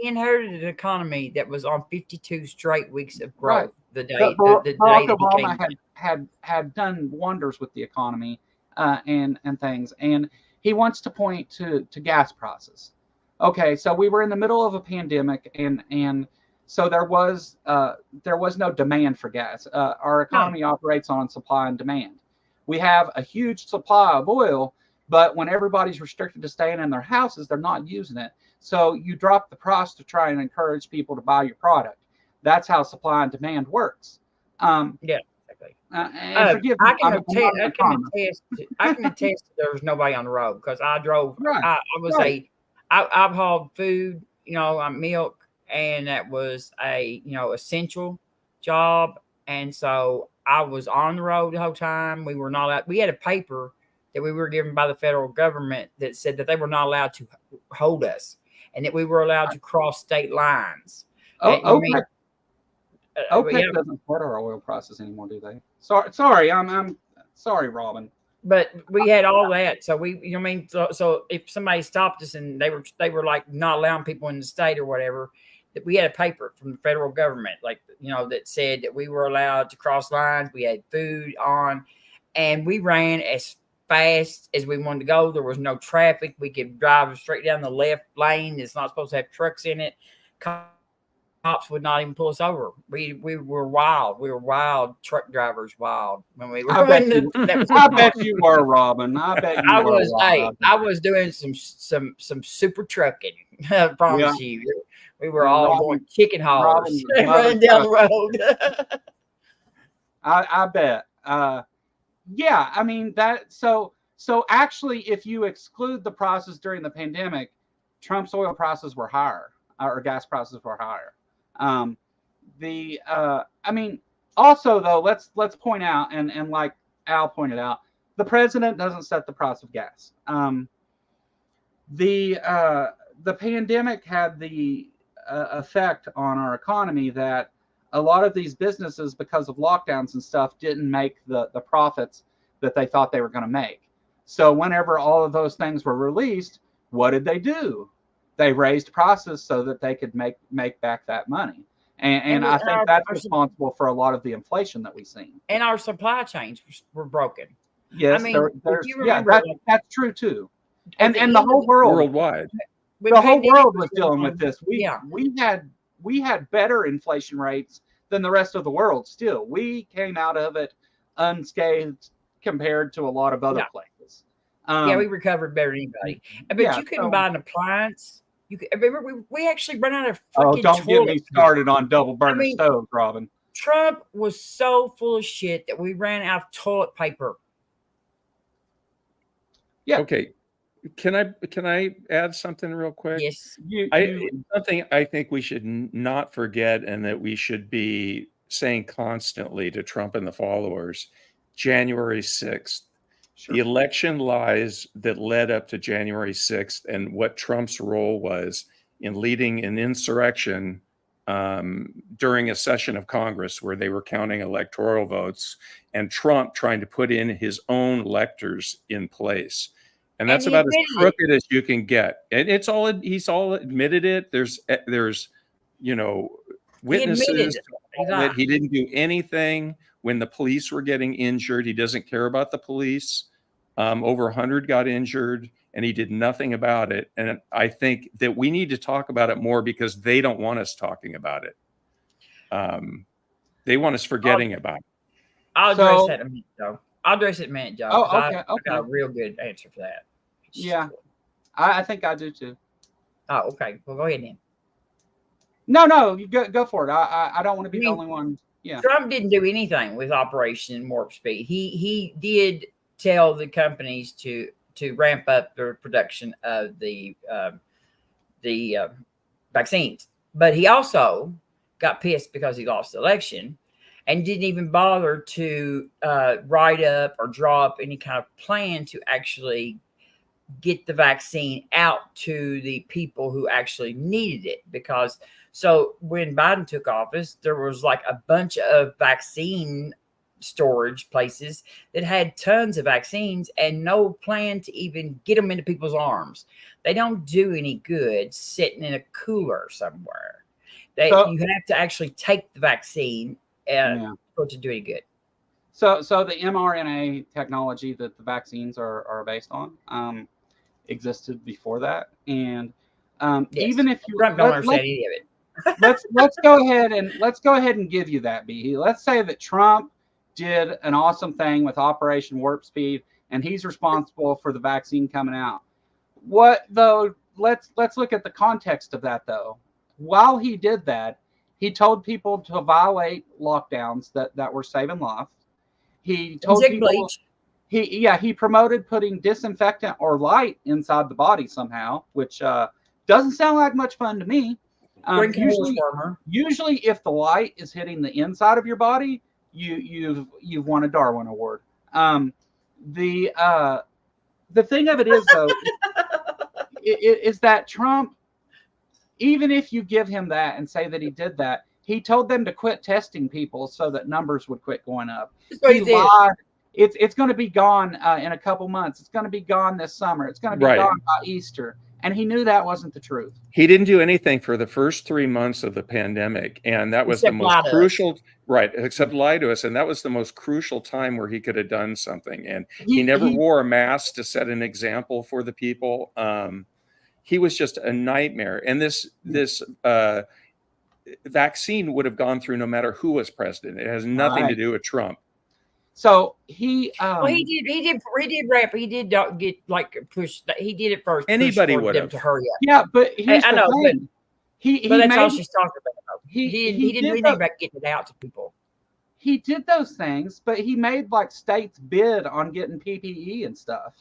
inherited an economy that was on 52 straight weeks of growth. Right. The day Barack that he Obama came had done wonders with the economy and things. And he wants to point to gas prices. Okay, so we were in the middle of a pandemic, and so there was no demand for gas. Our economy operates on supply and demand. We have a huge supply of oil, but when everybody's restricted to staying in their houses, they're not using it. So you drop the price to try and encourage people to buy your product. That's how supply and demand works. Yeah, exactly. And forgive me, I can attest there was nobody on the road because I drove. Right. I've hauled food, milk, and that was a essential job, and so I was on the road the whole time. We were not allowed. We had a paper that we were given by the federal government that said that they were not allowed to hold us, and that we were allowed to cross state lines. OPEC doesn't support our oil prices anymore, do they? Sorry, I'm sorry, Robin. But we had all that, so so if somebody stopped us and they were like not allowing people in the state or whatever, that we had a paper from the federal government, that said that we were allowed to cross lines. We had food on, and we ran as fast as we wanted to go. There was no traffic. We could drive straight down the left lane. It's not supposed to have trucks in it. Cops would not even pull us over. We were wild. We were wild truck drivers. Wild when we were. I bet you were, Robin. I bet you were. I was doing some super trucking. I promise you. We were all going chicken hogs running down the road. I bet. So actually, if you exclude the prices during the pandemic, Trump's oil prices were higher, or gas prices were higher. Also though, let's point out, and like Al pointed out, the president doesn't set the price of gas. The pandemic had the effect on our economy that a lot of these businesses, because of lockdowns and stuff, didn't make the profits that they thought they were going to make. So whenever all of those things were released, what did they do? They raised prices so that they could make back that money. And I think that's responsible for a lot of the inflation that we've seen. And our supply chains were broken. Yes, that's true too. And the whole world worldwide. The whole world was dealing with this. We had better inflation rates than the rest of the world. Still, we came out of it unscathed compared to a lot of other places. We recovered better than anybody. But you couldn't buy an appliance. We actually ran out of freaking don't get me started on double burner stoves, Robin. Trump was so full of shit that we ran out of toilet paper. Yeah. Okay. Can I add something real quick? Yes. Something I think we should not forget, and that we should be saying constantly to Trump and the followers: January 6th. Sure. The election lies that led up to January 6th, and what Trump's role was in leading an insurrection during a session of Congress where they were counting electoral votes, and Trump trying to put in his own electors in place. And that's about as crooked as you can get. And it's all, he's all admitted it. There's witnesses. He didn't do anything when the police were getting injured. He doesn't care about the police. Over 100 got injured, and he did nothing about it. And I think that we need to talk about it more because they don't want us talking about it. They want us forgetting about it. I'll address that in a minute, Joe. I'll address it in a minute, Joe. Oh, okay. I got a real good answer for that. Yeah, I think I do too. Oh, okay. Well, go ahead then. No, you go for it. I don't want to be the only one. Yeah. Trump didn't do anything with Operation Warp Speed. He did tell the companies to ramp up their production of the vaccines, but he also got pissed because he lost the election and didn't even bother to write up or draw up any kind of plan to actually get the vaccine out to the people who actually needed it. Because so when Biden took office, there was like a bunch of vaccine storage places that had tons of vaccines and no plan to even get them into people's arms. They don't do any good sitting in a cooler somewhere. You have to actually take the vaccine for it to do any good. So the mRNA technology that the vaccines are based on existed before that, and even if you Trump don't understand any of it. let's go ahead and give you that, B. Let's say that Trump did an awesome thing with Operation Warp Speed, and he's responsible for the vaccine coming out. What though? Let's look at the context of that though. While he did that, he told people to violate lockdowns that were saving lives. He told people bleach. He promoted putting disinfectant or light inside the body somehow, which doesn't sound like much fun to me. Usually, if the light is hitting the inside of your body, you've won a Darwin Award. The thing of it is though, is that Trump, even if you give him that and say that he did that, he told them to quit testing people so that numbers would quit going up. He lied. It's going to be gone in a couple months. It's going to be gone this summer. It's going to be gone by Easter. And he knew that wasn't the truth. He didn't do anything for the first 3 months of the pandemic. And that was the most crucial, except lie to us. And that was the most crucial time where he could have done something. And he never wore a mask to set an example for the people. He was just a nightmare. And this vaccine would have gone through no matter who was president. It has nothing to do with Trump. So he did rap. He did get like pushed. He did it first. Anybody would have to hurry up. Yeah, but here's the thing. But that's all she's talking about. He didn't do anything about getting it out to people. He did those things, but he made like states bid on getting PPE and stuff.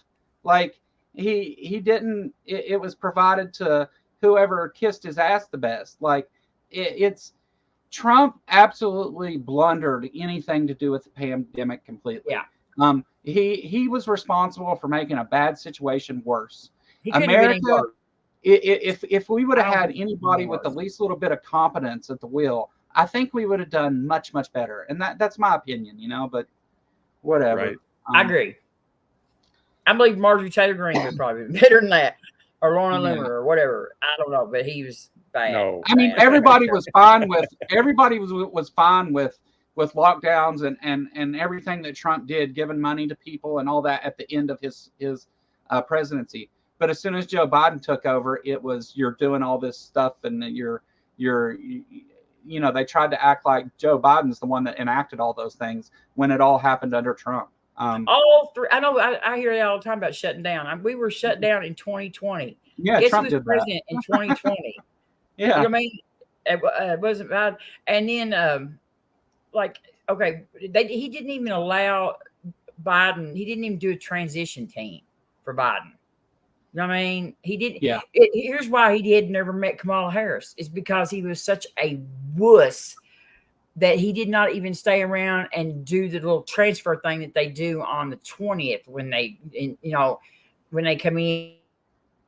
Like he didn't. It was provided to whoever kissed his ass the best. Like it's. Trump absolutely blundered anything to do with the pandemic completely. Yeah. He was responsible for making a bad situation worse. America, if we would have had anybody with the least little bit of competence at the wheel, I think we would have done much, much better. And that's my opinion, but whatever. Right. I agree. I believe Marjorie Taylor Greene would probably be better than that, or Lorna Loomer, or whatever. I don't know, but he was bad. No, I mean everybody was fine with fine with lockdowns and everything that Trump did, giving money to people and all that at the end of his presidency. But as soon as Joe Biden took over, it was you're doing all this stuff and you're they tried to act like Joe Biden's the one that enacted all those things when it all happened under Trump. All three. I know. I hear that all the time about shutting down. We were shut down in 2020. Yeah, Guess Trump who was president in 2020? Yeah, you know what I mean, it wasn't bad. And then, he didn't even allow Biden. He didn't even do a transition team for Biden. You know what I mean? He didn't. Yeah. Here's why he had never met Kamala Harris. It's because he was such a wuss that he did not even stay around and do the little transfer thing that they do on the 20th when they come in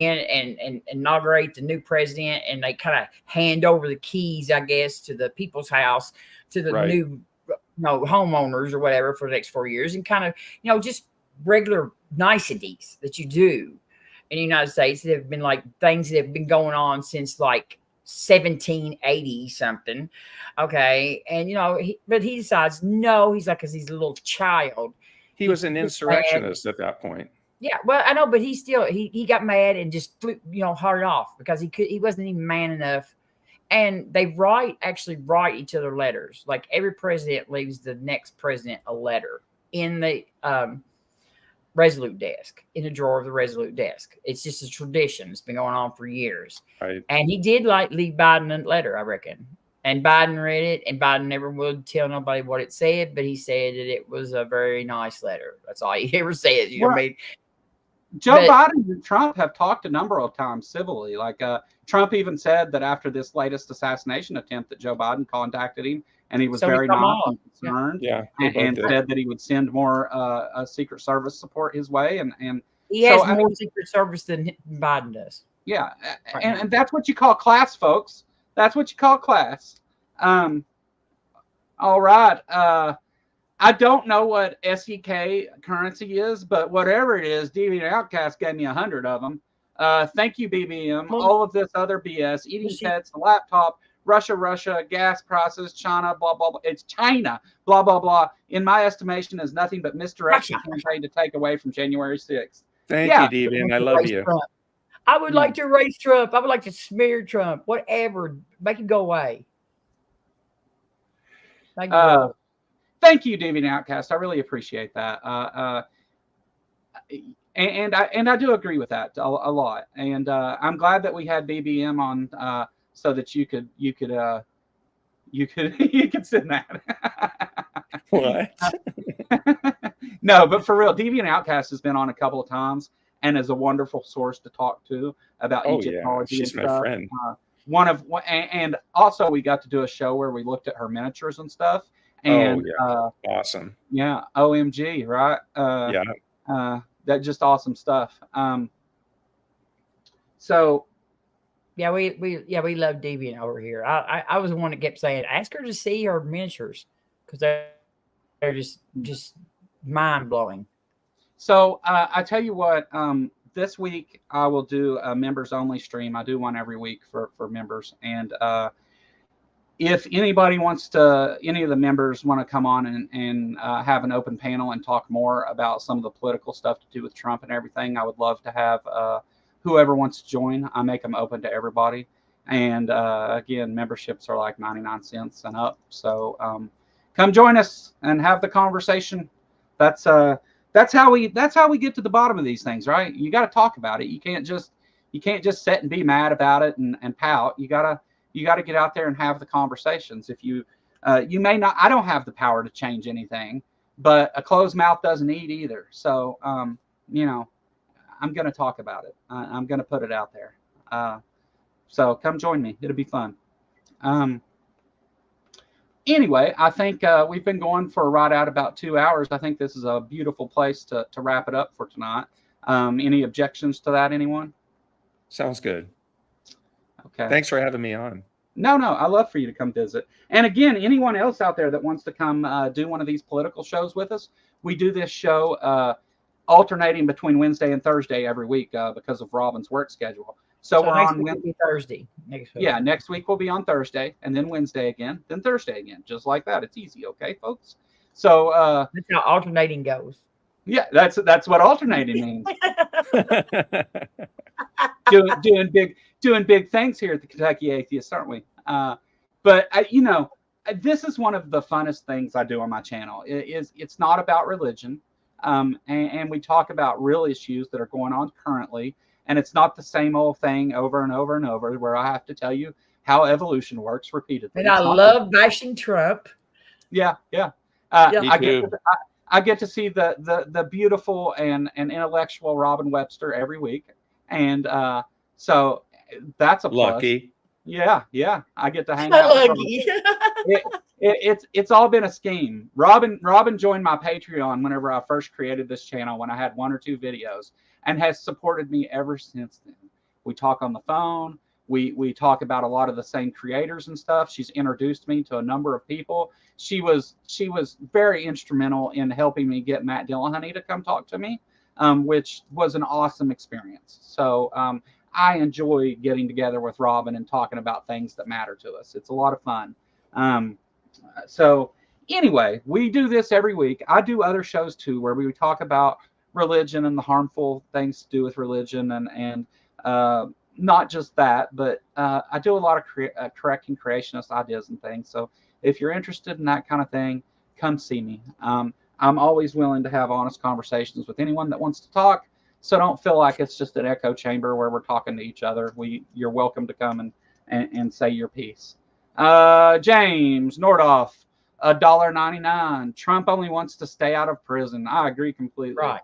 and inaugurate the new president, and they kind of hand over the keys, I guess, to the people's house, to the Right. new homeowners or whatever for the next 4 years, and kind of, just regular niceties that you do in the United States that have been like things that have been going on since like 1780 something. Okay. And, but he decides, no, he's like, because he's a little child. He was an insurrectionist at that point. Yeah, well, I know, but he still he got mad and just flew, hard off because he wasn't even man enough. And they actually write each other letters. Like every president leaves the next president a letter in the Resolute desk, in the drawer of the Resolute desk. It's just a tradition. It's been going on for years. Right. And he did leave Biden a letter, I reckon. And Biden read it, and Biden never would tell nobody what it said, but he said that it was a very nice letter. That's all he ever said. You know what I mean? Joe Biden and Trump have talked a number of times civilly. Like Trump even said that after this latest assassination attempt that Joe Biden contacted him, and he was very nice and concerned, and said that he would send more Secret Service support his way. And he has more Secret Service than Biden does. Yeah, and that's what you call class, folks. That's what you call class. All right. I don't know what SEK currency is, but whatever it is, Deviant Outcast gave me 100 of them. Thank you, BBM. All of this other BS, eating pets, the laptop, Russia, gas prices, China, blah, blah, blah. It's China, blah, blah, blah. In my estimation, is nothing but misdirection campaign to take away from January 6th. Thank you, Deviant. I love you. Trump. I would like to erase Trump. I would like to smear Trump. Whatever. Make him go away. Thank you, Deviant Outcast. I really appreciate that. And I do agree with that a lot. And I'm glad that we had BBM on so that you could send that. What? No, but for real, Deviant Outcast has been on a couple of times and is a wonderful source to talk to about Egyptology. She's my friend. And also we got to do a show where we looked at her miniatures and stuff. And awesome. Yeah, OMG, right? That just awesome stuff. So we love Deviant over here. I was the one that kept saying, ask her to see her miniatures because they're just mind blowing. So I tell you what, this week I will do a members only stream. I do one every week for members, and if anybody wants to, any of the members want to come on and have an open panel and talk more about some of the political stuff to do with Trump and everything, I would love to have whoever wants to join. I make them open to everybody. And again, memberships are like 99 cents and up. So come join us and have the conversation. That's how we get to the bottom of these things, right? You got to talk about it. You can't just sit and be mad about it and pout. You got to get out there and have the conversations. If you may not, I don't have the power to change anything, but a closed mouth doesn't eat either. So, I'm going to talk about it. I'm going to put it out there. So come join me. It'll be fun. Anyway, I think we've been going for right out about 2 hours. I think this is a beautiful place to wrap it up for tonight. Any objections to that, anyone? Sounds good. Okay. Thanks for having me on. No, I love for you to come visit. And again, anyone else out there that wants to come do one of these political shows with us, we do this show alternating between Wednesday and Thursday every week because of Robin's work schedule. So we're on Thursday. Next week. Yeah, next week we'll be on Thursday, and then Wednesday again, then Thursday again, just like that. It's easy, okay, folks? So that's how alternating goes. Yeah, that's what alternating means. doing big things here at the Kentucky Atheists, aren't we? But this is one of the funnest things I do on my channel. It's not about religion, and we talk about real issues that are going on currently, and it's not the same old thing over and over and over where I have to tell you how evolution works repeatedly. And I love bashing Trump. Yeah. I get to see the beautiful and intellectual Robin Webster every week, and so that's a plus. Lucky. Yeah. I get to hang out. Lucky. It's all been a scheme. Robin joined my Patreon whenever I first created this channel when I had 1 or 2 videos, and has supported me ever since then. We talk on the phone. We talk about a lot of the same creators and stuff. She's introduced me to a number of people. She was very instrumental in helping me get Matt Dillahunty to come talk to me, which was an awesome experience. So I enjoy getting together with Robin and talking about things that matter to us. It's a lot of fun. So anyway, we do this every week. I do other shows too, where we talk about religion and the harmful things to do with religion, and not just that, but I do a lot of correcting creationist ideas and things. So if you're interested in that kind of thing, come see me. I'm always willing to have honest conversations with anyone that wants to talk. So don't feel like it's just an echo chamber where we're talking to each other. You're welcome to come and say your piece. James Nordoff, $1.99. Trump only wants to stay out of prison. I agree completely. Right.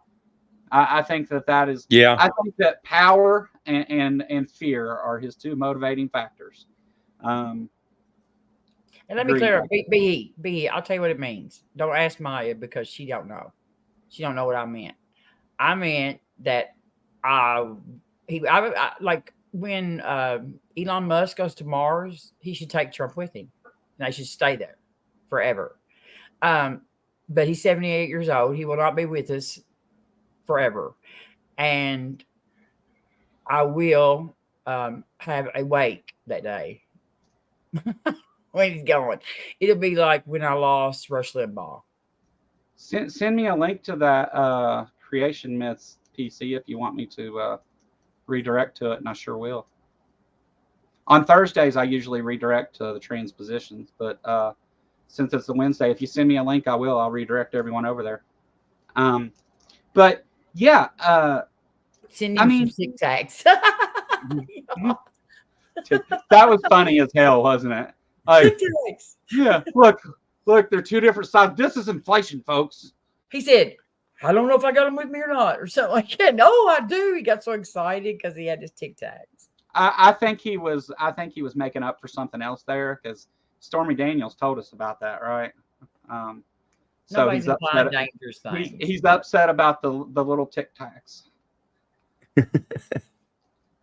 I think that is. Yeah. I think that power and fear are his two motivating factors. And let me clear up. Be. I'll tell you what it means. Don't ask Maya because she don't know. She don't know what I meant. I meant that like when Elon Musk goes to Mars, he should take Trump with him, and they should stay there forever. But he's 78 years old. He will not be with us forever, and I will have a wake that day when he's gone. It'll be like when I lost Rush Limbaugh. Send me a link to that Creation Myths PC if you want me to redirect to it, and I sure will. On Thursdays, I usually redirect to the transpositions, but since it's a Wednesday, if you send me a link, I'll redirect everyone over there. But yeah, send me some Tic Tacs. That was funny as hell, wasn't it? Like, yeah, look, they're two different sides. This is inflation, folks. He said, I don't know if I got them with me or not, or something like that. No, I do. He got so excited because he had his Tic Tacs. I think he was making up for something else there, because Stormy Daniels told us about that, right? So nobody's implying dangerous things. He's upset about the little Tic Tacs.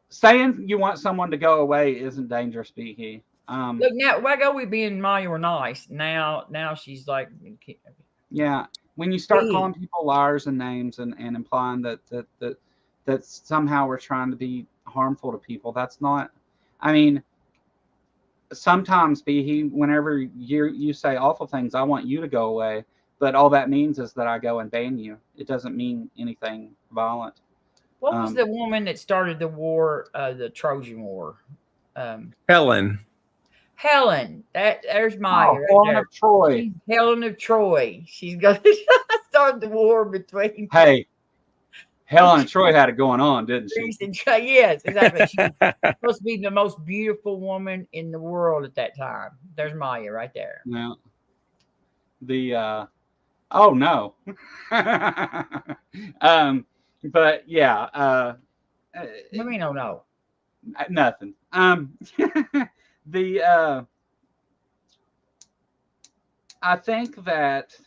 Saying you want someone to go away isn't dangerous, be he. Look, now, why go we being Maya were nice? Now she's like, yeah. When you start calling people liars and names and implying that somehow we're trying to be harmful to people, that's not. I mean, sometimes whenever you say awful things, I want you to go away, but all that means is that I go and ban you. It doesn't mean anything violent. What was the woman that started the war, the Trojan War? Helen. There's Maya. Right Helen there. of Troy. She's Helen of Troy. She's going to start the war between. Hey, Helen of Troy had it going on, didn't she? Yes, exactly. She's supposed to be the most beautiful woman in the world at that time. There's Maya right there. Yeah. Oh no. But yeah. What do you mean, oh no? Nothing. I think that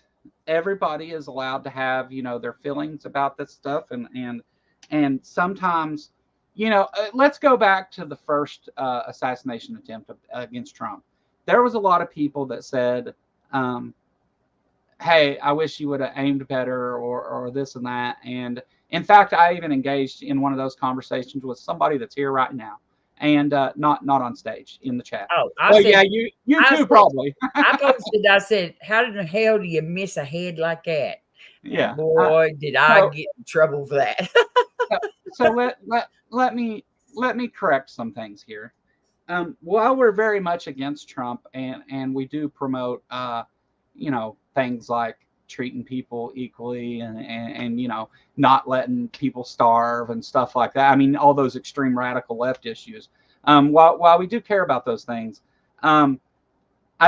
everybody is allowed to have, their feelings about this stuff, and sometimes, let's go back to the first assassination attempt against Trump. There was a lot of people that said, hey, I wish you would have aimed better, or this and that. And in fact, I even engaged in one of those conversations with somebody that's here right now, and not on stage, in the chat. Oh, yeah, you too, probably. I posted. I said, "How in the hell do you miss a head like that?" Yeah, boy, did I get in trouble for that. So let me correct some things here. While we're very much against Trump, and we do promote, things like treating people equally and not letting people starve and stuff like that. I mean, all those extreme radical left issues. While we do care about those things, I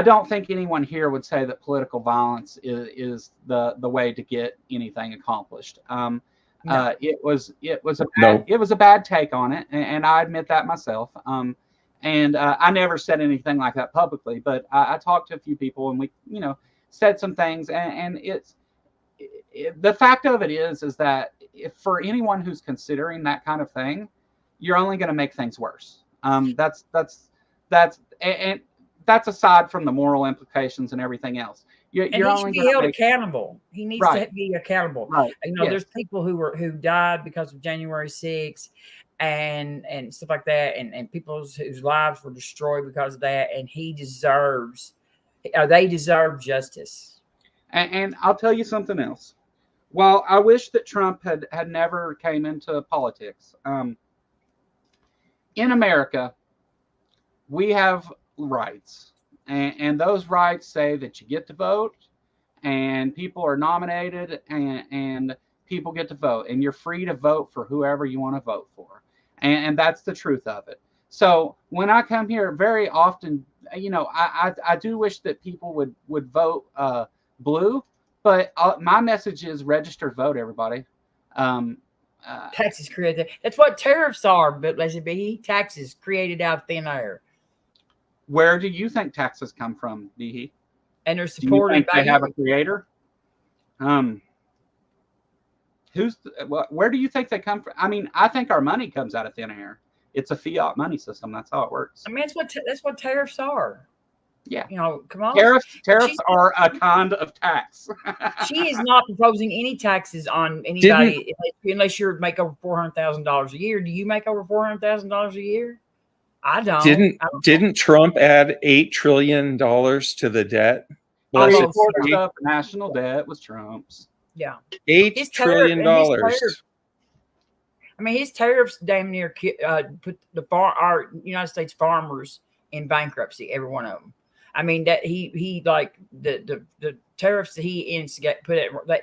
don't think anyone here would say that political violence is the way to get anything accomplished. No. It was a bad take on it, and I admit that myself. And I never said anything like that publicly, but I talked to a few people, and we said some things, and the fact of it is that if for anyone who's considering that kind of thing, you're only going to make things worse. That's aside from the moral implications and everything else. You're And he only should be going to held make accountable. He needs Right. to be accountable. Right. You know, Yes. there's people who died because of January 6th and stuff like that, and people whose lives were destroyed because of that. And they deserve justice. And I'll tell you something else. While I wish that Trump had never came into politics, in America, we have rights. And those rights say that you get to vote, and people are nominated, and people get to vote, and you're free to vote for whoever you want to vote for. And that's the truth of it. So when I come here, very often, you know, I do wish that people would vote blue, but my message is register to vote, everybody. Taxes created. That's what tariffs are, but let's be taxes created out of thin air. Where do you think taxes come from, Behe? And they're Do you supported think by they have a creator? Where do you think they come from? I mean, I think our money comes out of thin air. It's a fiat money system. That's how it works. I mean, that's what tariffs are. Yeah. You know, come on. Tariffs are a kind of tax. She is not proposing any taxes on anybody unless you make over $400,000 a year. Do you make over $400,000 a year? I don't. Didn't Trump add $8 trillion to the debt? Well, the national debt was Trump's. Yeah, $8 trillion. I mean, his tariffs damn near put our United States farmers in bankruptcy. Every one of them. I mean, that he like the tariffs that he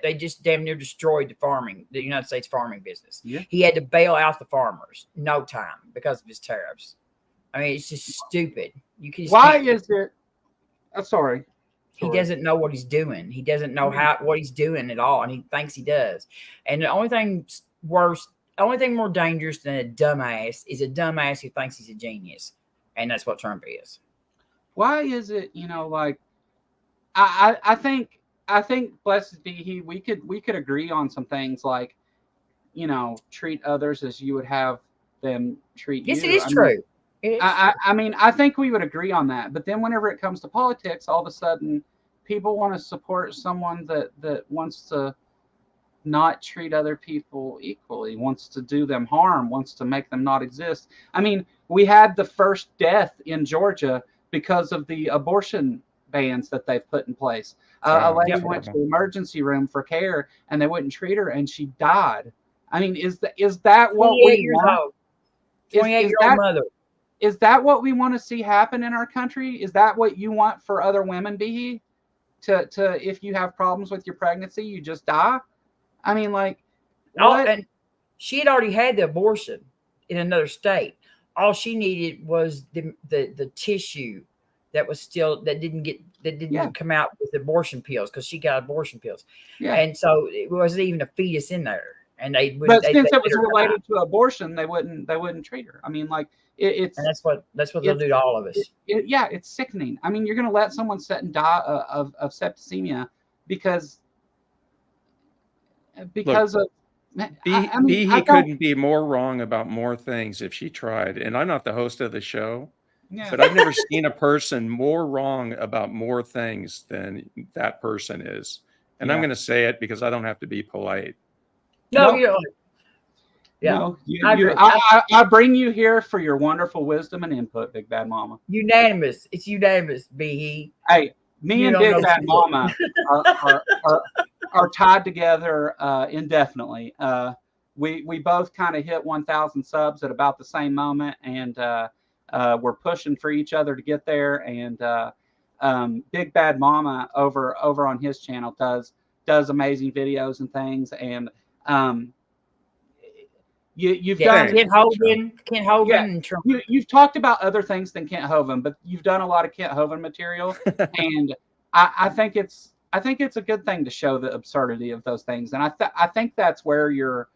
they just damn near destroyed the United States farming business. Yeah. He had to bail out the farmers no time because of his tariffs. I mean, it's just stupid. Why is it? Sorry. He doesn't know what he's doing. He doesn't know what he's doing at all, and he thinks he does. And the only thing more dangerous than a dumbass is a dumbass who thinks he's a genius, and that's what Trump is. Why is it, you know, like I think blessed be he, we could agree on some things, like, you know, treat others as you would have them treat you. Yes, it is true. I mean, I think we would agree on that. But then whenever it comes to politics, all of a sudden people want to support someone that wants to not treat other people equally, wants to do them harm, wants to make them not exist. I mean, we had the first death in Georgia because of the abortion bans that they've put in place. A lady went to the emergency room for care, and they wouldn't treat her, and she died. I mean, is that what we want? 28-year-old mother. Is that what we want to see happen in our country? Is that what you want for other women, Behe? To if you have problems with your pregnancy, you just die? I mean, like, and she had already had the abortion in another state. All she needed was the tissue that didn't come out with abortion pills, because she got abortion pills. Yeah. And so it wasn't even a fetus in there. And since it was related to abortion, they wouldn't treat her. I mean, like, and that's what they'll do to all of us. It's sickening. I mean, you're going to let someone sit and die of septicemia because Look, of. He couldn't be more wrong about more things if she tried. And I'm not the host of the show, but I've never seen a person more wrong about more things than that person is. And I'm going to say it because I don't have to be polite. No, you don't. Yeah, no, I bring you here for your wonderful wisdom and input, Big Bad Mama. Unanimous. It's unanimous, Behe. Hey, me and Big Bad Mama are tied together indefinitely. We both kind of hit 1,000 subs at about the same moment, and we're pushing for each other to get there. And Big Bad Mama over on his channel does amazing videos and things, and you've done Kent Hovind, and Trump. You've talked about other things than Kent Hovind, but you've done a lot of Kent Hovind material, and I think it's a good thing to show the absurdity of those things, and I think that's where you're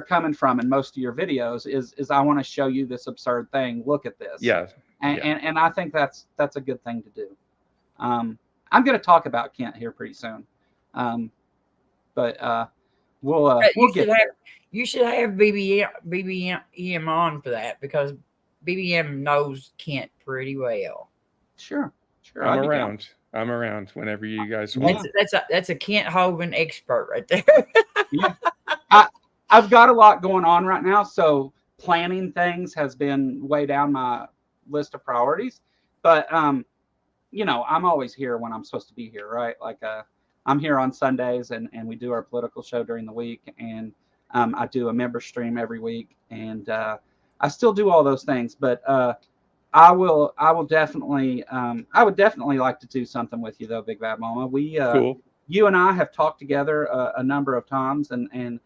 coming from in most of your videos is I want to show you this absurd thing. Look at this. Yeah. And I think that's a good thing to do. I'm going to talk about Kent here pretty soon, but we'll get there. You should have BBM on for that, because BBM knows Kent pretty well. Sure. I'm around. I'm around whenever you guys want. That's a Kent Hovind expert right there. Yeah. I've got a lot going on right now, so planning things has been way down my list of priorities. But you know, I'm always here when I'm supposed to be here, right? Like I'm here on Sundays, and we do our political show during the week, and I do a member stream every week, and I still do all those things. But I will definitely I would definitely like to do something with you though, Big Bad Mama. Cool. You and I have talked together a number of times, and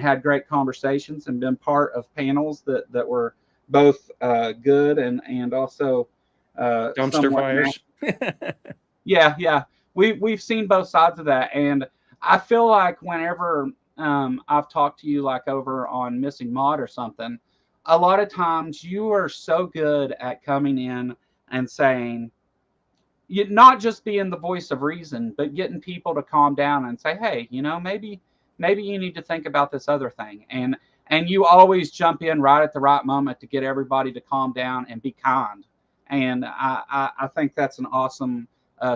had great conversations, and been part of panels that were both good and also Dumpster fires. Yeah. We've seen both sides of that, and I feel like whenever I've talked to you, like over on Missing Mod or something, a lot of times you are so good at coming in and saying, you not just being the voice of reason, but getting people to calm down and say, hey, you know, maybe you need to think about this other thing. And you always jump in right at the right moment to get everybody to calm down and be kind. And I think that's an awesome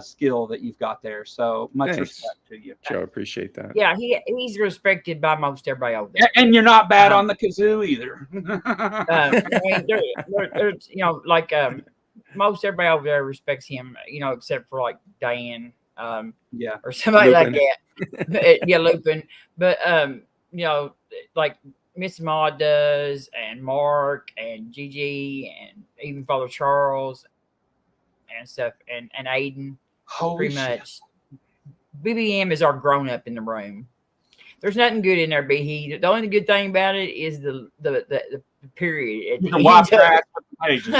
skill that you've got there. So much Thanks, respect to you, Joe. Appreciate that. Yeah, he's respected by most everybody over there. And you're not bad on the kazoo either. I mean, there's, you know, like most everybody over there respects him, you know, except for like Diane, yeah, or somebody Lupin. like that. Yeah, Lupin. But you know, like Miss Maud does, and Mark and Gigi, and even Father Charles and stuff, and Aiden. Holy pretty shit. much. BBM is our grown up in the room. There's nothing good in there, B. The only good thing about it is the period. You can wipe your ass with the pages.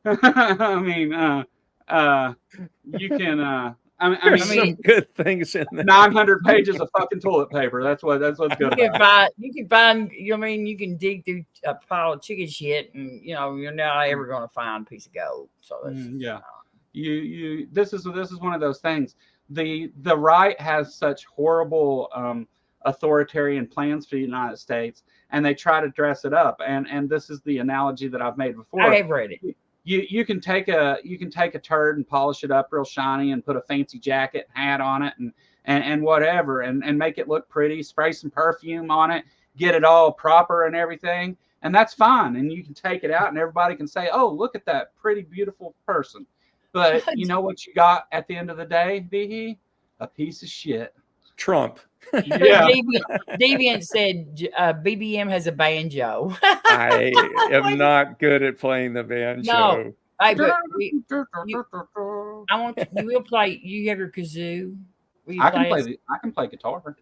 I mean, you can. There's some good things in there. 900 pages of fucking toilet paper. That's what's good about it. You can find. You know, I mean, you can dig through a pile of chicken shit, and you know, you're not ever going to find a piece of gold. So that's, yeah, you. This is one of those things. The right has such horrible authoritarian plans for the United States, and they try to dress it up. And this is the analogy that I've made before. I have read it. You can take a turd and polish it up real shiny and put a fancy jacket and hat on it and whatever and make it look pretty, spray some perfume on it, get it all proper and everything, and that's fine. And you can take it out and everybody can say, oh, look at that pretty, beautiful person. But you know what you got at the end of the day, Vihi? A piece of shit. Trump. Yeah. Deviant said BBM has a banjo. I am not good at playing the banjo. No, but you will play. You have your kazoo. I can play guitar.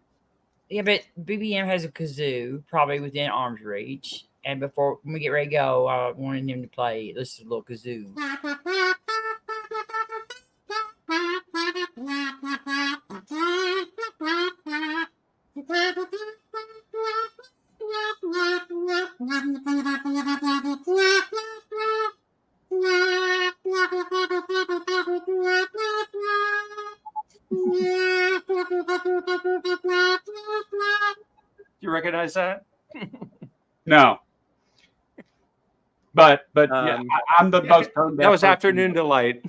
Yeah, but BBM has a kazoo, probably within arm's reach. And before when we get ready to go, I wanted him to play this little kazoo. You recognize that? No. But yeah, I'm the most turned That was Afternoon Delight.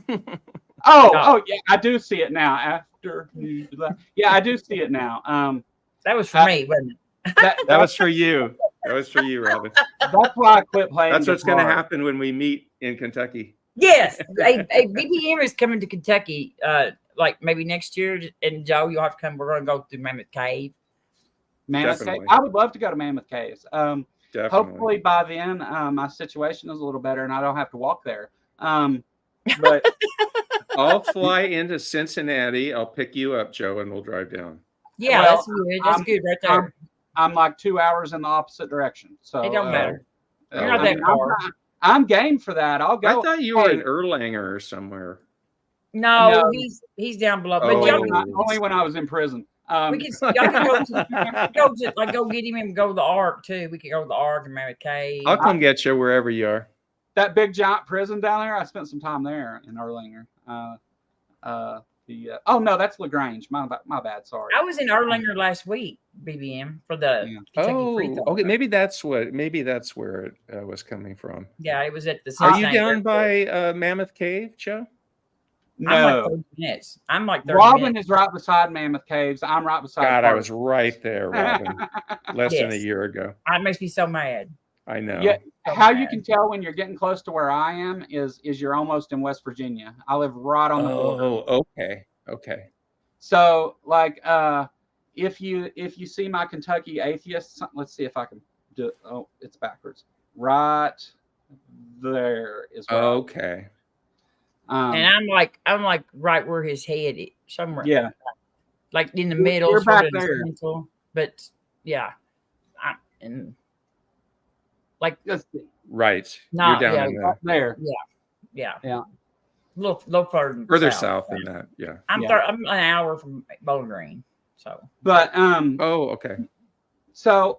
Oh yeah, I do see it now. Afternoon Delight. Yeah, I do see it now. That was for me, wasn't it? That was for you. That was for you, Robin. That's why I quit playing. That's what's going to guitar. happen when we meet in Kentucky. Yes, a BBM is coming to Kentucky, like maybe next year. And Joe, you'll have to come. We're going to go through Mammoth Cave. Mammoth Definitely. Cave. I would love to go to Mammoth Caves. Definitely. Hopefully by then my situation is a little better and I don't have to walk there. But I'll fly into Cincinnati. I'll pick you up, Joe, and we'll drive down. Yeah, Well, that's good. That's good right there. I'm like 2 hours in the opposite direction. So It don't matter. You're Oh, not that far. I'm game for that. I'll go. I thought you were in Erlanger or somewhere. No, No. he's down below. Oh. But y'all, Only when I was in prison. y'all can go get him and go to the Ark too. We could go to the Ark and Mammoth Cave. I'll come get you wherever you are. That big giant prison down there. I spent some time there in Erlanger. Oh no, that's LaGrange. My bad. Sorry. I was in Erlanger last week, BBM, for the Kentucky Free Throw. Okay. Maybe that's where it was coming from. Yeah, it was at the. Are you down by Mammoth Cave, Joe? No. I'm like 30 minutes. I'm like 30 Robin minutes. is right beside Mammoth Caves. I'm right beside. God, I was right there, Robin. Less than a Yes. year ago. It makes me so mad. I know. Yeah. So How bad. you can tell when you're getting close to where I am is you're almost in West Virginia. I live right on the border. Oh, okay. So like if you see my Kentucky atheists, let's see if I can do it. Oh, it's backwards. Right there is where Okay. And I'm like right where his head is, somewhere. Yeah. Like in the You're middle, back sort of there. central, but yeah. And like Right. Not- You're down yeah, in the there. yeah. Yeah. Little further south than that. Yeah. I'm Yeah. I'm an hour from Bowling Green. So But Oh, okay. so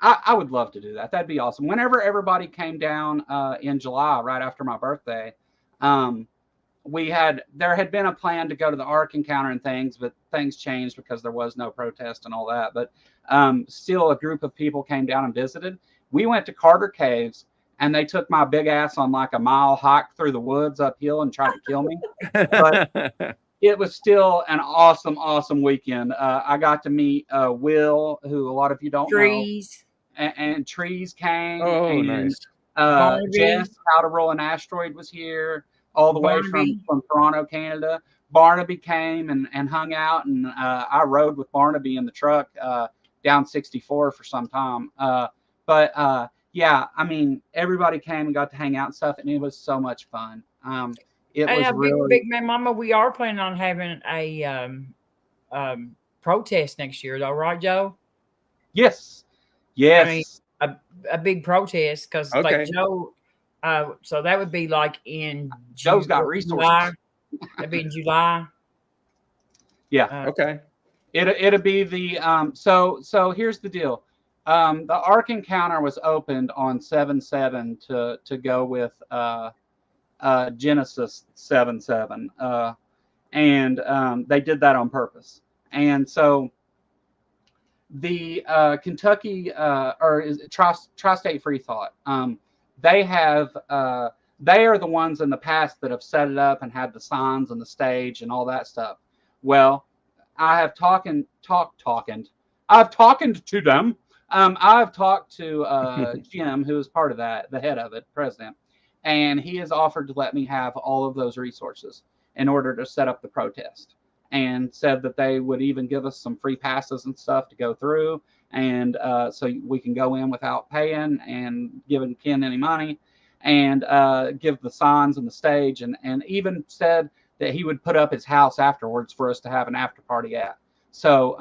I would love to do that. That'd be awesome. Whenever everybody came down in July, right after my birthday, there had been a plan to go to the Ark Encounter and things, but things changed because there was no protest and all that. But still, a group of people came down and visited. We went to Carter Caves, and they took my big ass on like a mile hike through the woods uphill and tried to kill me. But it was still an awesome weekend. I got to meet Will, who a lot of you don't trees. know, and Trees came. Oh, and, nice. Barnaby. Jess, How to Roll an Asteroid, was here all the way Barnaby. from Toronto, Canada. Barnaby came and hung out, and I rode with Barnaby in the truck down 64 for some time. Yeah, I mean, everybody came and got to hang out and stuff, and it was so much fun. It was really Big Man Mama. We are planning on having a protest next year, though, right, Joe? yes. I mean, a big protest because Okay. like Joe. So that would be like in Joe's got resources. July. That'd be in July. Yeah. Okay. It'll be the so here's the deal. The Ark Encounter was opened on 7/7 to go with Genesis 7/7, and they did that on purpose. And so the Kentucky or is it Tri-State Free Thought, they are the ones in the past that have set it up and had the signs and the stage and all that stuff. Well, I have talked to them. I've talked to Jim, who is part of that, the head of it, president, and he has offered to let me have all of those resources in order to set up the protest, and said that they would even give us some free passes and stuff to go through, and so we can go in without paying and giving Ken any money, and give the signs and the stage, and even said that he would put up his house afterwards for us to have an after party at. So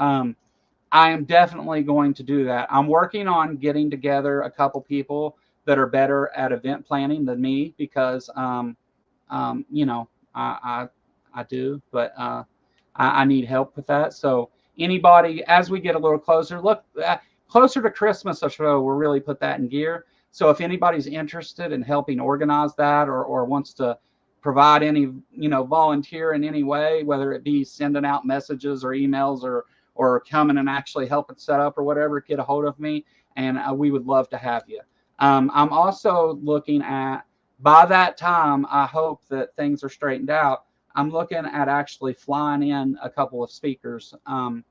I am definitely going to do that. I'm working on getting together a couple people that are better at event planning than me, because you know, I do, but I need help with that. So anybody, as we get a little closer, closer to Christmas or so, we'll really put that in gear. So if anybody's interested in helping organize that, or wants to provide any, volunteer in any way, whether it be sending out messages or emails or coming and actually helping set up or whatever, get a hold of me, and we would love to have you. I'm also looking at, by that time, I hope that things are straightened out. I'm looking at actually flying in a couple of speakers for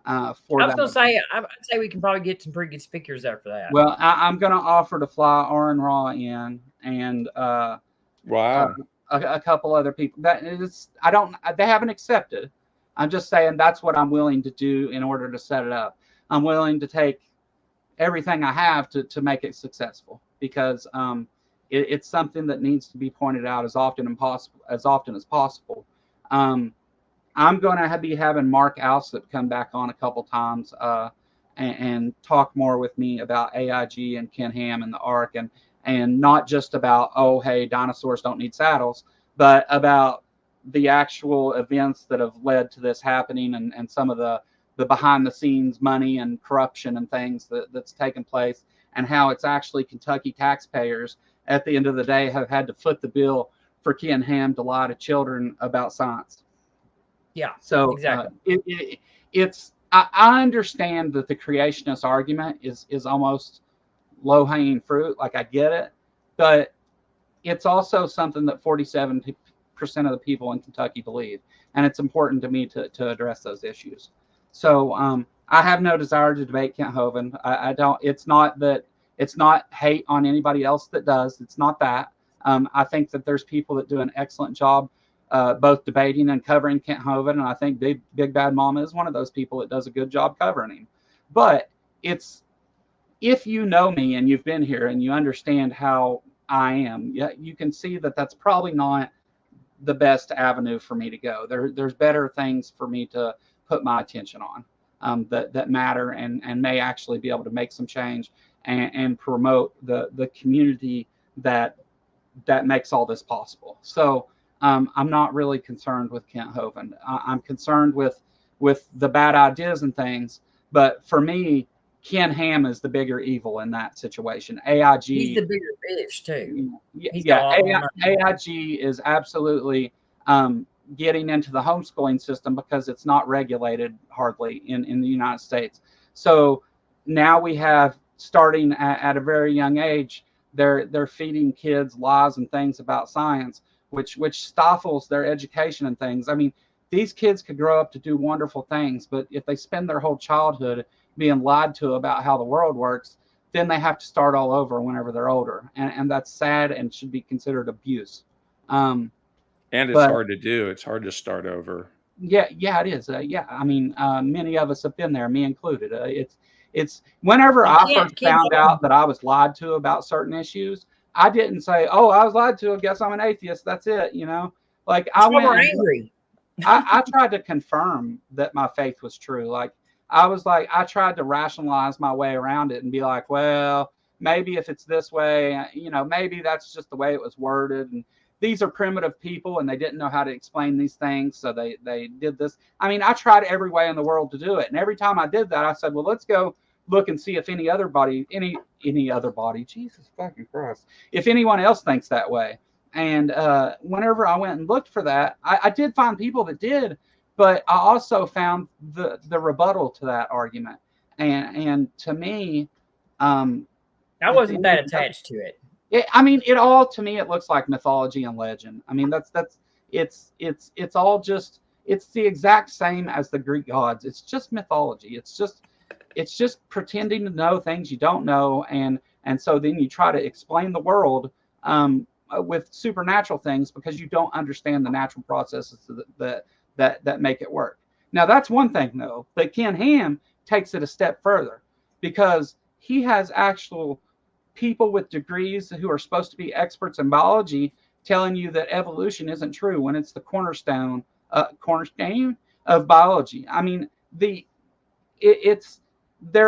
I was that. gonna say, I'd say we can probably get some pretty good speakers there for that. Well, I'm going to offer to fly Aaron Raw in, and Wow. a couple other people. They haven't accepted. I'm just saying that's what I'm willing to do in order to set it up. I'm willing to take everything I have to make it successful, because it's something that needs to be pointed out as often as possible. I'm going to be having Mark Alsop come back on a couple times and talk more with me about AIG and Ken Ham and the Ark, and not just about, oh, hey, dinosaurs don't need saddles, but about the actual events that have led to this happening, and some of the behind the scenes money and corruption and things that's taken place, and how it's actually Kentucky taxpayers at the end of the day have had to foot the bill for Ken Ham to lie to children about science. Yeah. So Exactly. I understand that the creationist argument is almost low hanging fruit. Like I get it, but it's also something that 47% of the people in Kentucky believe, and it's important to me to address those issues. So I have no desire to debate Kent Hovind. I don't. It's not that. It's not hate on anybody else that does. It's not that. I think that there's people that do an excellent job both debating and covering Kent Hovind, and I think Big Bad Mama is one of those people that does a good job covering him. But it's, if you know me and you've been here and you understand how I am, you can see that that's probably not the best avenue for me to go. There's better things for me to put my attention on that matter and may actually be able to make some change and promote the community that makes all this possible. So I'm not really concerned with Kent Hovind. I'm concerned with the bad ideas and things. But for me, Ken Ham is the bigger evil in that situation. AIG. He's the bigger fish too. AIG is absolutely getting into the homeschooling system because it's not regulated hardly in the United States. So now we have, starting at a very young age, they're feeding kids lies and things about science, which stifles their education and things. I mean, these kids could grow up to do wonderful things, but if they spend their whole childhood being lied to about how the world works, then they have to start all over whenever they're older, and that's sad and should be considered abuse. And it's hard to do. It's hard to start over. Yeah, it is. I mean, many of us have been there, me included. It's whenever I first found out that I was lied to about certain issues, I didn't say, "Oh, I was lied to. I guess I'm an atheist." That's it, you know. Like I went angry. I tried to confirm that my faith was true. Like I tried to rationalize my way around it and be like, well, maybe if it's this way, you know, maybe that's just the way it was worded. And these are primitive people and they didn't know how to explain these things. So they did this. I mean, I tried every way in the world to do it. And every time I did that, I said, well, let's go look and see if any other body, Jesus fucking Christ, if anyone else thinks that way. And whenever I went and looked for that, I did find people that did, but I also found the rebuttal to that argument. And to me, I wasn't that attached to it. I mean, to me, it looks like mythology and legend. I mean, it's all just, it's the exact same as the Greek gods. It's just mythology. It's just pretending to know things you don't know. And so then you try to explain the world with supernatural things because you don't understand the natural processes that make it work. Now, that's one thing, though. But Ken Ham takes it a step further because he has actual people with degrees who are supposed to be experts in biology telling you that evolution isn't true when it's the cornerstone of biology. I mean, there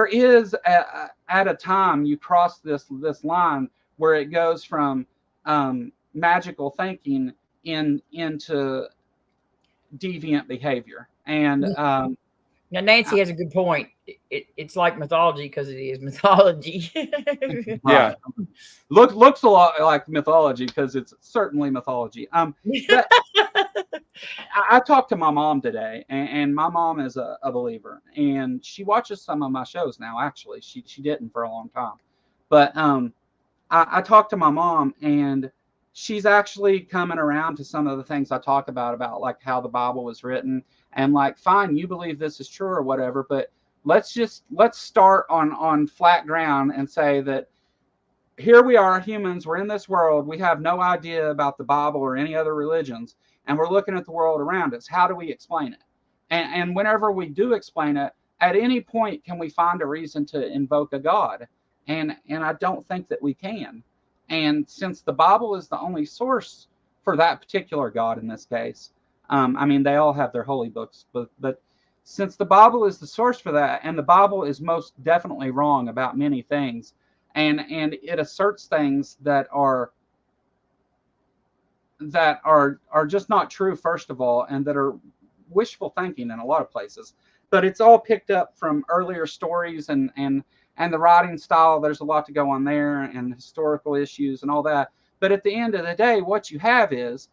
is at a time you cross this line where it goes from magical thinking into deviant behavior. And now Nancy has a good point. It's like mythology because it is mythology. Yeah, looks a lot like mythology because it's certainly mythology. I talked to my mom today, and my mom is a believer, and she watches some of my shows now. Actually, she didn't for a long time, but I talked to my mom, and she's actually coming around to some of the things I talk about like how the Bible was written, and like, fine, you believe this is true or whatever, but let's start on flat ground and say that here we are, humans, we're in this world, we have no idea about the Bible or any other religions, and we're looking at the world around us. How do we explain it? And whenever we do explain it, at any point can we find a reason to invoke a God? And I don't think that we can. And since the Bible is the only source for that particular God in this case, I mean, they all have their holy books, but since the Bible is the source for that, and the Bible is most definitely wrong about many things, and it asserts things that are just not true, first of all, and that are wishful thinking in a lot of places. But it's all picked up from earlier stories and the writing style. There's a lot to go on there, and historical issues and all that. But at the end of the day, what you have is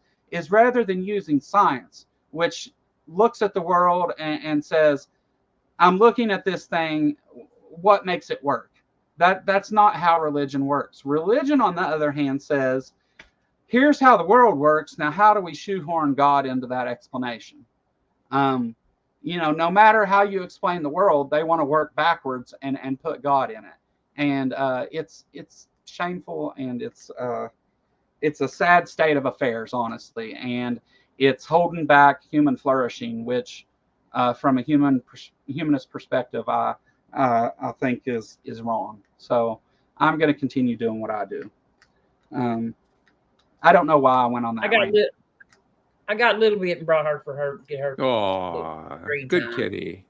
rather than using science, which looks at the world and says, I'm looking at this thing, what makes it work? That's not how religion works. Religion, on the other hand, says, here's how the world works. Now, how do we shoehorn God into that explanation? No matter how you explain the world, they want to work backwards and put God in it. And it's shameful, and it's a sad state of affairs, honestly. And it's holding back human flourishing, which from a humanist perspective, I think is wrong. So I'm going to continue doing what I do. I don't know why I went on that. I got a little bit and brought her for her to get her. Oh, good kitty.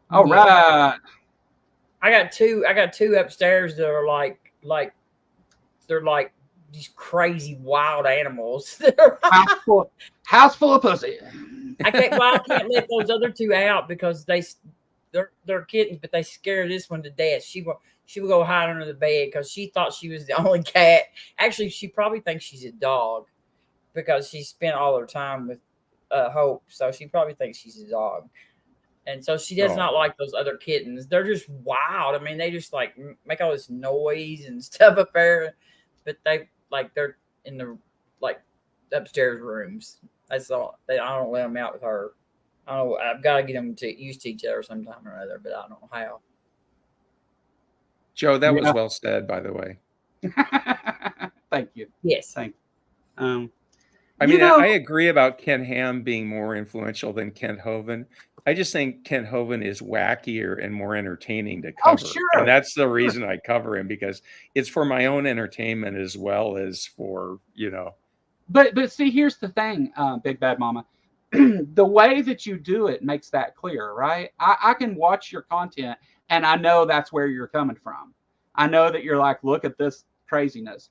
All right. I got two upstairs that are like they're like these crazy wild animals. House full of pussy. I can't let those other two out because they're kittens, but they scare this one to death. She will go hide under the bed because she thought she was the only cat. Actually, she probably thinks she's a dog because she spent all her time with Hope, so she probably thinks she's a dog. And so she does not like those other kittens. They're just wild. I mean, they just like make all this noise and stuff up there, but they're in the upstairs rooms. That's all. I don't let them out with her. I don't know. I've got to get them used to each other sometime or other, but I don't know how. Joe, that was well said, by the way. Thank you. Yes. Thank you. I agree about Ken Ham being more influential than Kent Hovind. I just think Kent Hovind is wackier and more entertaining to cover. Oh, sure. And that's the reason I cover him, because it's for my own entertainment as well as for, But see, here's the thing, Big Bad Mama. The way that you do it makes that clear, right? I can watch your content and I know that's where you're coming from. I know that you're like, look at this craziness.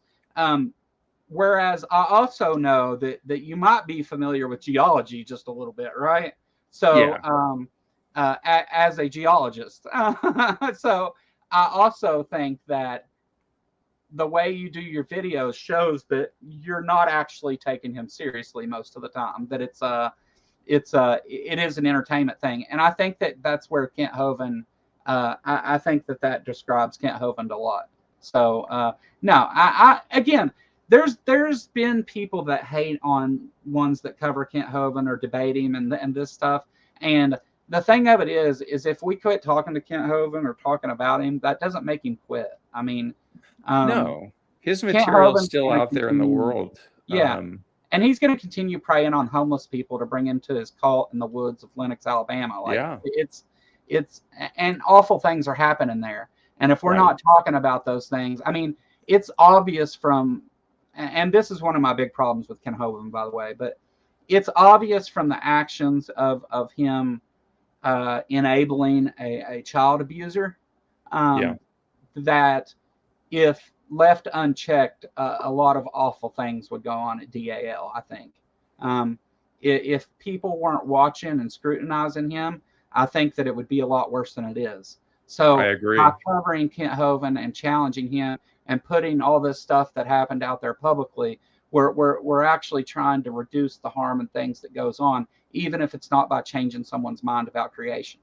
Whereas I also know that you might be familiar with geology just a little bit, right? So as a geologist. So I also think that the way you do your videos shows that you're not actually taking him seriously most of the time, that it is an entertainment thing. And I think that's where Kent Hovind, I think that describes Kent Hovind a lot. So no, again, there's been people that hate on ones that cover Kent Hovind or debate him and this stuff. And the thing of it is if we quit talking to Kent Hovind or talking about him, that doesn't make him quit. I mean, no, his material is still out there in the world. Yeah. And he's going to continue preying on homeless people to bring him to his cult in the woods of Lenox, Alabama. It's and awful things are happening there. And if we're not talking about those things, I mean, it's obvious and this is one of my big problems with Ken Hovind, by the way, but it's obvious from the actions of him enabling a child abuser that if left unchecked, a lot of awful things would go on at DAL, I think. If people weren't watching and scrutinizing him, I think that it would be a lot worse than it is. So I agree. By covering Kent Hovind and challenging him and putting all this stuff that happened out there publicly, we're actually trying to reduce the harm and things that goes on, even if it's not by changing someone's mind about creation.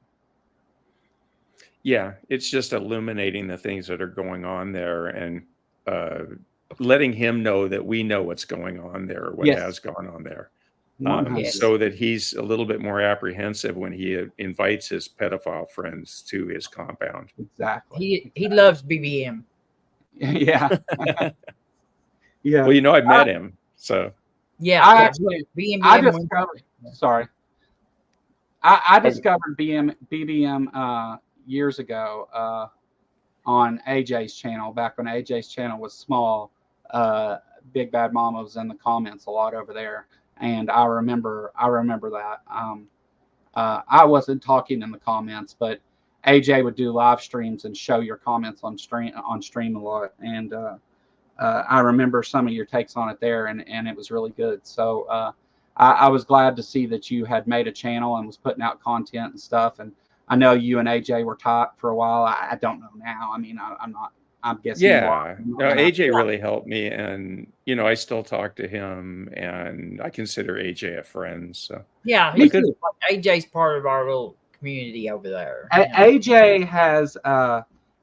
Yeah, it's just illuminating the things that are going on there and letting him know that we know what's going on there, or what has gone on there. So that he's a little bit more apprehensive when he invites his pedophile friends to his compound. Exactly. He loves BBM. Yeah. Yeah. Well, I've met him, so. Yeah. I discovered BBM years ago on AJ's channel, back when AJ's channel was small. Big Bad Mama was in the comments a lot over there. And I remember that. I wasn't talking in the comments, but AJ would do live streams and show your comments on stream a lot. And I remember some of your takes on it there, and it was really good. So I was glad to see that you had made a channel and was putting out content and stuff. And I know you and AJ were tight for a while. I don't know now. I mean, I'm not I'm guessing you are. Yeah, no, AJ really helped me, and I still talk to him, and I consider AJ a friend. So Yeah, Me he's too. like, AJ's part of our little community over there. AJ has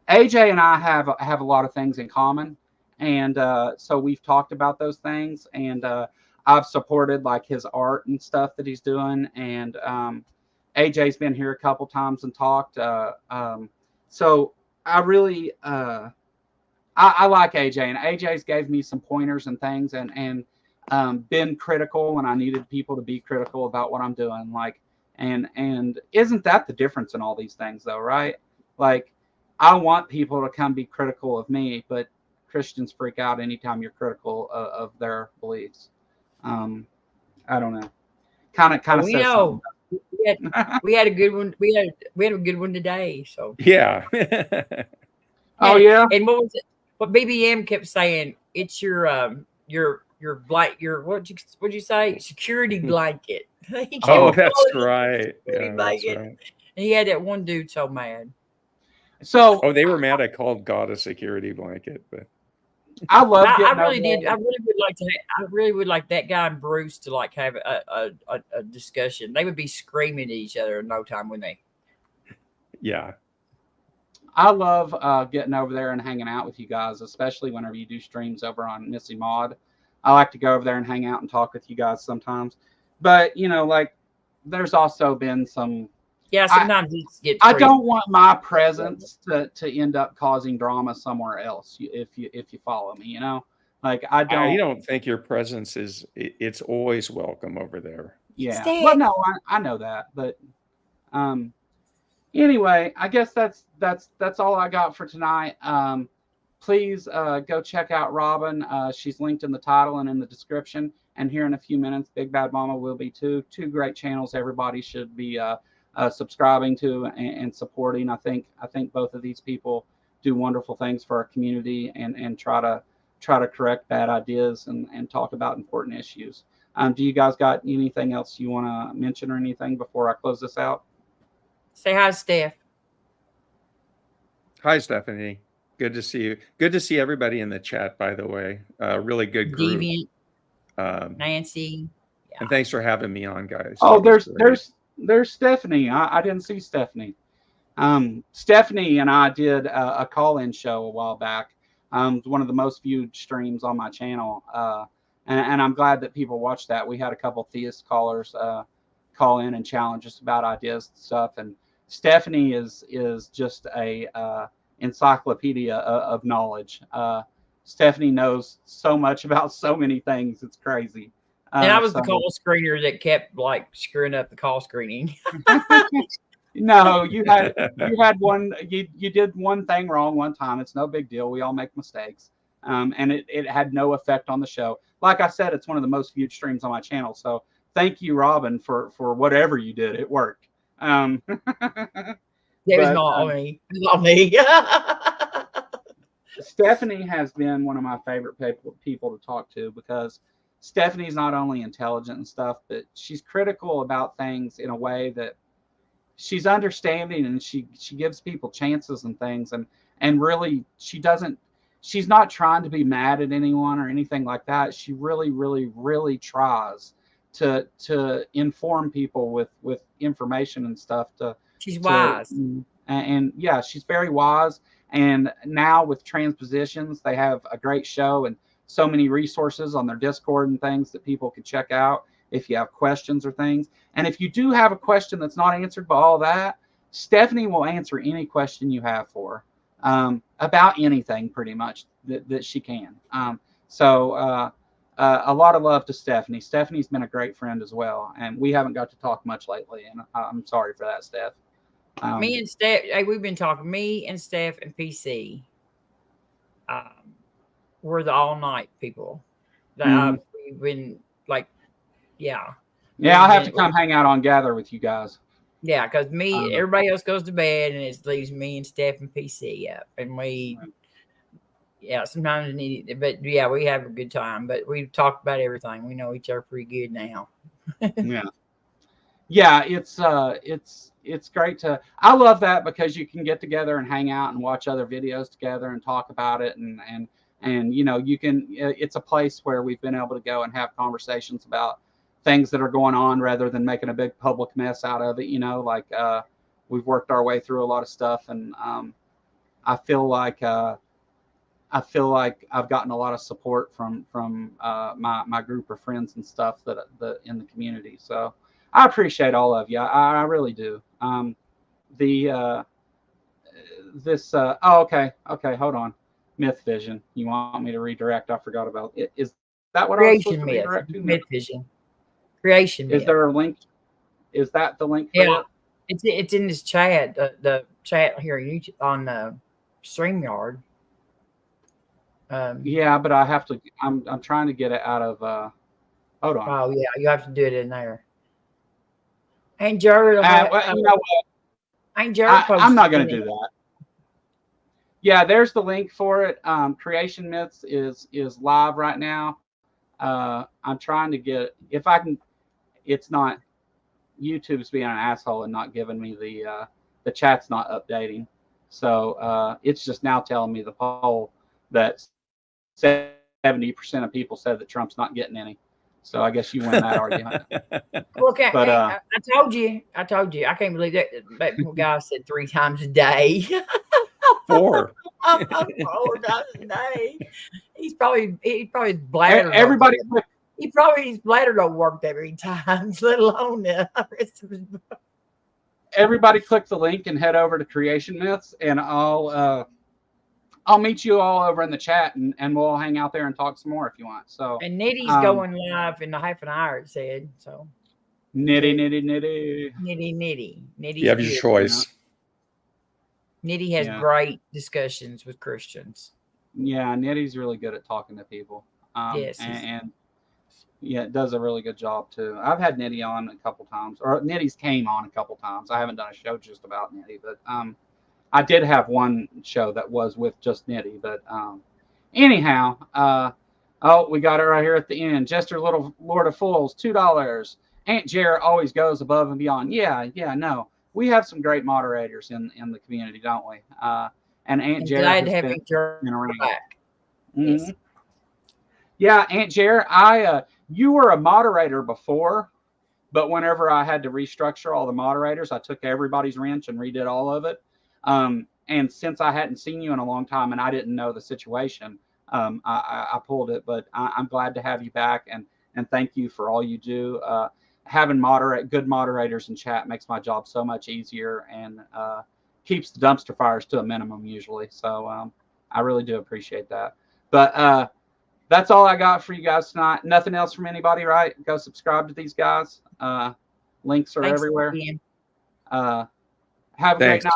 AJ and I have a lot of things in common, and so we've talked about those things, and I've supported like his art and stuff that he's doing, and AJ's been here a couple times and talked. So I really I like AJ, and AJ's gave me some pointers and things, and been critical when I needed people to be critical about what I'm doing, like. And isn't that the difference in all these things, though, right? Like, I want people to come be critical of me, but Christians freak out anytime you're critical of their beliefs. I don't know. Kind of We says know something. we had a good one. We had a good one today. So yeah. Oh yeah. And what was it? What BBM kept saying? It's your what'd you say? Security blanket. He kept Oh, calling that's it right. security Yeah, that's blanket. right. And he had that one dude so mad. So Oh, they were mad I called God a security blanket, but I love I getting really over did. there. I really would like that guy and Bruce to like have a discussion. They would be screaming at each other in no time, wouldn't they? yeah. I love getting over there and hanging out with you guys, especially whenever you do streams over on Missy Mod. I like to go over there and hang out and talk with you guys sometimes. But like there's also been some. Yeah, sometimes it gets. I don't want my presence to end up causing drama somewhere else. If you follow me, like I don't think your presence it's always welcome over there. Yeah. Well, no, I know that, but anyway, I guess that's all I got for tonight. Please go check out Robin. She's linked in the title and in the description. And here in a few minutes, Big Bad Mama will be too. Two great channels everybody should be subscribing to and supporting. I think both of these people do wonderful things for our community and try to correct bad ideas and talk about important issues. Do you guys got anything else you want to mention or anything before I close this out? Say hi, Steph. Hi, Stephanie. Good to see you. Good to see everybody in the chat, by the way. Really good group. Deviant, Nancy. Yeah. And thanks for having me on, guys. Oh, there's Stephanie. I didn't see Stephanie. Stephanie and I did a call-in show a while back. One of the most viewed streams on my channel. And I'm glad that people watched that. We had a couple theist callers call in and challenge us about ideas and stuff. And Stephanie is just a encyclopedia of knowledge. Stephanie knows so much about so many things. It's crazy. And I was the call screener that kept like screwing up the call screening. No, you had one. You did one thing wrong one time. It's no big deal. We all make mistakes. And it had no effect on the show. Like I said, it's one of the most viewed streams on my channel. So thank you, Robin, for whatever you did. It worked. It was not me. It was not me. Stephanie has been one of my favorite people to talk to because Stephanie's not only intelligent and stuff, but she's critical about things in a way that she's understanding, and she gives people chances and things, and really she's not trying to be mad at anyone or anything like that. She really, really, really tries to inform people with information and stuff. She's wise. And yeah, she's very wise. And now with Transpositions, they have a great show and so many resources on their Discord and things that people can check out if you have questions or things. And if you do have a question that's not answered by all that, Stephanie will answer any question you have for her, about anything pretty much that she can. So a lot of love to Stephanie. Stephanie's been a great friend as well. And we haven't got to talk much lately. And I'm sorry for that, Steph. Me and Steph, we've been talking. Me and Steph and PC. We're the all night people. We've been like, yeah. Yeah, I'll have to come hang out on Gather with you guys. Yeah, because everybody else goes to bed and it leaves me and Steph and PC up. And sometimes but yeah, we have a good time. But we've talked about everything. We know each other pretty good now. yeah, it's great to. I love that because you can get together and hang out and watch other videos together and talk about it, and you know, you can. It's a place where we've been able to go and have conversations about things that are going on rather than making a big public mess out of it. You know, like we've worked our way through a lot of stuff, and I feel like I've gotten a lot of support from my group of friends and stuff that in the community. So I appreciate all of you. I really do. Okay, hold on. Myth Vision. You want me to redirect? I forgot about it. Is that what I was supposed Creation to myth, redirect to? myth vision, creation Is myth. there a link? Is that the link for Yeah, it? it's in this chat, the chat here on StreamYard. Yeah, but I have to. I'm trying to get it out of. Hold on. Oh yeah, you have to do it in there. Ain't Jared? Well, you know what? Ain't Jared I'm not going posted to it? do that. Yeah, there's the link for it. Creation Myths is live right now. I'm trying to get, if I can. It's not. YouTube's being an asshole and not giving me the chat's not updating. So it's just now telling me the poll that 70% of people said that Trump's not getting any. So I guess you win that argument. Look, But I told you. I can't believe that guy said 3 times a day. 4. 4 times a day. He's probably bladder. everybody. His bladder don't work that many times, let alone the rest of his. Everybody click the link and head over to Creation Myths, and I'll meet you all over in the chat, and we'll all hang out there and talk some more if you want. So And Nitty's going live in a half an hour, it said. So nitty. Nitty's You have your choice. Nitty has great discussions with Christians. Yeah, Nitty's really good at talking to people. Yes, and yeah, it does a really good job too. I've had Nitty on a couple times, or Nitty's came on a couple times. I haven't done a show just about Nitty, but I did have one show that was with just Nitty. But anyhow, oh, we got it right here at the end. Jester Little Lord of Fools, $2. Aunt Jarrett always goes above and beyond. Yeah, no. We have some great moderators in the community, don't we? And Aunt Jarrett has been around. Back. Mm-hmm. Yes. Yeah, Aunt Jarrett, you were a moderator before, but whenever I had to restructure all the moderators, I took everybody's wrench and redid all of it. And since I hadn't seen you in a long time and I didn't know the situation, I pulled it. But I'm glad to have you back, and thank you for all you do. Having good moderators in chat makes my job so much easier and keeps the dumpster fires to a minimum usually. So I really do appreciate that. But that's all I got for you guys tonight. Nothing else from anybody, right? Go subscribe to these guys. Links are everywhere. Have a great night.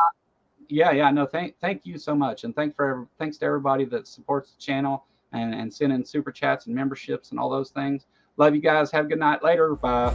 Yeah. No, thank you so much, and thanks to everybody that supports the channel and sending super chats and memberships and all those things. Love you guys. Have a good night. Later. Bye.